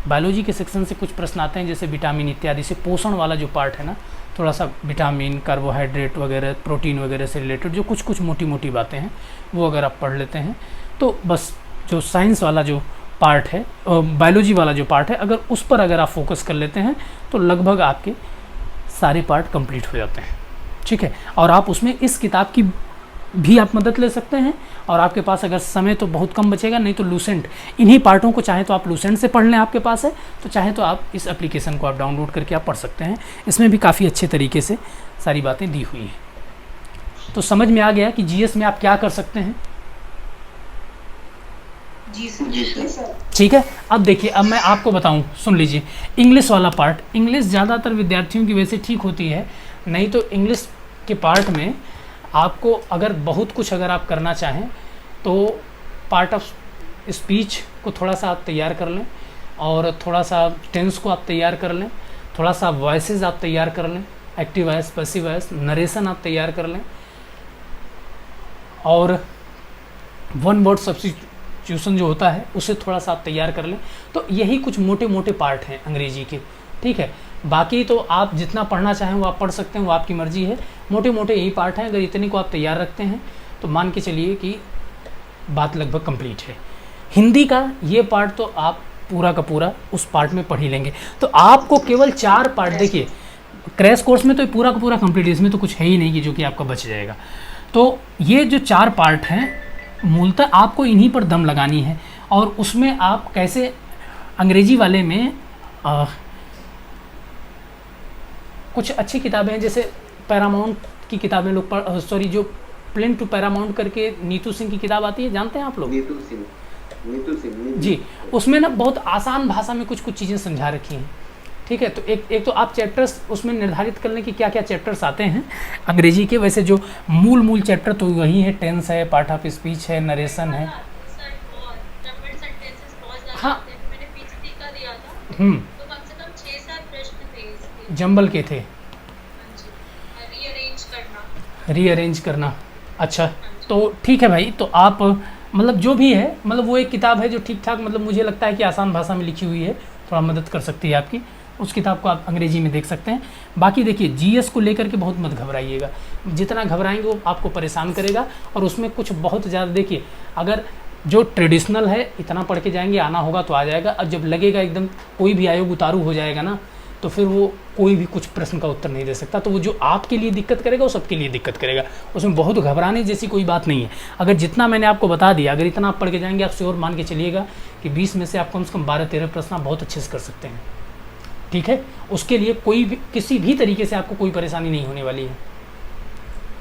बायोलॉजी के सेक्शन से कुछ प्रश्न आते हैं, जैसे विटामिन इत्यादि से, पोषण वाला जो पार्ट है ना, थोड़ा सा विटामिन, कार्बोहाइड्रेट वगैरह, प्रोटीन वगैरह से रिलेटेड जो कुछ मोटी मोटी बातें हैं, वो अगर आप पढ़ लेते हैं तो बस जो साइंस वाला जो पार्ट है, बायोलॉजी वाला जो पार्ट है, अगर उस पर अगर आप फोकस कर लेते हैं तो लगभग आपके सारे पार्ट कंप्लीट हो जाते हैं, ठीक है। और आप उसमें इस किताब की भी आप मदद ले सकते हैं, और आपके पास अगर समय तो बहुत कम बचेगा, नहीं तो लूसेंट, इन्हीं पार्टों को चाहे तो आप लूसेंट से पढ़ लें, आपके पास है तो चाहे तो आप इस एप्लीकेशन को आप डाउनलोड करके आप पढ़ सकते हैं। इसमें भी काफ़ी अच्छे तरीके से सारी बातें दी हुई हैं। तो समझ में आ गया कि जीएस में आप क्या कर सकते हैं। जी सर। ठीक है, अब देखिए, अब मैं आपको बताऊं, सुन लीजिए। इंग्लिश वाला पार्ट, इंग्लिश ज़्यादातर विद्यार्थियों की वैसे ठीक होती है, नहीं तो इंग्लिश के पार्ट में आपको अगर बहुत कुछ अगर आप करना चाहें तो पार्ट ऑफ स्पीच को थोड़ा सा आप तैयार कर लें, और थोड़ा सा टेंस को आप तैयार कर लें, थोड़ा सा वॉइसेस आप तैयार कर लें, active voice, passive voice, narration आप तैयार कर लें, और वन वर्ड सब्स्टिट्यूशन जो होता है उसे थोड़ा सा आप तैयार कर लें। तो यही कुछ मोटे मोटे पार्ट हैं अंग्रेजी के, ठीक है। बाकी तो आप जितना पढ़ना चाहें वो आप पढ़ सकते हैं, वो आपकी मर्जी है। मोटे मोटे यही पार्ट हैं, अगर इतने को आप तैयार रखते हैं तो मान के चलिए कि बात लगभग कंप्लीट है। हिंदी का ये पार्ट तो आप पूरा का पूरा उस पार्ट में पढ़ ही लेंगे। तो आपको केवल 4 पार्ट, देखिए क्रैश कोर्स में तो ये पूरा का पूरा कंप्लीट, इसमें तो कुछ है ही नहीं कि जो कि आपका बच जाएगा। तो ये जो 4 पार्ट हैं मूलतः आपको इन्हीं पर दम लगानी है, और उसमें आप कैसे अंग्रेजी वाले में कुछ अच्छी किताबें हैं, जैसे पैरामाउंट की किताबें लोग जो प्लेन टू पैरामाउंट करके नीतू सिंह की किताब आती है, जानते हैं आप लोग? नीतू सिंह जी, उसमें ना बहुत आसान भाषा में कुछ चीज़ें समझा रखी हैं, ठीक है। तो एक तो आप चैप्टर्स उसमें निर्धारित कर लें कि क्या क्या चैप्टर्स आते हैं अंग्रेजी के। वैसे जो मूल चैप्टर तो वही है, टेंस है, पार्ट ऑफ स्पीच है, नरेशन है। हाँ तो कम से कम 6-7 प्रश्न थे इसके। जंबल के थे, रीअरेंज करना। अच्छा तो ठीक है भाई। तो आप मतलब जो भी है, मतलब वो एक किताब है जो ठीक ठाक, मतलब मुझे लगता है कि आसान भाषा में लिखी हुई है, थोड़ा मदद कर सकती है आपकी। उस किताब को आप अंग्रेजी में देख सकते हैं। बाकी देखिए जीएस को लेकर के बहुत मत घबराइएगा, जितना घबराएंगे वो आपको परेशान करेगा। और उसमें कुछ बहुत ज़्यादा देखिए, अगर जो ट्रेडिशनल है इतना पढ़ के जाएंगे, आना होगा तो आ जाएगा। अब जब लगेगा एकदम कोई भी आयोग उतारू हो जाएगा ना, तो फिर वो कोई भी कुछ प्रश्न का उत्तर नहीं दे सकता। तो वो जो आपके लिए दिक्कत करेगा वो सबके लिए दिक्कत करेगा। उसमें बहुत घबराने जैसी कोई बात नहीं है। अगर जितना मैंने आपको बता दिया, अगर इतना आप पढ़ के जाएंगे, आप श्योर मान के चलिएगा कि 20 में से आप कम से कम 12-13 प्रश्न आप बहुत अच्छे से कर सकते हैं। ठीक है, उसके लिए कोई भी किसी भी तरीके से आपको कोई परेशानी नहीं होने वाली है,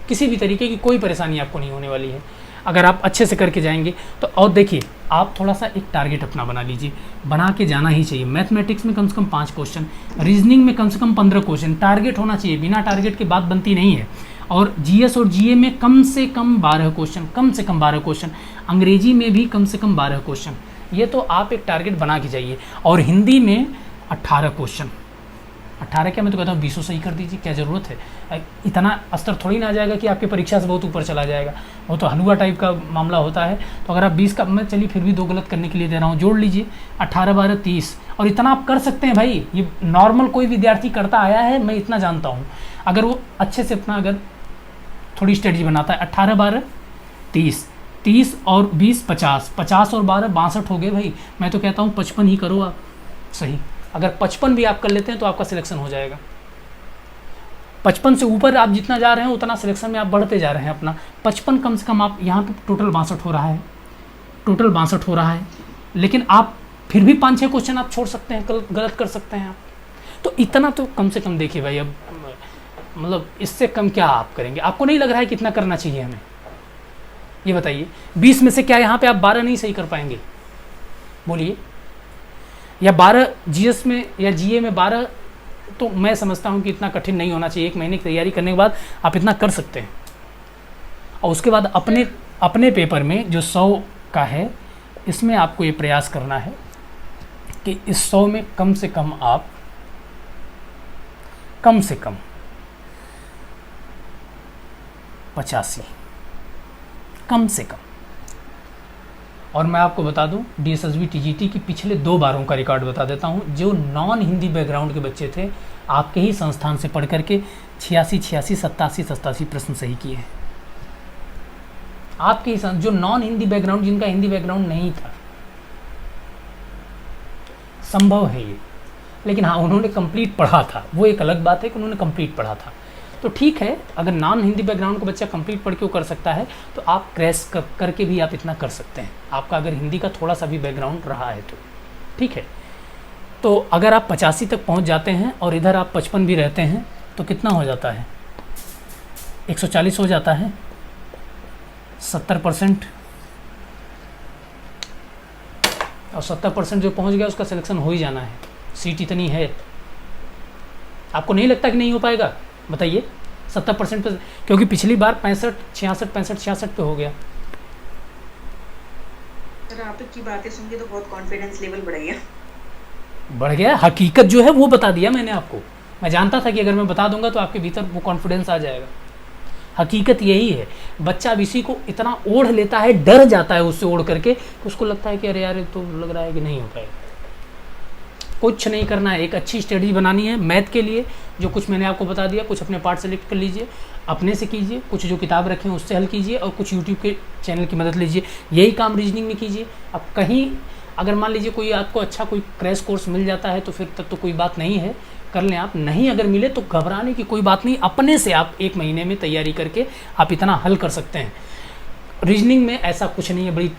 किसी भी तरीके की कोई परेशानी आपको नहीं होने वाली है अगर आप अच्छे से करके जाएंगे तो। और देखिए आप थोड़ा सा एक टारगेट अपना बना लीजिए, बना के जाना ही चाहिए। मैथमेटिक्स में कम से कम 5 क्वेश्चन, रीजनिंग में कम से कम 15 क्वेश्चन, टारगेट होना चाहिए, बिना टारगेट के बात बनती नहीं है। और जीएस और जीए में कम से कम 12 क्वेश्चन, कम से कम 12 क्वेश्चन, अंग्रेजी में भी कम से कम 12 क्वेश्चन। ये तो आप एक टारगेट बना के जाइए। और हिंदी में 18 क्वेश्चन, 18 क्या, मैं तो कहता हूँ 20 सही कर दीजिए, क्या ज़रूरत है। इतना स्तर थोड़ी ना आ जाएगा कि आपकी परीक्षा से बहुत ऊपर चला जाएगा, वो तो हलवा टाइप का मामला होता है। तो अगर आप 20 का, मैं चलिए फिर भी 2 गलत करने के लिए दे रहा हूँ, जोड़ लीजिए 18, 12, 30। और इतना आप कर सकते हैं भाई, ये नॉर्मल कोई विद्यार्थी करता आया है, मैं इतना जानता हूँ। अगर वो अच्छे से अपना अगर थोड़ी स्ट्रेटजी बनाता है, 18, 12, 30, 30 और 20, 50, 50 और 12, 62 हो गए भाई। मैं तो कहता हूँ 55 ही करो आप, सही। अगर 55 भी आप कर लेते हैं तो आपका सिलेक्शन हो जाएगा। 55 से ऊपर आप जितना जा रहे हैं उतना सिलेक्शन में आप बढ़ते जा रहे हैं अपना। 55 कम से कम आप यहाँ पे टोटल 62 हो रहा है, टोटल 62 हो रहा है। लेकिन आप फिर भी 5-6 क्वेश्चन आप छोड़ सकते हैं, गलत कर सकते हैं आप। तो इतना तो कम से कम देखिए भाई। अब मतलब इससे कम क्या आप करेंगे? आपको नहीं लग रहा है कितना करना चाहिए हमें, ये बताइए। 20 में से क्या यहाँ पे आप 12 नहीं सही कर पाएंगे? बोलिए। या 12 जीएस में या जीए में 12, तो मैं समझता हूँ कि इतना कठिन नहीं होना चाहिए। 1 महीने की तैयारी करने के बाद आप इतना कर सकते हैं। और उसके बाद अपने पेपर में जो 100 का है, इसमें आपको ये प्रयास करना है कि इस 100 में कम से कम आप कम से कम 85, कम से कम। और मैं आपको बता दूं, डीएसएसबी टीजीटी की पिछले 2 बारों का रिकॉर्ड बता देता हूं। जो नॉन हिंदी बैकग्राउंड के बच्चे थे, आपके ही संस्थान से पढ़ करके 86, 87 प्रश्न सही किए हैं। आपके ही जो नॉन हिंदी बैकग्राउंड, जिनका हिंदी बैकग्राउंड नहीं था, संभव है ये। लेकिन हाँ, उन्होंने कंप्लीट पढ़ा था, वो एक अलग बात है कि उन्होंने कंप्लीट पढ़ा था। तो ठीक है, अगर नॉन हिंदी बैकग्राउंड का बच्चा कंप्लीट पढ़ के वो कर सकता है, तो आप क्रैश करके भी आप इतना कर सकते हैं, आपका अगर हिंदी का थोड़ा सा भी बैकग्राउंड रहा है तो। ठीक है, तो अगर आप 85 तक पहुंच जाते हैं और इधर आप 55 भी रहते हैं, तो कितना हो जाता है? 140 हो जाता है, 70%। और 70% जो पहुंच गया उसका सिलेक्शन हो ही जाना है। सीट इतनी है, आपको नहीं लगता कि नहीं हो पाएगा? बताइए। 70% पे, क्योंकि पिछली बार 65, 66 पे हो गया। सर आपकी बातें सुन के तो बहुत कॉन्फिडेंस लेवल बढ़ गया। हकीकत जो है वो बता दिया मैंने आपको। मैं जानता था कि अगर मैं बता दूंगा तो आपके भीतर वो कॉन्फिडेंस आ जाएगा। हकीकत यही है। बच्चा अब इसी को इतना ओढ़ लेता है, डर जाता है उससे ओढ़ करके, तो उसको लगता है कि अरे यार तो लग रहा है कि नहीं हो पाएगा। कुछ नहीं करना है, एक अच्छी स्टडी बनानी है मैथ के लिए। जो कुछ मैंने आपको बता दिया, कुछ अपने पार्ट सेलेक्ट कर लीजिए, अपने से कीजिए, कुछ जो किताब रखें उससे हल कीजिए, और कुछ यूट्यूब के चैनल की मदद लीजिए। यही काम रीजनिंग में कीजिए। अब कहीं अगर मान लीजिए कोई आपको अच्छा कोई क्रैश कोर्स मिल जाता है तो फिर तब तो कोई बात नहीं है, कर लें आप। नहीं अगर मिले तो घबराने की कोई बात नहीं, अपने से आप 1 महीने में तैयारी करके आप इतना हल कर सकते हैं। रीजनिंग में ऐसा कुछ नहीं है। बड़ी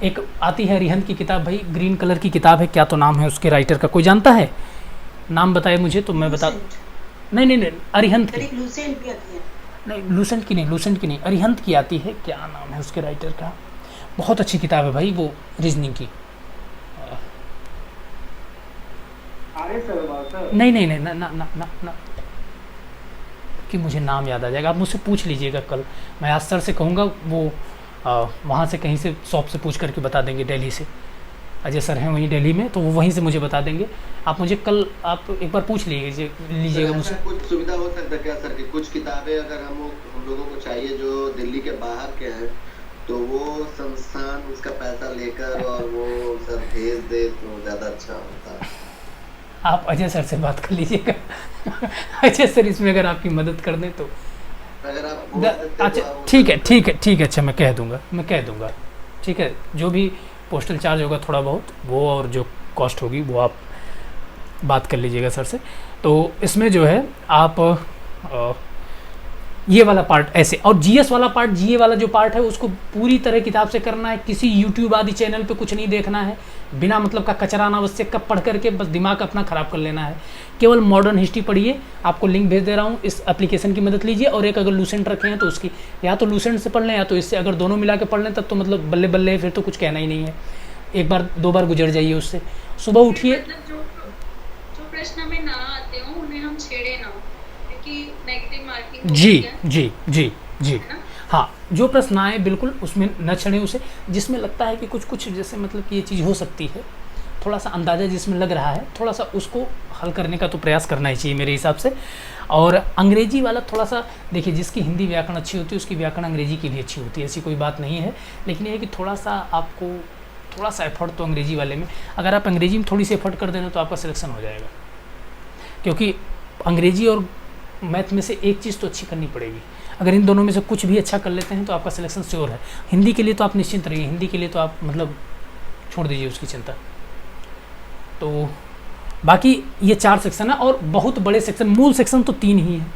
एक आती है रिहंत की किताब, भाई ग्रीन कलर की किताब है, क्या तो नाम है उसके राइटर का, कोई जानता है? नाम बताए मुझे तो मैं बता। नहीं, अरिहंत की नहीं, लूसेंट की नहीं, अरिहंत की आती है, क्या नाम है उसके राइटर का? बहुत अच्छी किताब है भाई वो रीजनिंग की। सर? नहीं नहीं नहीं, ना ना ना ना ना कि मुझे नाम याद आ जाएगा, आप मुझसे पूछ लीजिएगा कल। मैं आज सर से कहूँगा, वो वहाँ से कहीं से शॉप से पूछ करके बता देंगे, दिल्ली से अजय सर हैं वहीं दिल्ली में, तो वो वहीं से मुझे बता देंगे। आप मुझे कल आप एक बार पूछ लीजिएगा मुझसे। कुछ सुविधा हो सकता है क्या सर कि कुछ किताबें अगर हम लोगों को चाहिए जो दिल्ली के बाहर के हैं, तो वो संस्थान उसका पैसा लेकर और वो सर भेज दे तो ज़्यादा अच्छा होता है। आप अजय सर से बात कर लीजिएगा अजय सर इसमें अगर आपकी मदद कर दें तो। अगर आप अच्छा ठीक है ठीक है ठीक है, अच्छा मैं कह दूंगा ठीक है। जो भी पोस्टल चार्ज होगा थोड़ा बहुत वो, और जो कॉस्ट होगी वो आप बात कर लीजिएगा सर से। तो इसमें जो है आप ये वाला पार्ट ऐसे, और जीएस वाला पार्ट, जीए वाला जो पार्ट है उसको पूरी तरह किताब से करना है। किसी यूट्यूब आदि चैनल पे कुछ नहीं देखना है, बिना मतलब का कचरा अनावश्यक का पढ़ करके बस दिमाग अपना ख़राब कर लेना है। केवल मॉडर्न हिस्ट्री पढ़िए, आपको लिंक भेज दे रहा हूँ, इस एप्लीकेशन की मदद लीजिए। और एक अगर लूसेंट रखे हैं तो उसकी या तो लूसेंट से पढ़ लें या तो इससे, अगर दोनों मिला के पढ़ लें तब तो मतलब बल्ले बल्ले, फिर तो कुछ कहना ही नहीं है। एक बार 2 बार गुजर जाइए उससे, सुबह उठिए। मतलब जो प्रश्न में ना आते हो उन्हें हम छेड़े ना, क्योंकि नेगेटिव मार्किंग जी हाँ, जो प्रश्न आए बिल्कुल उसमें न छड़ें उसे। जिसमें लगता है कि कुछ जैसे मतलब कि ये चीज़ हो सकती है, थोड़ा सा अंदाज़ा जिसमें लग रहा है, थोड़ा सा उसको हल करने का तो प्रयास करना ही चाहिए मेरे हिसाब से। और अंग्रेजी वाला थोड़ा सा देखिए, जिसकी हिंदी व्याकरण अच्छी होती है उसकी व्याकरण अंग्रेजी की भी अच्छी होती है, ऐसी कोई बात नहीं है। लेकिन ये है कि थोड़ा सा आपको थोड़ा सा एफर्ट तो अंग्रेजी वाले में, अगर आप अंग्रेजी में थोड़ी सी एफर्ट कर देना तो आपका सिलेक्शन हो जाएगा। क्योंकि अंग्रेजी और मैथ में से एक चीज़ तो अच्छी करनी पड़ेगी। अगर इन दोनों में से कुछ भी अच्छा कर लेते हैं तो आपका सिलेक्शन श्योर है। हिंदी के लिए तो आप निश्चिंत रहिए, हिंदी के लिए तो आप मतलब छोड़ दीजिए उसकी चिंता। तो बाकी ये 4 सेक्शन है, और बहुत बड़े सेक्शन, मूल सेक्शन तो 3 ही है।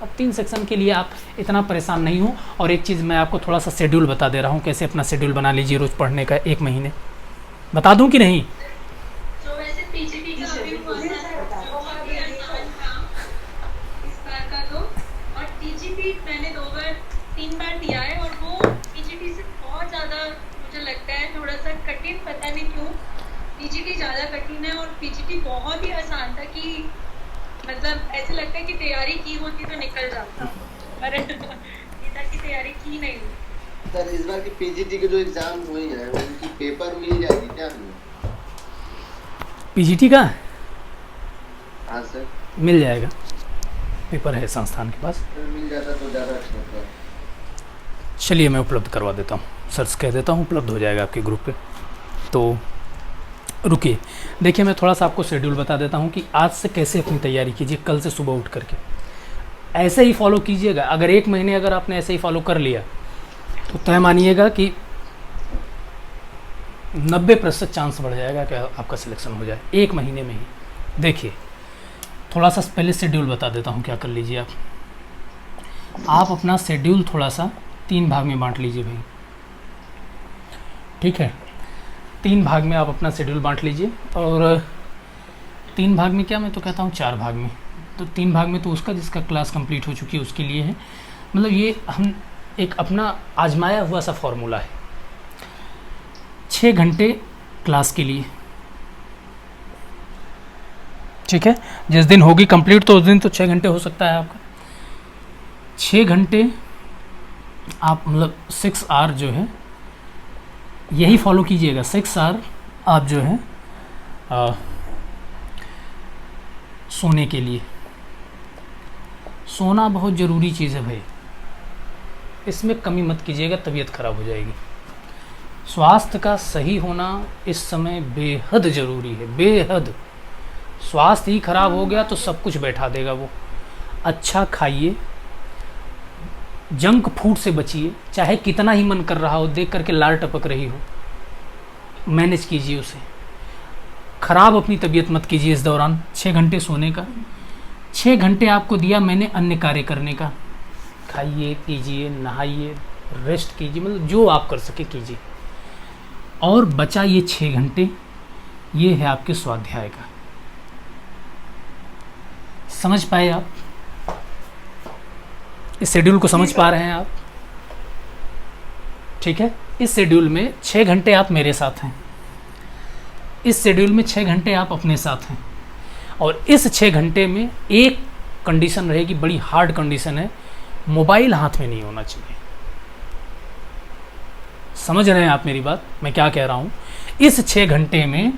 अब 3 सेक्शन के लिए आप इतना परेशान नहीं हो। और एक चीज़ मैं आपको थोड़ा सा शेड्यूल बता दे रहा हूँ, कैसे अपना शेड्यूल बना लीजिए रोज़ पढ़ने का, 1 महीने बता दूँ कि नहीं? जो वैसे पीजीटी का अभी हुआ था बहुत ही आसान था इस बार का तो, और टीजीटी मैंने 3 बार दिया है, और वो पीजीटी से बहुत ज़्यादा मुझे लगता है थोड़ा सा कठिन, पता नहीं क्यों पीजीटी ज़्यादा कठिन है। और पीजीटी बहुत ही आसान था कि मतलब ऐसे लगता है कि तैयारी की होती तो निकल जाता, पर गीता की तैयारी की नहीं हुई। सर इस बार की पीजीटी के जो एग्जाम हुई है उनकी पेपर मिल जाएगी क्या हमें? पीजीटी का? हाँ सर मिल जाएगा, पेपर है संस्थान के पास। मिल जाता तो ज़्यादा अच्छा होता। चलिए मैं उपलब्ध करवा देता हूँ, सर से कह देता हूँ, उपलब्ध हो जाएगा आपके ग्रुप पे। तो रुकिए, देखिए मैं थोड़ा सा आपको शेड्यूल बता देता हूँ कि आज से कैसे अपनी तैयारी कीजिए। कल से सुबह उठ करके ऐसे ही फॉलो कीजिएगा। अगर 1 महीने अगर आपने ऐसे ही फॉलो कर लिया तो तय मानिएगा कि 90% चांस बढ़ जाएगा कि आपका सिलेक्शन हो जाए 1 महीने में ही। देखिए थोड़ा सा पहले शेड्यूल बता देता हूँ, क्या कर लीजिए आप अपना शेड्यूल थोड़ा सा 3 भाग में बांट लीजिए भाई, ठीक है? 3 भाग में आप अपना शेड्यूल बांट लीजिए। और 3 भाग में क्या, मैं तो कहता हूँ 4 भाग में। तो 3 भाग में तो उसका जिसका क्लास कंप्लीट हो चुकी है उसके लिए है। मतलब ये हम एक अपना आजमाया हुआ सा फॉर्मूला है। 6 घंटे क्लास के लिए, ठीक है? जिस दिन होगी कंप्लीट तो उस दिन तो 6 घंटे हो सकता है आपका। 6 घंटे आप मतलब 6 आवर जो है यही फॉलो कीजिएगा। 6 आवर आप जो है सोने के लिए, सोना बहुत ज़रूरी चीज़ है भाई, इसमें कमी मत कीजिएगा, तबीयत खराब हो जाएगी। स्वास्थ्य का सही होना इस समय बेहद ज़रूरी है, बेहद। स्वास्थ्य ही खराब हो गया तो सब कुछ बैठा देगा वो। अच्छा खाइए, जंक फूड से बचिए, चाहे कितना ही मन कर रहा हो, देख करके लार टपक रही हो, मैनेज कीजिए उसे। ख़राब अपनी तबीयत मत कीजिए इस दौरान। 6 घंटे सोने का, 6 घंटे आपको दिया मैंने अन्य कार्य करने का। खाइए, पीजिए, नहाइए, रेस्ट कीजिए, मतलब जो आप कर सके कीजिए। और बचा ये 6 घंटे, ये है आपके स्वाध्याय का। समझ पाए आप? इस शेड्यूल को समझ पा रहे हैं आप? ठीक है, इस शेड्यूल में 6 घंटे आप मेरे साथ हैं, इस शेड्यूल में 6 घंटे आप अपने साथ हैं, और इस 6 घंटे में एक कंडीशन रहेगी, बड़ी हार्ड कंडीशन है, मोबाइल हाथ में नहीं होना चाहिए। समझ रहे हैं आप मेरी बात, मैं क्या कह रहा हूँ? इस 6 घंटे में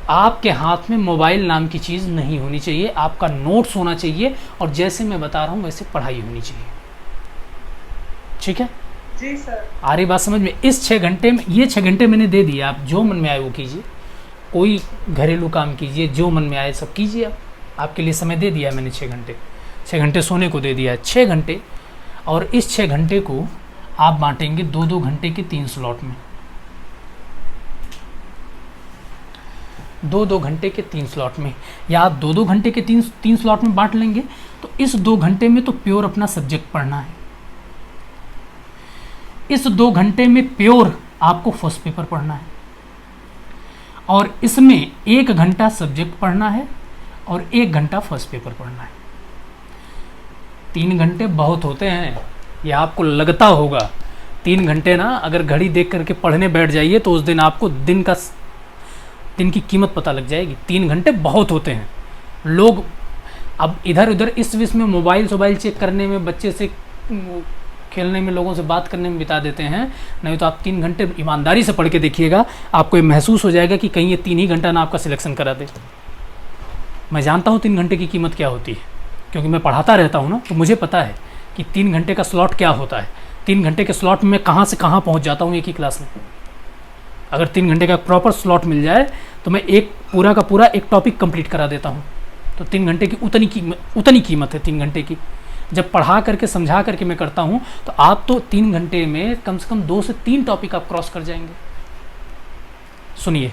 आपके हाथ में मोबाइल नाम की चीज़ नहीं होनी चाहिए, आपका नोट्स होना चाहिए और जैसे मैं बता रहा हूँ वैसे पढ़ाई होनी चाहिए। ठीक है जी सर। आ रही बात समझ में? इस 6 घंटे में, ये 6 घंटे मैंने दे दिया, आप जो मन में आए वो कीजिए, कोई घरेलू काम कीजिए, जो मन में आए सब कीजिए। आप, आपके लिए समय दे दिया है मैंने 6 घंटे, 6 घंटे सोने को दे दिया है, 6 घंटे। और इस 6 घंटे को आप बांटेंगे 2-2 घंटे के 3 स्लॉट में, 2-2 घंटे के 3 स्लॉट में, या आप 2-2 घंटे के 3 स्लॉट में बांट लेंगे। तो इस 2 घंटे में तो प्योर अपना सब्जेक्ट पढ़ना है, इस 2 घंटे में प्योर आपको फर्स्ट पेपर पढ़ना है, और इसमें 1 घंटा सब्जेक्ट पढ़ना है और 1 घंटा फर्स्ट पेपर पढ़ना है। 3 घंटे बहुत होते हैं, यह आपको लगता होगा। 3 घंटे ना, अगर घड़ी देख करके पढ़ने बैठ जाइए तो उस दिन आपको दिन की कीमत पता लग जाएगी। 3 घंटे बहुत होते हैं। लोग अब इधर उधर इस विषय में मोबाइल चेक करने में, बच्चे से खेलने में, लोगों से बात करने में बिता देते हैं। नहीं तो आप 3 घंटे ईमानदारी से पढ़ के देखिएगा, आपको ये महसूस हो जाएगा कि कहीं ये 3 ही घंटा ना आपका सिलेक्शन करा दे। मैं जानता हूँ 3 घंटे की कीमत क्या होती है, क्योंकि मैं पढ़ाता रहता हूँ ना, तो मुझे पता है कि 3 घंटे का स्लॉट क्या होता है। 3 घंटे के स्लॉट में मैं कहाँ से कहाँ पहुँच जाता हूँ एक ही क्लास में। अगर 3 घंटे का प्रॉपर स्लॉट मिल जाए तो मैं एक पूरा का पूरा एक टॉपिक कंप्लीट करा देता हूँ। तो 3 घंटे की उतनी कीमत है 3 घंटे की। जब पढ़ा करके समझा करके मैं करता हूँ तो आप तो 3 घंटे में कम से कम 2 से 3 टॉपिक आप क्रॉस कर जाएंगे। सुनिए,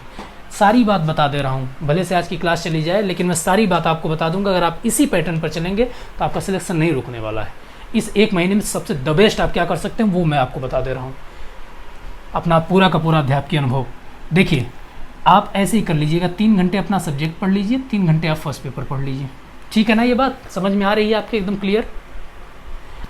सारी बात बता दे रहा हूँ, भले से आज की क्लास चली जाए लेकिन मैं सारी बात आपको बता दूंगा। अगर आप इसी पैटर्न पर चलेंगे तो आपका सिलेक्शन नहीं रुकने वाला है। इस 1 महीने में सबसे द बेस्ट आप क्या कर सकते हैं वो मैं आपको बता दे रहा हूँ, अपना पूरा का पूरा अध्यापकीय अनुभव। देखिए, आप ऐसे ही कर लीजिएगा, 3 घंटे अपना सब्जेक्ट पढ़ लीजिए, 3 घंटे आप फर्स्ट पेपर पढ़ लीजिए। ठीक है ना? ये बात समझ में आ रही है आपके एकदम क्लियर?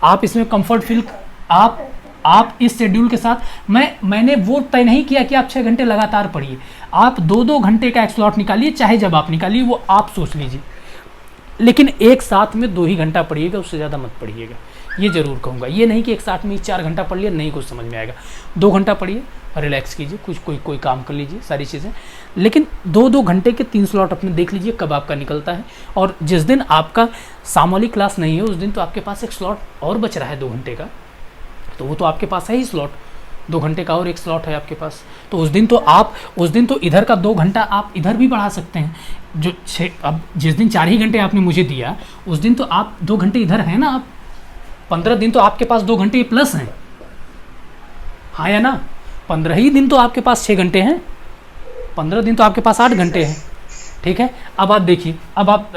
आप इसमें कंफर्ट फील, आप इस शेड्यूल के साथ, मैंने वो तय नहीं किया कि आप 6 घंटे लगातार पढ़िए। आप 2-2 घंटे का एक स्लॉट निकालिए, चाहे जब आप निकालिए वो आप सोच लीजिए, लेकिन एक साथ में 2 ही घंटा पढ़िएगा, उससे ज़्यादा मत पढ़िएगा, ये ज़रूर कहूँगा। ये नहीं कि एक साथ में 4 घंटा पढ़ लिया, नहीं कुछ समझ में आएगा। 2 घंटा पढ़िए, रिलैक्स कीजिए, कोई काम कर लीजिए, सारी चीज़ें, लेकिन 2-2 घंटे के 3 स्लॉट अपने देख लीजिए कब आपका निकलता है। और जिस दिन आपका सामूहिक क्लास नहीं है उस दिन तो आपके पास एक स्लॉट और बच रहा है 2 घंटे का, तो वो तो आपके पास है ही स्लॉट, 2 घंटे का और एक स्लॉट है आपके पास। तो उस दिन तो इधर का 2 घंटा आप इधर भी बढ़ा सकते हैं। जो 6, अब जिस दिन 4 ही घंटे आपने मुझे दिया उस दिन तो आप 2 घंटे इधर हैं ना। आप 15 दिन तो आपके पास 2 घंटे प्लस हैं, हाँ या ना? 15 ही दिन तो आपके पास 6 घंटे हैं, 15 दिन तो आपके पास 8 घंटे हैं। ठीक है, अब आप देखिए, अब आप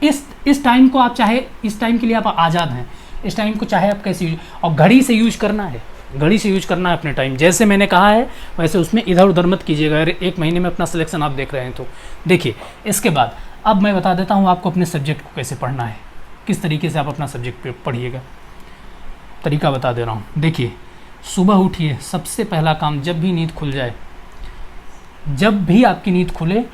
इस टाइम को, आप चाहे इस टाइम के लिए आप आज़ाद हैं, इस टाइम को चाहे आप कैसे यूज, और घड़ी से यूज करना है, घड़ी से यूज करना है अपने टाइम, जैसे मैंने कहा है वैसे उसमें इधर उधर मत कीजिएगा। अगर 1 महीने में अपना सिलेक्शन आप देख रहे हैं तो देखिए। इसके बाद अब मैं बता देता हूँ आपको अपने सब्जेक्ट को कैसे पढ़ना है, किस तरीके से आप अपना सब्जेक्ट पढ़िएगा, तरीका बता दे रहा हूँ। देखिए, सुबह उठिए, सबसे पहला काम, जब भी नींद खुल जाए, जब भी आपकी नींद खुले,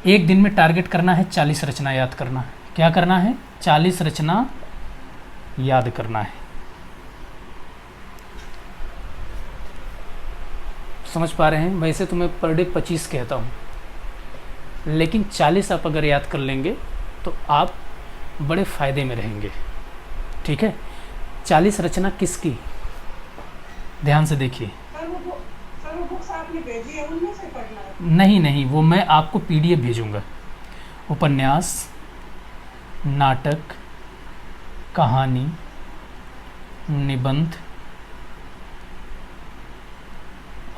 एक दिन में टारगेट करना है 40 रचना याद करना है। क्या करना है? 40 रचना याद करना है। समझ पा रहे हैं? वैसे तो मैं पर डे 25 कहता हूँ, लेकिन 40 आप अगर याद कर लेंगे तो आप बड़े फ़ायदे में रहेंगे। ठीक है? 40 रचना किसकी? ध्यान से देखिए। सर वो बुक्स आपने भेजी है, उनमें से पढ़ना है? नहीं, वो मैं आपको PDF भेजूंगा। उपन्यास, नाटक, कहानी, निबंध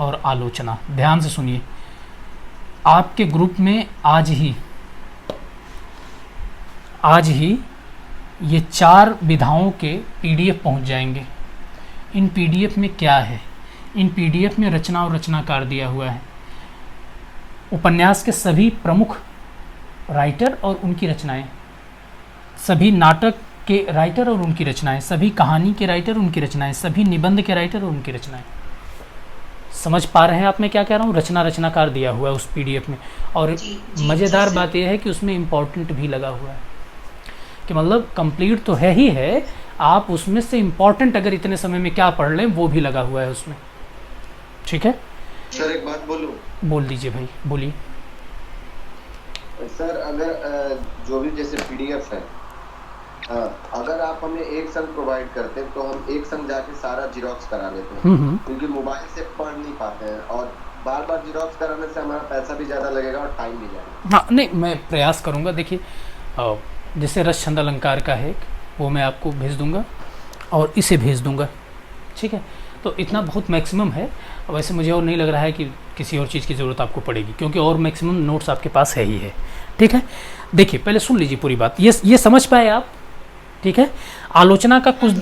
और आलोचना। ध्यान से सुनिए, आपके ग्रुप में आज ही ये 4 विधाओं के PDF पहुंच जाएंगे। इन PDF में क्या है? इन PDF में रचना और रचनाकार दिया हुआ है, उपन्यास के सभी प्रमुख राइटर और उनकी रचनाएं, सभी नाटक के राइटर और उनकी रचनाएं, सभी कहानी के राइटर और उनकी रचनाएं, सभी निबंध के राइटर और उनकी रचनाएं। समझ पा रहे हैं आप मैं क्या कह रहा हूँ? रचनाकार दिया हुआ है उस पीडीएफ में, और मज़ेदार बात यह है कि उसमें इम्पोर्टेंट भी लगा हुआ है, कि मतलब कंप्लीट तो है ही है, आप उसमें से इम्पोर्टेंट अगर इतने समय में क्या पढ़ लें वो भी लगा हुआ है उसमें। ठीक है सर, एक बात बोलूं? बोल दीजिए भाई, बोलिए। सर, अगर जो भी जैसे पीडीएफ है, अगर आप हमें एक संग प्रोवाइड करते हैं तो हम एक संग जाके सारा जिरोक्स करा लेते हैं, क्योंकि मोबाइल से पढ़ नहीं पाते हैं, और बार बार जिरोक्स कराने से हमारा पैसा भी ज़्यादा लगेगा और टाइम भी जाएगा। हाँ नहीं, मैं प्रयास करूँगा। देखिए जैसे रस छंद अलंकार का है वो मैं आपको भेज दूँगा और इसे भेज दूँगा, ठीक है? तो इतना बहुत मैक्सिमम है। वैसे मुझे और नहीं लग रहा है कि किसी और चीज़ की ज़रूरत आपको पड़ेगी, क्योंकि और मैक्सिमम नोट्स आपके पास है ही है। ठीक है, देखिए पहले सुन लीजिए पूरी बात, ये समझ पाए आप? ठीक है, आलोचना का कुछ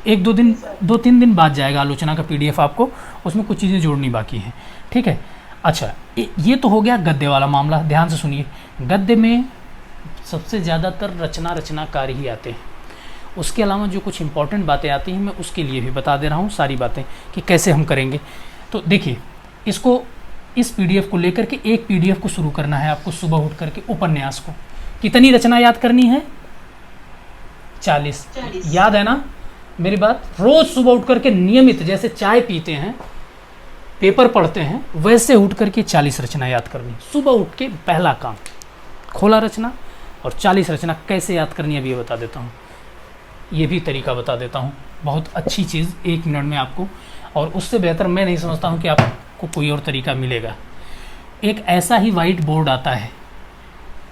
2-3 दिन बाद जाएगा आलोचना का पीडीएफ आपको, उसमें कुछ चीज़ें जोड़नी बाकी हैं। ठीक है, अच्छा ये तो हो गया गद्य वाला मामला। ध्यान से सुनिए, गद्य में सबसे ज़्यादातर रचनाकार ही आते हैं। उसके अलावा जो कुछ इंपॉर्टेंट बातें आती हैं मैं उसके लिए भी बता दे रहा हूँ सारी बातें कि कैसे हम करेंगे। तो देखिए, इस पीडीएफ को लेकर के एक पीडीएफ को शुरू करना है आपको सुबह उठ करके। उपन्यास को कितनी रचना याद करनी है? 40। याद है ना मेरी बात? रोज सुबह उठ करके नियमित, जैसे चाय पीते हैं, पेपर पढ़ते हैं, वैसे उठ करके 40 रचना याद करनी। सुबह उठ के पहला काम खोला रचना, और 40 रचना कैसे याद करनी है अभी ये बता देता हूँ। ये भी तरीका बता देता हूँ, बहुत अच्छी चीज़ 1 मिनट में आपको, और उससे बेहतर मैं नहीं समझता हूँ कि आपको कोई और तरीका मिलेगा। एक ऐसा ही वाइट बोर्ड आता है,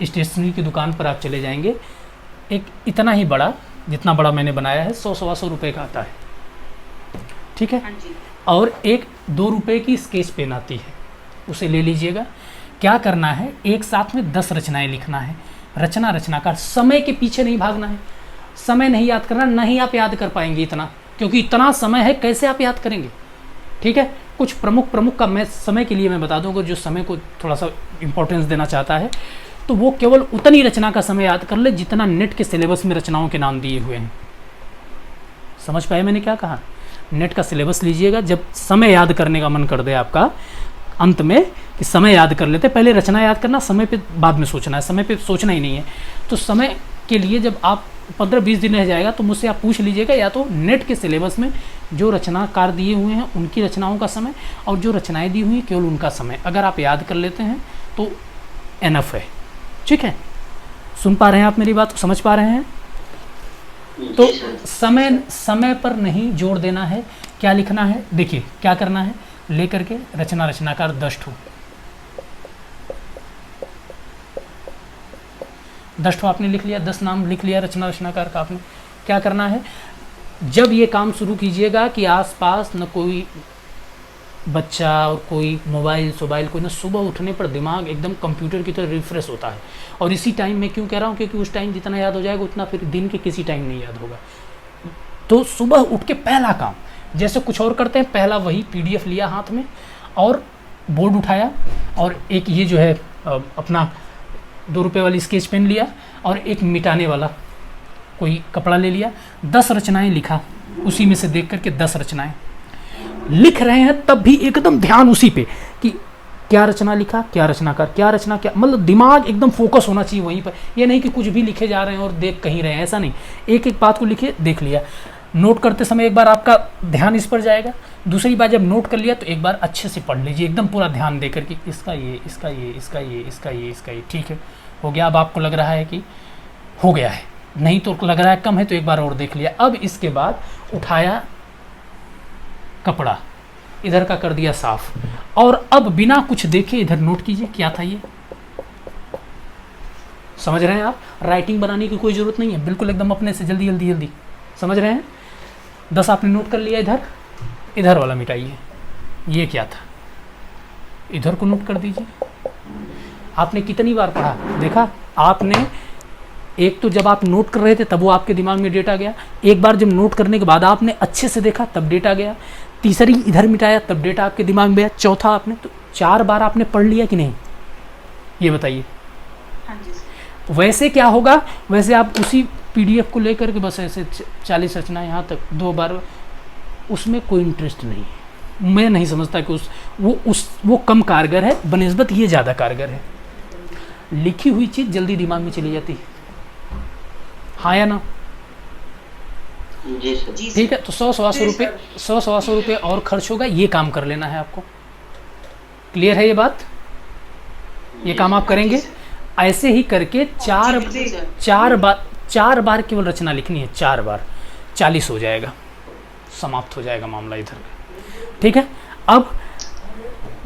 स्टेशनरी की दुकान पर आप चले जाएंगे, एक इतना ही बड़ा, जितना बड़ा मैंने बनाया है, 100-125 रुपये का आता है। ठीक है, और एक 2 रुपये की स्केच पेन आती है, उसे ले लीजिएगा। क्या करना है, एक साथ में 10 रचनाएं लिखना है। रचनाकार, समय के पीछे नहीं भागना है, समय नहीं याद करना, नहीं आप याद कर पाएंगे इतना, क्योंकि इतना समय है, कैसे आप याद करेंगे? ठीक है, कुछ प्रमुख का मैं समय के लिए मैं बता दूंगा, जो समय को थोड़ा सा इम्पोर्टेंस देना चाहता है तो वो केवल उतनी रचना का समय याद कर ले जितना नेट के सिलेबस में रचनाओं के नाम दिए हुए हैं। समझ पाए मैंने क्या कहा? नेट का सिलेबस लीजिएगा, जब समय याद करने का मन कर दे आपका अंत में कि समय याद कर लेते, पहले रचना याद करना, समय पे बाद में सोचना है, समय पे सोचना ही नहीं है। तो समय के लिए जब आप 15-20 दिन रह जाएगा तो मुझसे आप पूछ लीजिएगा, या तो नेट के सिलेबस में जो रचनाकार दिए हुए हैं उनकी रचनाओं का समय, और जो रचनाएं दी हुई हैं केवल उनका समय, अगर आप याद कर लेते हैं तो एनफ है। ठीक है, सुन पा रहे हैं आप मेरी बात को? समझ पा रहे हैं? तो समय पर नहीं जोड़ देना है। क्या लिखना है? देखिए क्या करना है, लेकर के रचनाकार 10 ठो, 10 ठो आपने लिख लिया, 10 नाम लिख लिया रचनाकार का आपने। क्या करना है, जब ये काम शुरू कीजिएगा कि आसपास न कोई बच्चा और कोई मोबाइल कोई ना, सुबह उठने पर दिमाग एकदम कंप्यूटर की तरह रिफ्रेश होता है। और इसी टाइम में क्यों कह रहा हूँ, क्योंकि उस टाइम जितना याद हो जाएगा उतना फिर दिन के किसी टाइम नहीं याद होगा। तो सुबह उठ के पहला काम, जैसे कुछ और करते हैं, पहला वही पीडीएफ लिया हाथ में और बोर्ड उठाया, और एक ये जो है अपना 2 रुपये वाली स्केच पेन लिया, और एक मिटाने वाला कोई कपड़ा ले लिया, 10 रचनाएं लिखा, उसी में से देख करके 10 रचनाएं लिख रहे हैं, तब भी एकदम ध्यान उसी पे कि क्या रचना लिखा, क्या रचनाकार, क्या रचना, क्या, मतलब दिमाग एकदम फोकस होना चाहिए वहीं पर। ये नहीं कि कुछ भी लिखे जा रहे हैं और देख कहीं रहे हैं, ऐसा नहीं। एक एक बात को लिखे, देख लिया, नोट करते समय एक बार आपका ध्यान इस पर जाएगा, दूसरी बार जब नोट कर लिया तो एक बार अच्छे से पढ़ लीजिए, एकदम पूरा ध्यान दे करके, इसका ये, इसका ये, इसका ये, इसका ये, इसका ये। ठीक है, हो गया? अब आपको लग रहा है कि हो गया है, नहीं तो लग रहा है कम है, तो एक बार और देख लिया। अब इसके बाद उठाया कपड़ा, इधर का कर दिया साफ, और अब बिना कुछ देखे इधर नोट कीजिए क्या था ये। समझ रहे हैं आप? राइटिंग बनाने की कोई ज़रूरत नहीं है, बिल्कुल एकदम अपने से जल्दी जल्दी जल्दी। समझ रहे हैं? 10 आपने नोट कर लिया, इधर वाला मिटाइए, ये क्या था, इधर को नोट कर दीजिए। आपने कितनी बार पढ़ा, देखा आपने? एक तो जब आप नोट कर रहे थे तब वो आपके दिमाग में डेटा गया, एक बार जब नोट करने के बाद आपने अच्छे से देखा तब डेटा गया, तीसरी इधर मिटाया तब डेटा आपके दिमाग में गया, चौथा आपने, तो 4 बार आपने पढ़ लिया कि नहीं, ये बताइए। हाँ जी। वैसे क्या होगा, वैसे आप उसी पीडीएफ को लेकर के बस ऐसे 40 रचना यहाँ तक 2 बार, उसमें कोई इंटरेस्ट नहीं है। मैं नहीं समझता कि वो कम कारगर है, बनिस्बत ये ज़्यादा कारगर है। लिखी हुई चीज़ जल्दी दिमाग में चली जाती है, हाँ या ना? जी सर। ठीक है, तो 100-125 रुपये और खर्च होगा, ये काम कर लेना है आपको। क्लियर है ये बात? ये काम आप करेंगे। ऐसे ही करके चार बार केवल रचना लिखनी है, 4 बार, 40 हो जाएगा, समाप्त हो जाएगा मामला इधर का। ठीक है, अब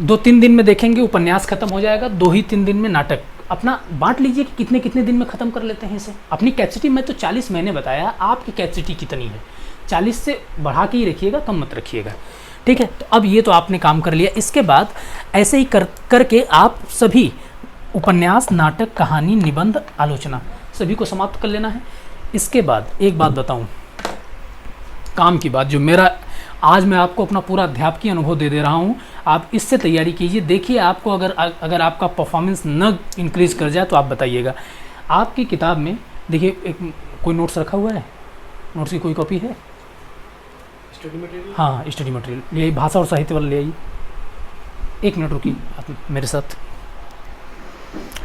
2-3 दिन में देखेंगे उपन्यास खत्म हो जाएगा, 2-3 दिन में नाटक। अपना बांट लीजिए कि कितने कितने दिन में ख़त्म कर लेते हैं इसे। अपनी कैपेसिटी में तो 40 मैंने बताया, आपकी कैपेसिटी कितनी है? 40 से बढ़ा के ही रखिएगा, कम मत रखिएगा। ठीक है, तो अब ये तो आपने काम कर लिया। इसके बाद ऐसे ही करके आप सभी उपन्यास, नाटक, कहानी, निबंध, आलोचना सभी को समाप्त कर लेना है। इसके बाद एक बात बताऊं, काम की बात, जो मेरा आज मैं आपको अपना पूरा अध्यापकीय अनुभव दे रहा हूं, आप इससे तैयारी कीजिए। देखिए आपको अगर आपका परफॉर्मेंस न इंक्रीज कर जाए तो आप बताइएगा। आपकी किताब में देखिए कोई नोट्स रखा हुआ है, नोट्स की कोई कॉपी है? स्टडी मटेरियल, हाँ स्टडी मटेरियल यही भाषा और साहित्य वाला ले आइए। 1 मिनट रुकिए आप मेरे साथ,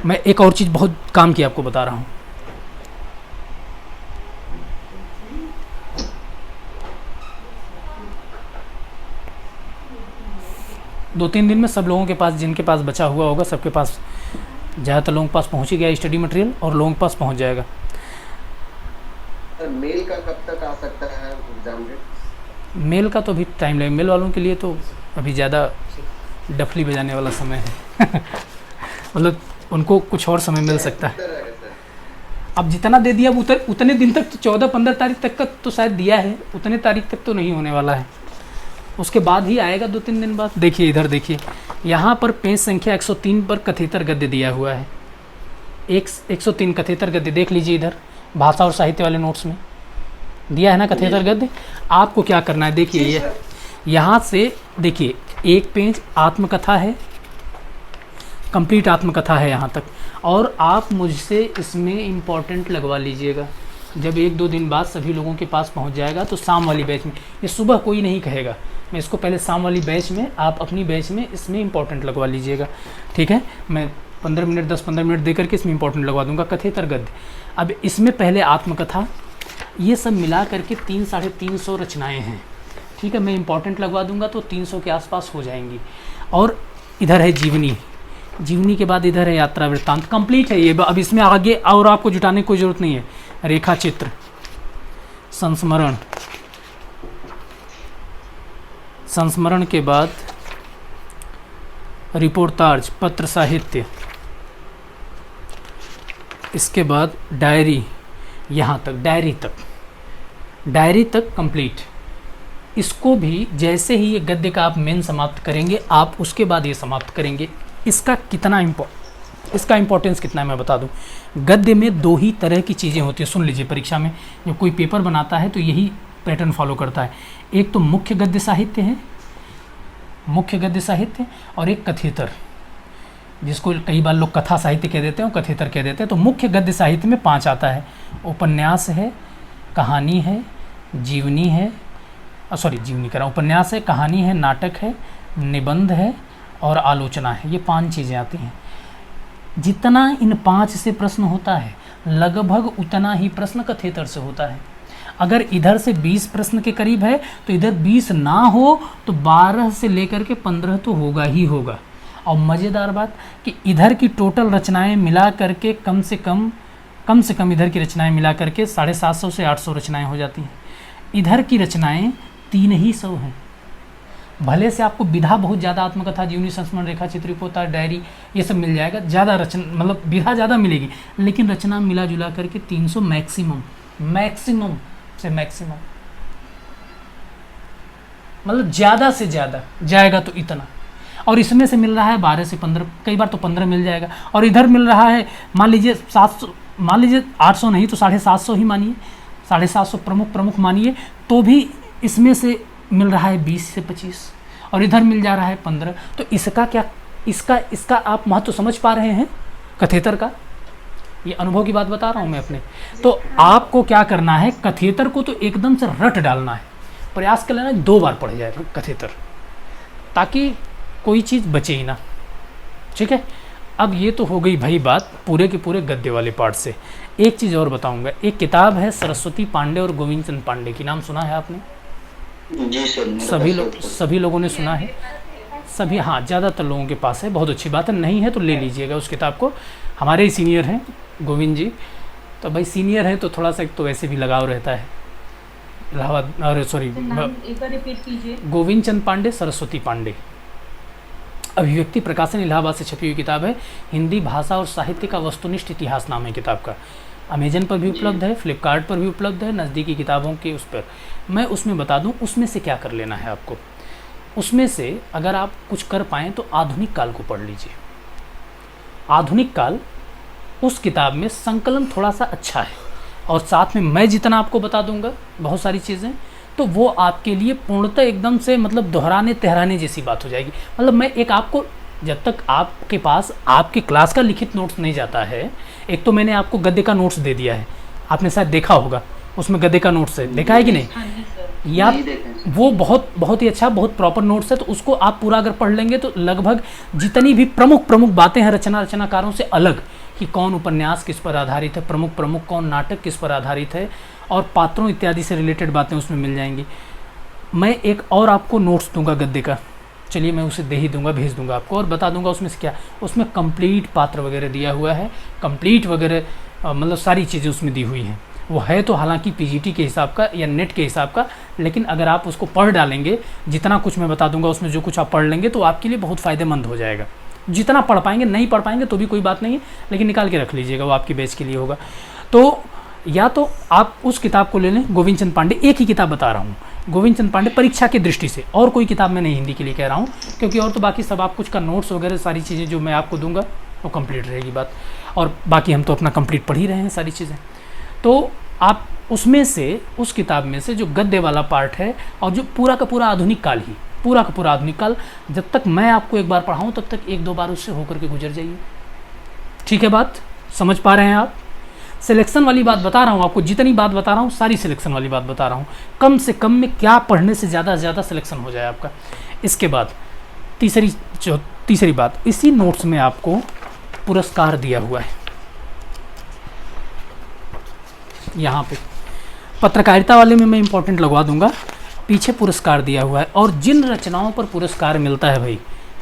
मैं एक और चीज़ बहुत काम की आपको बता रहा हूँ। दो 3 दिन में सब लोगों के पास, जिनके पास बचा हुआ होगा, सबके पास, ज़्यादातर लोगों के पास पहुँच ही गया स्टडी मटेरियल और लोगों के पास पहुँच जाएगा। मेल का कब तक आ सकता है एग्जाम डेट? मेल का तो अभी टाइम लगेगा, मेल वालों के लिए तो अभी ज़्यादा डफली बजाने वाला समय है मतलब उनको कुछ और समय मिल सकता है। अब जितना दे दिया उतने दिन तक, तो 14-15 तारीख तक का तो शायद दिया है, उतने तारीख तक तो नहीं होने वाला है, उसके बाद ही आएगा 2-3 दिन बाद। देखिए इधर देखिए, यहाँ पर पेज संख्या 103 पर कथेतर गद्य दिया हुआ है। 103 कथेतर गद्य देख लीजिए, इधर भाषा और साहित्य वाले नोट्स में दिया है ना कथेतर गद्य। आपको क्या करना है, देखिए ये यहाँ से देखिए, एक पेज आत्मकथा है, कंप्लीट आत्मकथा है यहाँ तक, और आप मुझसे इसमें इम्पोर्टेंट लगवा लीजिएगा। जब 1-2 दिन बाद सभी लोगों के पास पहुँच जाएगा तो शाम वाली बैच में, ये सुबह कोई नहीं कहेगा, मैं इसको पहले शाम वाली बैच में, आप अपनी बैच में इसमें इम्पोर्टेंट लगवा लीजिएगा। ठीक है, मैं 15 मिनट 10-15 मिनट दे करके इसमें इम्पोर्टेंट लगवा दूंगा। कथेतर गद्य, अब इसमें पहले आत्मकथा, ये सब मिला करके 300-350 रचनाएँ हैं। ठीक है, मैं इम्पोर्टेंट लगवा दूंगा तो 300 के आसपास हो जाएंगी। और इधर है जीवनी, जीवनी के बाद इधर है यात्रा वृत्तांत, कंप्लीट है ये। अब इसमें आगे और आपको जुटाने की कोई ज़रूरत नहीं है। रेखा चित्र, संस्मरण, संस्मरण के बाद रिपोर्टाज, पत्र साहित्य, इसके बाद डायरी, यहाँ तक डायरी तक कंप्लीट। इसको भी जैसे ही ये गद्य का आप मेन समाप्त करेंगे, आप उसके बाद ये समाप्त करेंगे। इसका इम्पोर्टेंस कितना है मैं बता दूं। गद्य में 2 ही तरह की चीज़ें होती हैं, सुन लीजिए। परीक्षा में जब कोई पेपर बनाता है तो यही पैटर्न फॉलो करता है। एक तो मुख्य गद्य साहित्य है, मुख्य गद्य साहित्य, और एक कथेतर, जिसको कई बार लोग कथा साहित्य कह देते हैं और कथेतर कह देते हैं। तो मुख्य गद्य साहित्य में 5 आता है, उपन्यास है, कहानी है, जीवनी है, उपन्यास है, कहानी है, नाटक है, निबंध है और आलोचना है। ये 5 चीज़ें आती हैं। जितना इन 5 से प्रश्न होता है, लगभग उतना ही प्रश्न कथेतर से होता है। अगर इधर से 20 प्रश्न के करीब है तो इधर 20 ना हो तो 12 से लेकर के 15 तो होगा ही होगा। और मज़ेदार बात कि इधर की टोटल रचनाएं मिला करके कम से कम इधर की रचनाएं मिला करके 750 से 800 रचनाएं हो जाती हैं। इधर की रचनाएं 300 हैं। भले से आपको विधा बहुत ज़्यादा, आत्मकथा, जीवनी, संस्मरण, रेखा चित्र, रिपोर्टाज, डायरी, ये सब मिल जाएगा, ज़्यादा रचना, मतलब विधा ज़्यादा मिलेगी, लेकिन रचना मिला जुला करके 300 मैक्सिमम से मैक्सिमम, मतलब ज़्यादा से ज़्यादा जाएगा तो इतना। और इसमें से मिल रहा है 12 से 15, कई बार तो 15 मिल जाएगा। और इधर मिल रहा है मान लीजिए 700, मान लीजिए 800 नहीं तो 750 ही मानिए, 750 प्रमुख मानिए, तो भी इसमें से मिल रहा है 20 से 25 और इधर मिल जा रहा है 15। तो इसका क्या, इसका आप महत्व समझ पा रहे हैं कथेतर का? ये अनुभव की बात बता रहा हूँ मैं अपने। तो आपको क्या करना है, कथेतर को तो एकदम से रट डालना है, प्रयास कर लेना 2 बार पढ़ जाएगा कथेतर। ताकि कोई चीज़ बचे ही ना। ठीक है, अब ये तो हो गई भाई बात पूरे के पूरे गद्य वाले पार्ट से। एक चीज़ और बताऊंगा, एक किताब है सरस्वती पांडे और गोविंद चंद पांडे की, नाम सुना है आपने? जी सर, सभी लोगों ने सुना है, सभी, हाँ ज़्यादातर लोगों के पास है, बहुत अच्छी बात है। नहीं है तो ले लीजिएगा उस किताब को, हमारे ही सीनियर हैं गोविंद जी, तो भाई सीनियर हैं तो थोड़ा सा एक तो वैसे भी लगाव रहता है। इलाहाबाद, अरे सॉरी, एक बार रिपीट कीजिए। गोविंद चंद पांडे, सरस्वती पांडे, अभिव्यक्ति प्रकाशन इलाहाबाद से छपी हुई किताब है। हिंदी भाषा और साहित्य का वस्तुनिष्ठ इतिहास नाम है किताब का। अमेजन पर भी उपलब्ध है, फ्लिपकार्ट पर भी उपलब्ध है, नज़दीकी किताबों के उस पर। मैं उसमें बता दूं उसमें से क्या कर लेना है आपको। उसमें से अगर आप कुछ कर पाएँ तो आधुनिक काल को पढ़ लीजिए। आधुनिक काल उस किताब में संकलन थोड़ा सा अच्छा है, और साथ में मैं जितना आपको बता दूंगा बहुत सारी चीज़ें, तो वो आपके लिए पूर्णतः एकदम से मतलब दोहराने तहराने जैसी बात हो जाएगी। मतलब मैं एक आपको, जब तक आपके पास आपके क्लास का लिखित नोट्स नहीं जाता है, एक तो मैंने आपको गद्य का नोट्स दे दिया है, आपने शायद देखा होगा, उसमें गद्य का नोट्स है, देखा है कि नहीं? या वो बहुत ही अच्छा, बहुत प्रॉपर नोट्स है, तो उसको आप पूरा अगर पढ़ लेंगे तो लगभग जितनी भी प्रमुख बातें हैं रचनाकारों से अलग, कि कौन उपन्यास किस पर आधारित है, प्रमुख कौन नाटक किस पर आधारित है, और पात्रों इत्यादि से रिलेटेड बातें उसमें मिल जाएंगी। मैं एक और आपको नोट्स दूंगा गद्य का, चलिए मैं उसे दे ही दूंगा, भेज दूंगा आपको, और बता दूंगा उसमें से क्या, उसमें कंप्लीट पात्र वगैरह दिया हुआ है, कंप्लीट वगैरह मतलब सारी चीज़ें उसमें दी हुई हैं। वो है तो हालांकि पीजीटी के हिसाब का या नेट के हिसाब का, लेकिन अगर आप उसको पढ़ डालेंगे, जितना कुछ मैं बता दूंगा उसमें जो कुछ आप पढ़ लेंगे तो आपके लिए बहुत फ़ायदेमंद हो जाएगा। जितना पढ़ पाएंगे, नहीं पढ़ पाएंगे तो भी कोई बात नहीं है, लेकिन निकाल के रख लीजिएगा, वो आपकी बैच के लिए होगा। तो या तो आप उस किताब को ले लें, गोविंद चंद पांडे, एक ही किताब बता रहा हूँ, गोविंद चंद पांडे परीक्षा की दृष्टि से, और कोई किताब मैं नहीं हिंदी के लिए कह रहा हूँ, क्योंकि और तो बाकी सब आप कुछ का नोट्स वगैरह सारी चीज़ें जो मैं आपको दूंगा वो कंप्लीट रहेगी बात, और बाकी हम तो अपना कंप्लीट पढ़ ही रहे हैं सारी चीज़ें। तो आप उसमें से, उस किताब में से जो गद्य वाला पार्ट है, और जो पूरा का पूरा आधुनिक काल ही, पूरा का पूरा आधुनिक काल, जब तक मैं आपको एक बार पढ़ाऊँ तब तक एक दो बार उससे होकर के गुजर जाइए। ठीक है, बात समझ पा रहे हैं आप? सिलेक्शन वाली बात बता रहा हूँ आपको, जितनी बात बता रहा हूँ सारी सिलेक्शन वाली बात बता रहा हूँ, कम से कम में क्या पढ़ने से ज़्यादा से ज़्यादा सिलेक्शन हो जाए आपका। इसके बाद तीसरी बात, इसी नोट्स में आपको पुरस्कार दिया हुआ है, यहाँ पे पत्रकारिता वाले में मैं इंपॉर्टेंट लगवा दूंगा, पीछे पुरस्कार दिया हुआ है। और जिन रचनाओं पर पुरस्कार मिलता है भाई,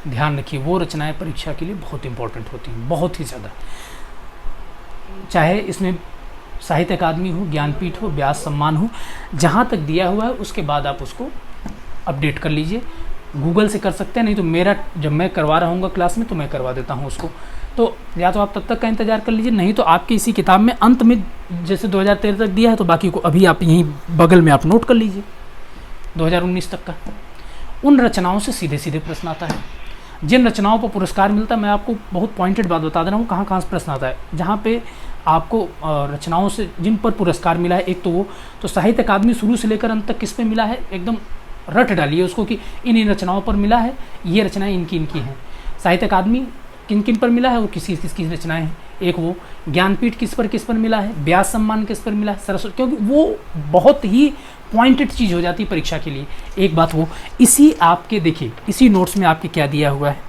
ध्यान रखिए, वो रचनाएं परीक्षा के लिए बहुत इंपॉर्टेंट होती हैं, बहुत ही ज़्यादा। चाहे इसमें साहित्य अकादमी हो, ज्ञानपीठ हो, व्यास सम्मान हो, जहाँ तक दिया हुआ है उसके बाद आप उसको अपडेट कर लीजिए। गूगल से कर सकते हैं, नहीं तो मेरा जब मैं करवा रहा हूँ क्लास में तो मैं करवा देता हूँ उसको। तो या तो आप तब तक का इंतज़ार कर लीजिए, नहीं तो आपकी इसी किताब में अंत में जैसे 2013 तक दिया है, तो बाकी को अभी आप यहीं बगल में आप नोट कर लीजिए 2019 तक का। उन रचनाओं से सीधे सीधे प्रश्न आता है। जिन रचनाओं पर पुरस्कार मिलता है, मैं आपको बहुत पॉइंटेड बात बता दे रहा हूँ कहाँ कहाँ से प्रश्न आता है, जहाँ पे आपको रचनाओं से जिन पर पुरस्कार मिला है, एक तो वो, तो साहित्य अकादमी शुरू से लेकर अंत तक किस पे मिला है, एकदम रट डालिए उसको कि इन रचनाओं पर मिला है, ये रचनाएं इनकी हैं। साहित्य अकादमी किन किन पर मिला है और किसकी रचनाएं हैं। एक वो ज्ञानपीठ किस पर मिला है, व्यास सम्मान किस पर मिला है, सरस्वती, क्योंकि वो बहुत ही पॉइंटेड चीज़ हो जाती है परीक्षा के लिए। एक बात वो, इसी आपके देखिए, इसी नोट्स में आपके क्या दिया हुआ है,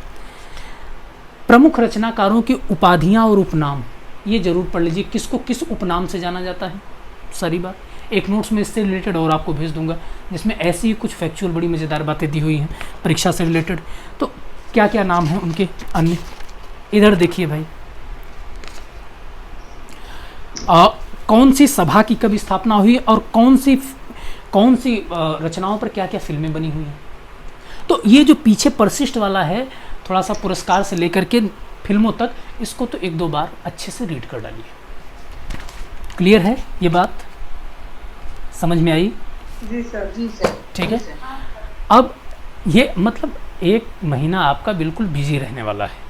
प्रमुख रचनाकारों की उपाधियाँ और उपनाम, ये जरूर पढ़ लीजिए, किसको किस उपनाम से जाना जाता है, सारी बात। एक नोट्स में इससे रिलेटेड और आपको भेज दूंगा, जिसमें ऐसी ही कुछ फैक्चुअल बड़ी मज़ेदार बातें दी हुई हैं परीक्षा से रिलेटेड। तो क्या क्या नाम हैं उनके अन्य, इधर देखिए भाई, कौन सी सभा की कब स्थापना हुई और कौन सी रचनाओं पर क्या क्या फिल्में बनी हुई हैं। तो ये जो पीछे परसिस्ट वाला है, थोड़ा सा पुरस्कार से लेकर के फिल्मों तक, इसको तो एक दो बार अच्छे से रीड कर डालिए। क्लियर है ये बात, समझ में आई? जी सर, जी सर। ठीक है, अब ये मतलब 1 महीना आपका बिल्कुल बिजी रहने वाला है।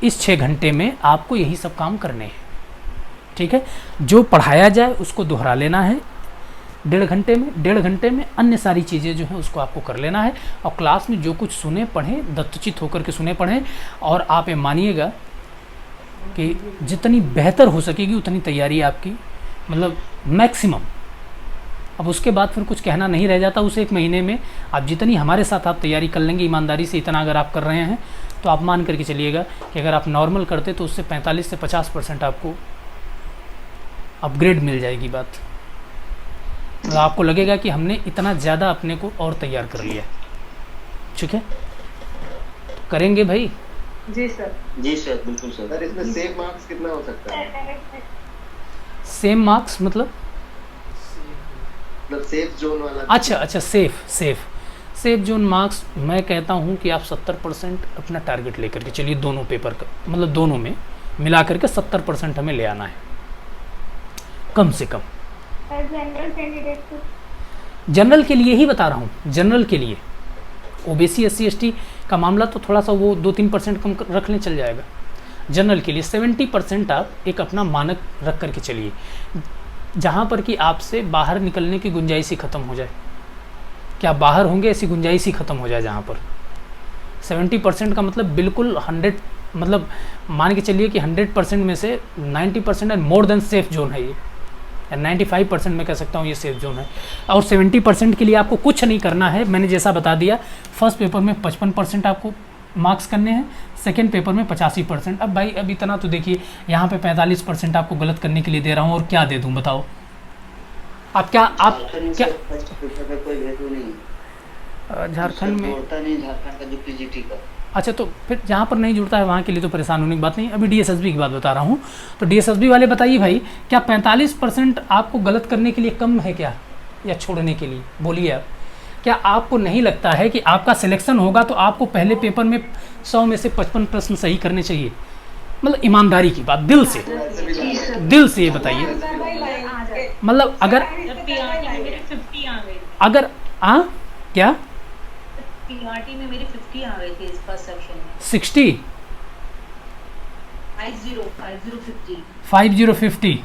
इस 6 घंटे में आपको यही सब काम करने हैं। ठीक है, जो पढ़ाया जाए उसको दोहरा लेना है 1.5 घंटे में अन्य सारी चीज़ें जो हैं उसको आपको कर लेना है। और क्लास में जो कुछ सुने पढ़ें, दत्तचित होकर के सुने पढ़ें, और आप ये मानिएगा कि जितनी बेहतर हो सकेगी उतनी तैयारी आपकी, मतलब मैक्सिमम अब उसके बाद फिर कुछ कहना नहीं रह जाता। उस एक महीने में आप जितनी हमारे साथ आप तैयारी कर लेंगे ईमानदारी से, इतना अगर आप कर रहे हैं तो आप मान करके चलिएगा कि अगर आप नॉर्मल करते तो उससे 45 से 50% आपको अपग्रेड मिल जाएगी बात। तो आपको लगेगा कि हमने इतना ज़्यादा अपने को और तैयार कर लिया। ठीक है, तो करेंगे भाई? जी सर। जी सर, बिल्कुल सर। सर इसमें सेव मार्क्स कितना हो सकता है? सेम मार्क्स मतलब सेफ जोन वाला? अच्छा, सेफ जोन मार्क्स मैं कहता हूँ कि आप 70% अपना टारगेट लेकर के चलिए, दोनों पेपर का मतलब दोनों में मिला करके 70% हमें ले आना है कम से कम। जनरल कैंडिडेट जनरल के लिए ही बता रहा हूँ, जनरल के लिए। ओबीसी SC ST का मामला तो थोड़ा सा वो 2-3% कम रख लें, चल जाएगा। जनरल के लिए 70% आप एक अपना मानक रख करके चलिए, जहाँ पर कि आपसे बाहर निकलने की गुंजाइश ही ख़त्म हो जाए। क्या बाहर होंगे ऐसी गुंजाइश ही ख़त्म हो जाए जहाँ पर 70% का मतलब बिल्कुल 100, मतलब मान के चलिए कि 100% में से 90% and more than safe zone है ये, या 95% में कह सकता हूँ ये सेफ जोन है। और 70% के लिए आपको कुछ नहीं करना है, मैंने जैसा बता दिया। फर्स्ट पेपर में 55% आपको मार्क्स करने हैं, सेकेंड पेपर में 85%। अब भाई अब इतना तो देखिए, यहाँ पे 45% आपको गलत करने के लिए दे रहा हूँ, और क्या दे दूँ बताओ? आप क्या फर्स्ट पेपर का कोई वैल्यू नहीं झारखंड में होता नहीं, झारखंड का जो पीजीटी का। अच्छा, तो फिर जहाँ पर नहीं जुड़ता है वहाँ के लिए तो परेशान होने की बात नहीं। अभी DSSB की बात बता रहा हूँ, तो DSSB वाले बताइए भाई, क्या 45% आपको गलत करने के लिए कम है क्या, या छोड़ने के लिए? बोलिए आप, क्या आपको नहीं लगता है कि आपका सिलेक्शन होगा तो आपको पहले पेपर में 100 में से 55 प्रश्न सही करने चाहिए? मतलब ईमानदारी की बात, दिल से ये बताइए। मतलब अगर क्या पीआरटी में मेरे 50 आ गए थे इस फर्स्ट सेक्शन में। 60 50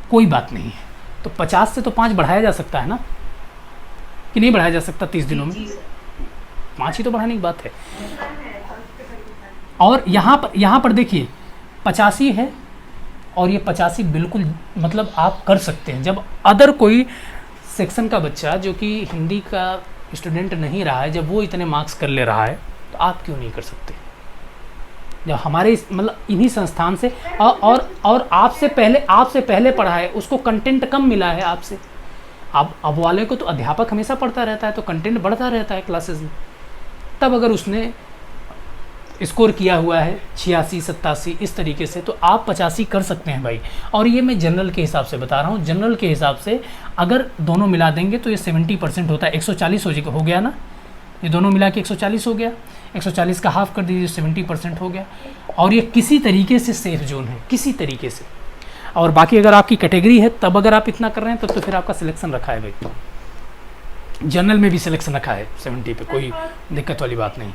कोई बात नहीं है, तो 50 से तो 5 बढ़ाया जा सकता है ना, कि नहीं बढ़ाया जा सकता 30 दिनों में? 5 ही तो बढ़ाने की बात है। और यहाँ पर देखिए 85 है, और ये 85 बिल्कुल मतलब आप कर सकते हैं। जब अदर कोई सेक्शन का बच्चा जो कि हिंदी का स्टूडेंट नहीं रहा है, जब वो इतने मार्क्स कर ले रहा है, तो आप क्यों नहीं कर सकते? जब हमारे मतलब इन्हीं संस्थान से और आपसे पहले पढ़ा है, उसको कंटेंट कम मिला है आपसे। अब वाले को तो अध्यापक हमेशा पढ़ता रहता है, तो कंटेंट बढ़ता रहता है क्लासेस में। तब अगर उसने स्कोर किया हुआ है 86 87 इस तरीके से, तो आप 85 कर सकते हैं भाई। और ये मैं जनरल के हिसाब से बता रहा हूँ, जनरल के हिसाब से अगर दोनों मिला देंगे तो ये 70% होता है। 140 हो गया ना, ये दोनों मिला के 140 हो गया। 140 का हाफ कर दीजिए, 70% हो गया। और ये किसी तरीके से सेफ जोन है, किसी तरीके से। और बाकी अगर आपकी कैटेगरी है तब अगर आप इतना कर रहे हैं तब तो फिर आपका सिलेक्शन रखा है भाई। जनरल में भी सिलेक्शन रखा है 70 पे, कोई दिक्कत वाली बात नहीं।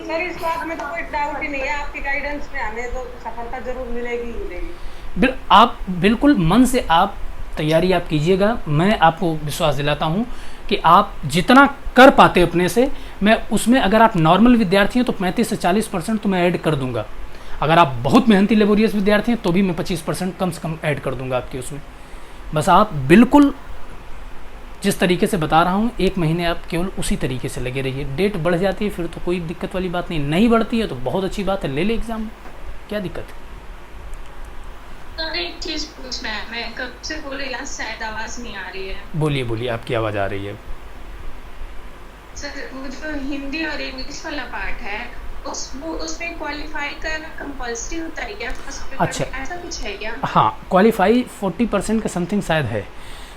सर इस बात में तो कोई डाउट ही नहीं है, आपकी गाइडेंस में हमें तो सफलता जरूर मिलेगी ही मिलेगी। आप बिल्कुल मन से आप तैयारी आप कीजिएगा। मैं आपको विश्वास दिलाता हूँ कि आप जितना कर पाते अपने से, मैं उसमें अगर आप नॉर्मल विद्यार्थी हैं तो 35 से 40% तो मैं ऐड कर दूंगा। अगर आप बहुत मेहनती लेबोरियस विद्यार्थी हैं तो भी मैं 25% कम से कम ऐड कर दूंगा आपके उसमें। बस आप बिल्कुल जिस तरीके से बता रहा हूँ, 1 महीने आप केवल उसी तरीके से लगे रहिए। डेट बढ़ जाती है फिर तो कोई दिक्कत वाली बात नहीं बढ़ती है तो बहुत अच्छी बात है, ले ले एग्ज़ाम, क्या दिक्कत है? सर एक चीज़ पूछना है, मैं कब से बोले यहाँ शायद आवाज़ नहीं आ रही है। बोलिए आपकी आवाज़ आ रही है। सर वो जो हिंदी और इंग्लिश वाला पार्ट है उसमें क्वालिफाई करना कंपल्सरी होता है क्या फर्स्ट पेपर? अच्छा, ऐसा कुछ है क्या? हाँ, क्वालिफाई 40% का समथिंग शायद है।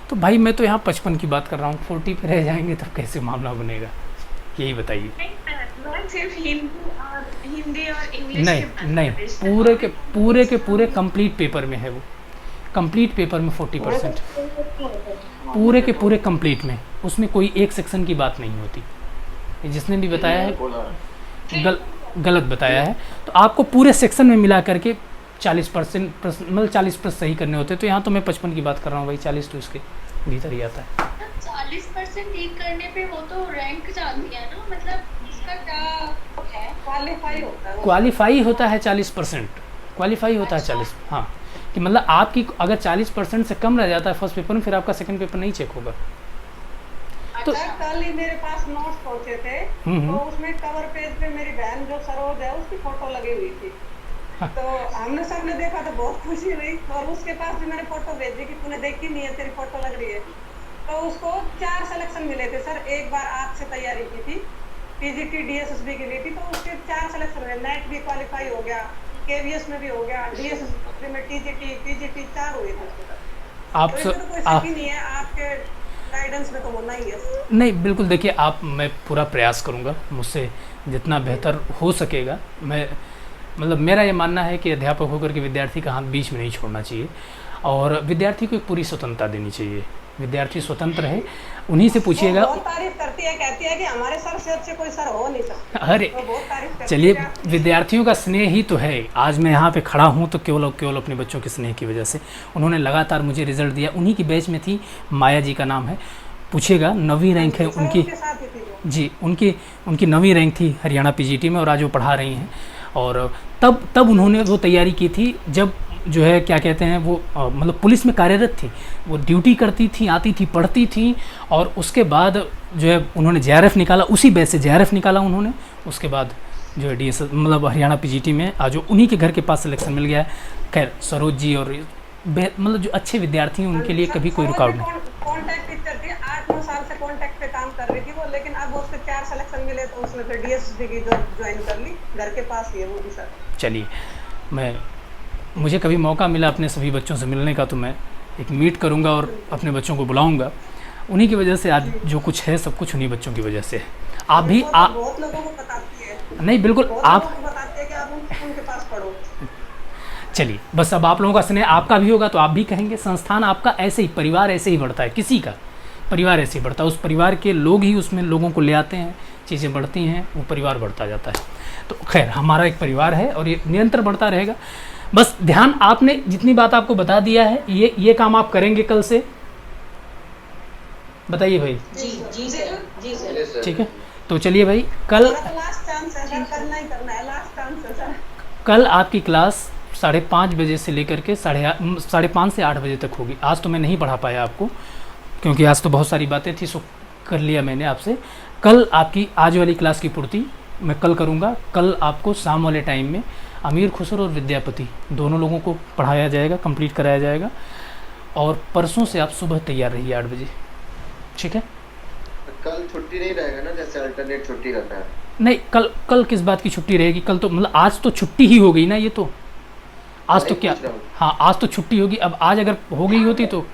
तो भाई मैं तो यहाँ 55 की बात कर रहा हूँ, 40 पे रह जाएंगे तो कैसे मामला बनेगा, यही बताइए। सिर्फ हिंदी और इंग्लिश नहीं, पूरे कंप्लीट पेपर में है वो। कंप्लीट पेपर में 40%, पूरे कंप्लीट में, उसमें कोई एक सेक्शन की बात नहीं होती। जिसने भी बताया है गलत बताया है। तो आपको पूरे सेक्शन में मिला करके 40% मतलब 40% सही करने होते हैं। तो यहाँ तो मैं 55 की बात कर रहा हूँ भाई, 40 तो इसके भीतर ही आता है। 40% ठीक करने पे वो तो रैंक जाती है ना, मतलब इसका क्या है? क्वालिफाई होता है, क्वालिफाई होता है 40%, क्वालिफाई होता है 40। हाँ, कि मतलब आपकी अगर 40% से कम रह जाता है फर्स्ट पेपर में, फिर आपका सेकंड पेपर नहीं चेक होगा। तो कल ही मेरे पास नोट्स पहुंचे थे, तो उसमें कवर पेज पे मेरी बहन जो सरोज है उसकी फोटो लगी हुई थी। तो हमने सबने देखा तो बहुत खुशी हुई, और उसके पास भी मैंने फोटो भेजी कि तूने देखी नहीं है, तेरी फोटो लग रही है। तो उसको 4 सिलेक्शन मिले थे सर। एक बार आपसे तैयारी की थी, पीजीटी डीएसएसबी के लिए थी, तो उसके 4 सिलेक्शन हुए। नेट भी क्वालिफाई हो गया, केवीएस में भी हो गया, डीएसएसबी में टीजीटी पीजीटी 4 हुए थे उसके साथ। आप तो इसमें तो कोई शक ही नहीं है, आपके गाइडेंस में तो होना ही है। नहीं बिल्कुल, देखिए आप, मैं पूरा प्रयास करूंगा, मुझसे जितना बेहतर हो सकेगा। मैं मतलब मेरा ये मानना है कि अध्यापक होकर के विद्यार्थी का हाथ बीच में नहीं छोड़ना चाहिए, और विद्यार्थी को एक पूरी स्वतंत्रता देनी चाहिए। विद्यार्थी स्वतंत्र है, उन्हीं से पूछिएगा। बहुत तारीफ करती है, कहती है कि हमारे सर से अच्छे कोई सर हो नहीं सकता। अरे चलिए, विद्यार्थियों का स्नेह ही तो है। आज मैं यहाँ पे खड़ा हूँ तो केवल अपने बच्चों के स्नेह की वजह से। उन्होंने लगातार मुझे रिजल्ट दिया। उन्हीं की बैच में थी, माया जी का नाम है, पूछिएगा 9वीं रैंक है उनकी जी, उनकी 9वीं रैंक थी हरियाणा पीजीटी में, और आज वो पढ़ा रही हैं। और तब उन्होंने वो तैयारी की थी जब जो है क्या कहते हैं वो मतलब पुलिस में कार्यरत थी। वो ड्यूटी करती थी, आती थी, पढ़ती थी, और उसके बाद जो है उन्होंने जेआरएफ निकाला, उसी बैच से जेआरएफ निकाला उन्होंने। उसके बाद जो है डीएस मतलब हरियाणा पीजीटी में आज उन्हीं के घर के पास सिलेक्शन मिल गया है। खैर सरोज जी और मतलब जो अच्छे विद्यार्थी हैं उनके लिए कभी कोई रुकावट नहीं। कॉन्टैक्ट टीचर थी, 8-9 साल से कॉन्टैक्ट पे काम कर रही थी वो, लेकिन अब उसके 4 सिलेक्शन मिले तो उसने फिर डीएसएसबी की जॉब ज्वाइन कर ली, घर के पास ही है वो भी सर। चलिए, मुझे कभी मौका मिला अपने सभी बच्चों से मिलने का तो मैं एक मीट करूंगा और अपने बच्चों को बुलाऊंगा। उन्हीं की वजह से आज जो कुछ है सब कुछ उन्हीं बच्चों की वजह से है। आप भी बहुत लोगों को बताती है। नहीं बिल्कुल, आप बताते हैं कि आप उनके पास पढ़ो। चलिए, बस अब आप लोगों का स्नेह आपका भी होगा तो आप भी कहेंगे। संस्थान आपका ऐसे ही, परिवार ऐसे ही बढ़ता है, किसी का परिवार ऐसे ही बढ़ता है। उस परिवार के लोग ही उसमें लोगों को ले आते हैं, चीज़ें बढ़ती हैं, वो परिवार बढ़ता जाता है। तो खैर हमारा एक परिवार है और ये निरंतर बढ़ता रहेगा। बस ध्यान, आपने जितनी बात आपको बता दिया है, ये काम आप करेंगे कल से, बताइए भाई। जी सर। ठीक है, तो चलिए भाई, कल कल आपकी क्लास 5:30 बजे से लेकर के 5:30 से 8 बजे तक होगी। आज तो मैं नहीं पढ़ा पाया आपको, क्योंकि आज तो बहुत सारी बातें थी, सो कर लिया मैंने आपसे। कल आपकी आज वाली क्लास की पूर्ति मैं कल करूँगा। कल आपको शाम वाले टाइम में अमीर खुसरो और विद्यापति दोनों लोगों को पढ़ाया जाएगा, कंप्लीट कराया जाएगा। और परसों से आप सुबह तैयार रहिए 8 बजे, ठीक है? कल छुट्टी नहीं रहेगा ना, जैसे अल्टरनेट छुट्टी रहता है? नहीं, कल किस बात की छुट्टी रहेगी? कल तो मतलब आज तो छुट्टी ही हो गई ना, ये तो आज तो क्या, हाँ आज तो छुट्टी होगी। अब आज अगर हो गई होती तो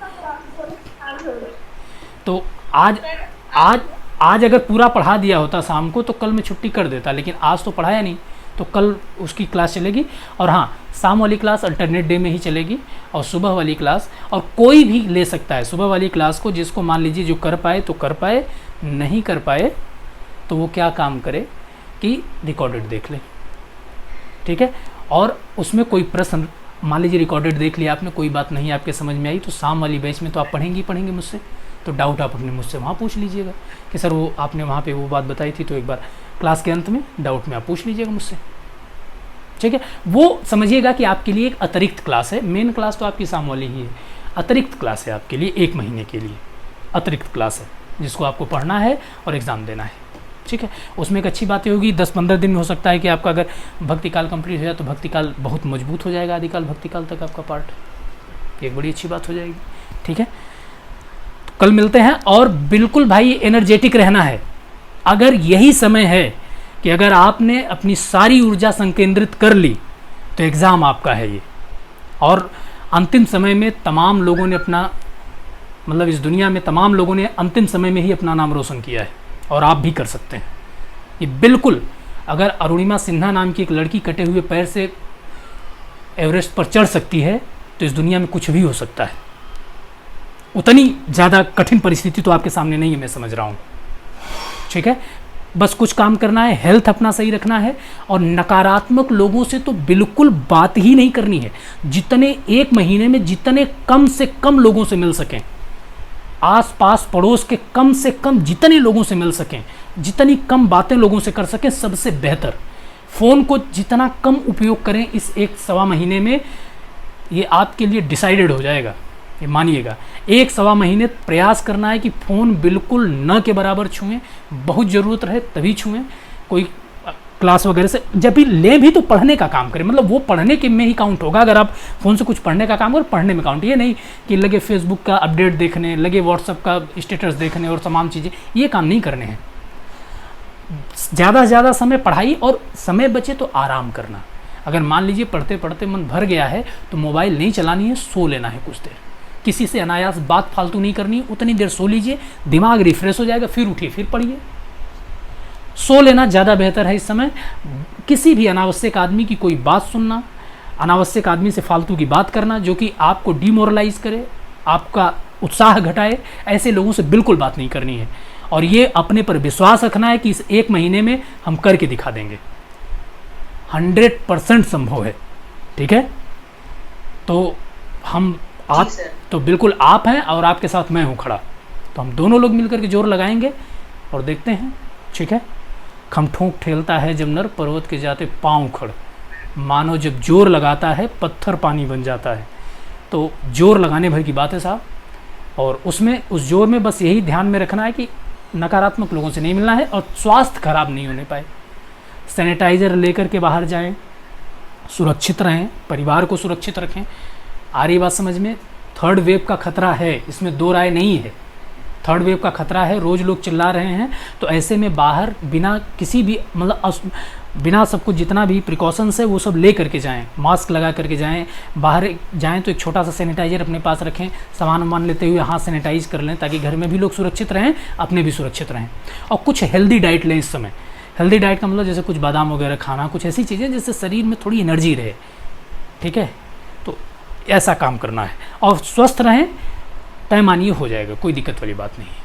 आज अगर पूरा पढ़ा दिया होता शाम को तो कल मैं छुट्टी कर देता, लेकिन आज तो पढ़ाया नहीं, तो कल उसकी क्लास चलेगी। और हाँ, शाम वाली क्लास अल्टरनेट डे में ही चलेगी, और सुबह वाली क्लास और कोई भी ले सकता है सुबह वाली क्लास को, जिसको मान लीजिए जो कर पाए तो कर पाए, नहीं कर पाए तो वो क्या काम करे कि रिकॉर्डेड देख ले, ठीक है? और उसमें कोई प्रश्न, मान लीजिए रिकॉर्डेड देख लिया आपने, कोई बात नहीं आपके समझ में आई, तो शाम वाली बैच में तो आप पढ़ेंगे मुझसे, तो डाउट आप अपने मुझसे वहाँ पूछ लीजिएगा कि सर वो आपने वहाँ पे वो बात बताई थी, तो एक बार क्लास के अंत में डाउट में आप पूछ लीजिएगा मुझसे, ठीक है? वो समझिएगा कि आपके लिए एक अतिरिक्त क्लास है, मेन क्लास तो आपकी शाम वाली ही है, अतिरिक्त क्लास है आपके लिए, 1 महीने के लिए अतिरिक्त क्लास है, जिसको आपको पढ़ना है और एग्ज़ाम देना है, ठीक है? उसमें एक अच्छी बात होगी, 10-15 दिन में हो सकता है कि आपका अगर भक्तिकाल कंप्लीट हो जाए तो भक्तिकाल बहुत मजबूत हो जाएगा, आदिकाल भक्तिकाल तक आपका पार्ट, एक बड़ी अच्छी बात हो जाएगी, ठीक है? कल मिलते हैं। और बिल्कुल भाई एनर्जेटिक रहना है। अगर यही समय है कि अगर आपने अपनी सारी ऊर्जा संकेंद्रित कर ली तो एग्ज़ाम आपका है ये। और अंतिम समय में तमाम लोगों ने अपना, मतलब इस दुनिया में तमाम लोगों ने अंतिम समय में ही अपना नाम रोशन किया है, और आप भी कर सकते हैं ये बिल्कुल। अगर अरुणिमा सिन्हा नाम की एक लड़की कटे हुए पैर से एवरेस्ट पर चढ़ सकती है तो इस दुनिया में कुछ भी हो सकता है। उतनी ज़्यादा कठिन परिस्थिति तो आपके सामने नहीं है, मैं समझ रहा हूँ, ठीक है? बस कुछ काम करना है, हेल्थ अपना सही रखना है, और नकारात्मक लोगों से तो बिल्कुल बात ही नहीं करनी है। जितने 1 महीने में जितने कम से कम लोगों से मिल सकें, आस पास पड़ोस के कम से कम जितने लोगों से मिल सकें, जितनी कम बातें लोगों से कर सकें, सबसे बेहतर। फ़ोन को जितना कम उपयोग करें इस 1-1.25 महीने में, ये आपके लिए डिसाइडेड हो जाएगा, ये मानिएगा। 1-1.25 महीने प्रयास करना है कि फ़ोन बिल्कुल न के बराबर छुएं, बहुत ज़रूरत रहे तभी छुएं। कोई क्लास वगैरह से जब भी ले भी तो पढ़ने का काम करें, मतलब वो पढ़ने के में ही काउंट होगा। अगर आप फ़ोन से कुछ पढ़ने का काम करें, पढ़ने में काउंट, ये नहीं कि लगे फेसबुक का अपडेट देखने, लगे व्हाट्सअप का स्टेटस देखने और तमाम चीज़ें, ये काम नहीं करने हैं। ज़्यादा से ज़्यादा समय पढ़ाई और समय बचे तो आराम करना। अगर मान लीजिए पढ़ते पढ़ते मन भर गया है तो मोबाइल नहीं चलानी है, सो लेना है कुछ देर, किसी से अनायास बात फालतू नहीं करनी, उतनी देर सो लीजिए, दिमाग रिफ्रेश हो जाएगा, फिर उठिए फिर पढ़िए। सो लेना ज़्यादा बेहतर है इस समय। किसी भी अनावश्यक आदमी की कोई बात सुनना, अनावश्यक आदमी से फालतू की बात करना जो कि आपको डिमोरलाइज करे, आपका उत्साह घटाए, ऐसे लोगों से बिल्कुल बात नहीं करनी है। और ये अपने पर विश्वास रखना है कि इस 1 महीने में हम करके दिखा देंगे, 100% संभव है। ठीक है, तो हम आप तो बिल्कुल आप हैं और आपके साथ मैं हूँ खड़ा, तो हम दोनों लोग मिलकर के जोर लगाएंगे और देखते हैं। ठीक है, खमठोंक ठेलता है जब नर, पर्वत के जाते पाँव खड़, मानो जब जोर लगाता है पत्थर पानी बन जाता है। तो जोर लगाने भर की बात है साहब, और उसमें उस जोर में बस यही ध्यान में रखना है कि नकारात्मक लोगों से नहीं मिलना है और स्वास्थ्य खराब नहीं होने पाए। सैनिटाइज़र लेकर के बाहर जाएं, सुरक्षित रहें, परिवार को सुरक्षित रखें। आ रही बात समझ में? 3rd वेव का खतरा है, इसमें 2 राय नहीं है। 3rd वेव का खतरा है, रोज़ लोग चिल्ला रहे हैं, तो ऐसे में बाहर बिना किसी भी मतलब बिना सब कुछ जितना भी प्रिकॉशंस है वो सब ले करके जाएं, मास्क लगा करके जाएं, बाहर जाएं तो एक छोटा सा सैनिटाइज़र अपने पास रखें, सामान लेते हुए हाथ सैनिटाइज कर लें ताकि घर में भी लोग सुरक्षित रहें, अपने भी सुरक्षित रहें। और कुछ हेल्दी डाइट लें इस समय। हेल्दी डाइट का मतलब जैसे कुछ बादाम वगैरह खाना, कुछ ऐसी चीज़ें जिससे शरीर में थोड़ी एनर्जी रहे। ठीक है, तो ऐसा काम करना है और स्वस्थ रहें, तय मानिए हो जाएगा, कोई दिक्कत वाली बात नहीं है,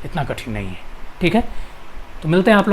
इतना कठिन नहीं है। ठीक है, तो मिलते हैं आप लोग।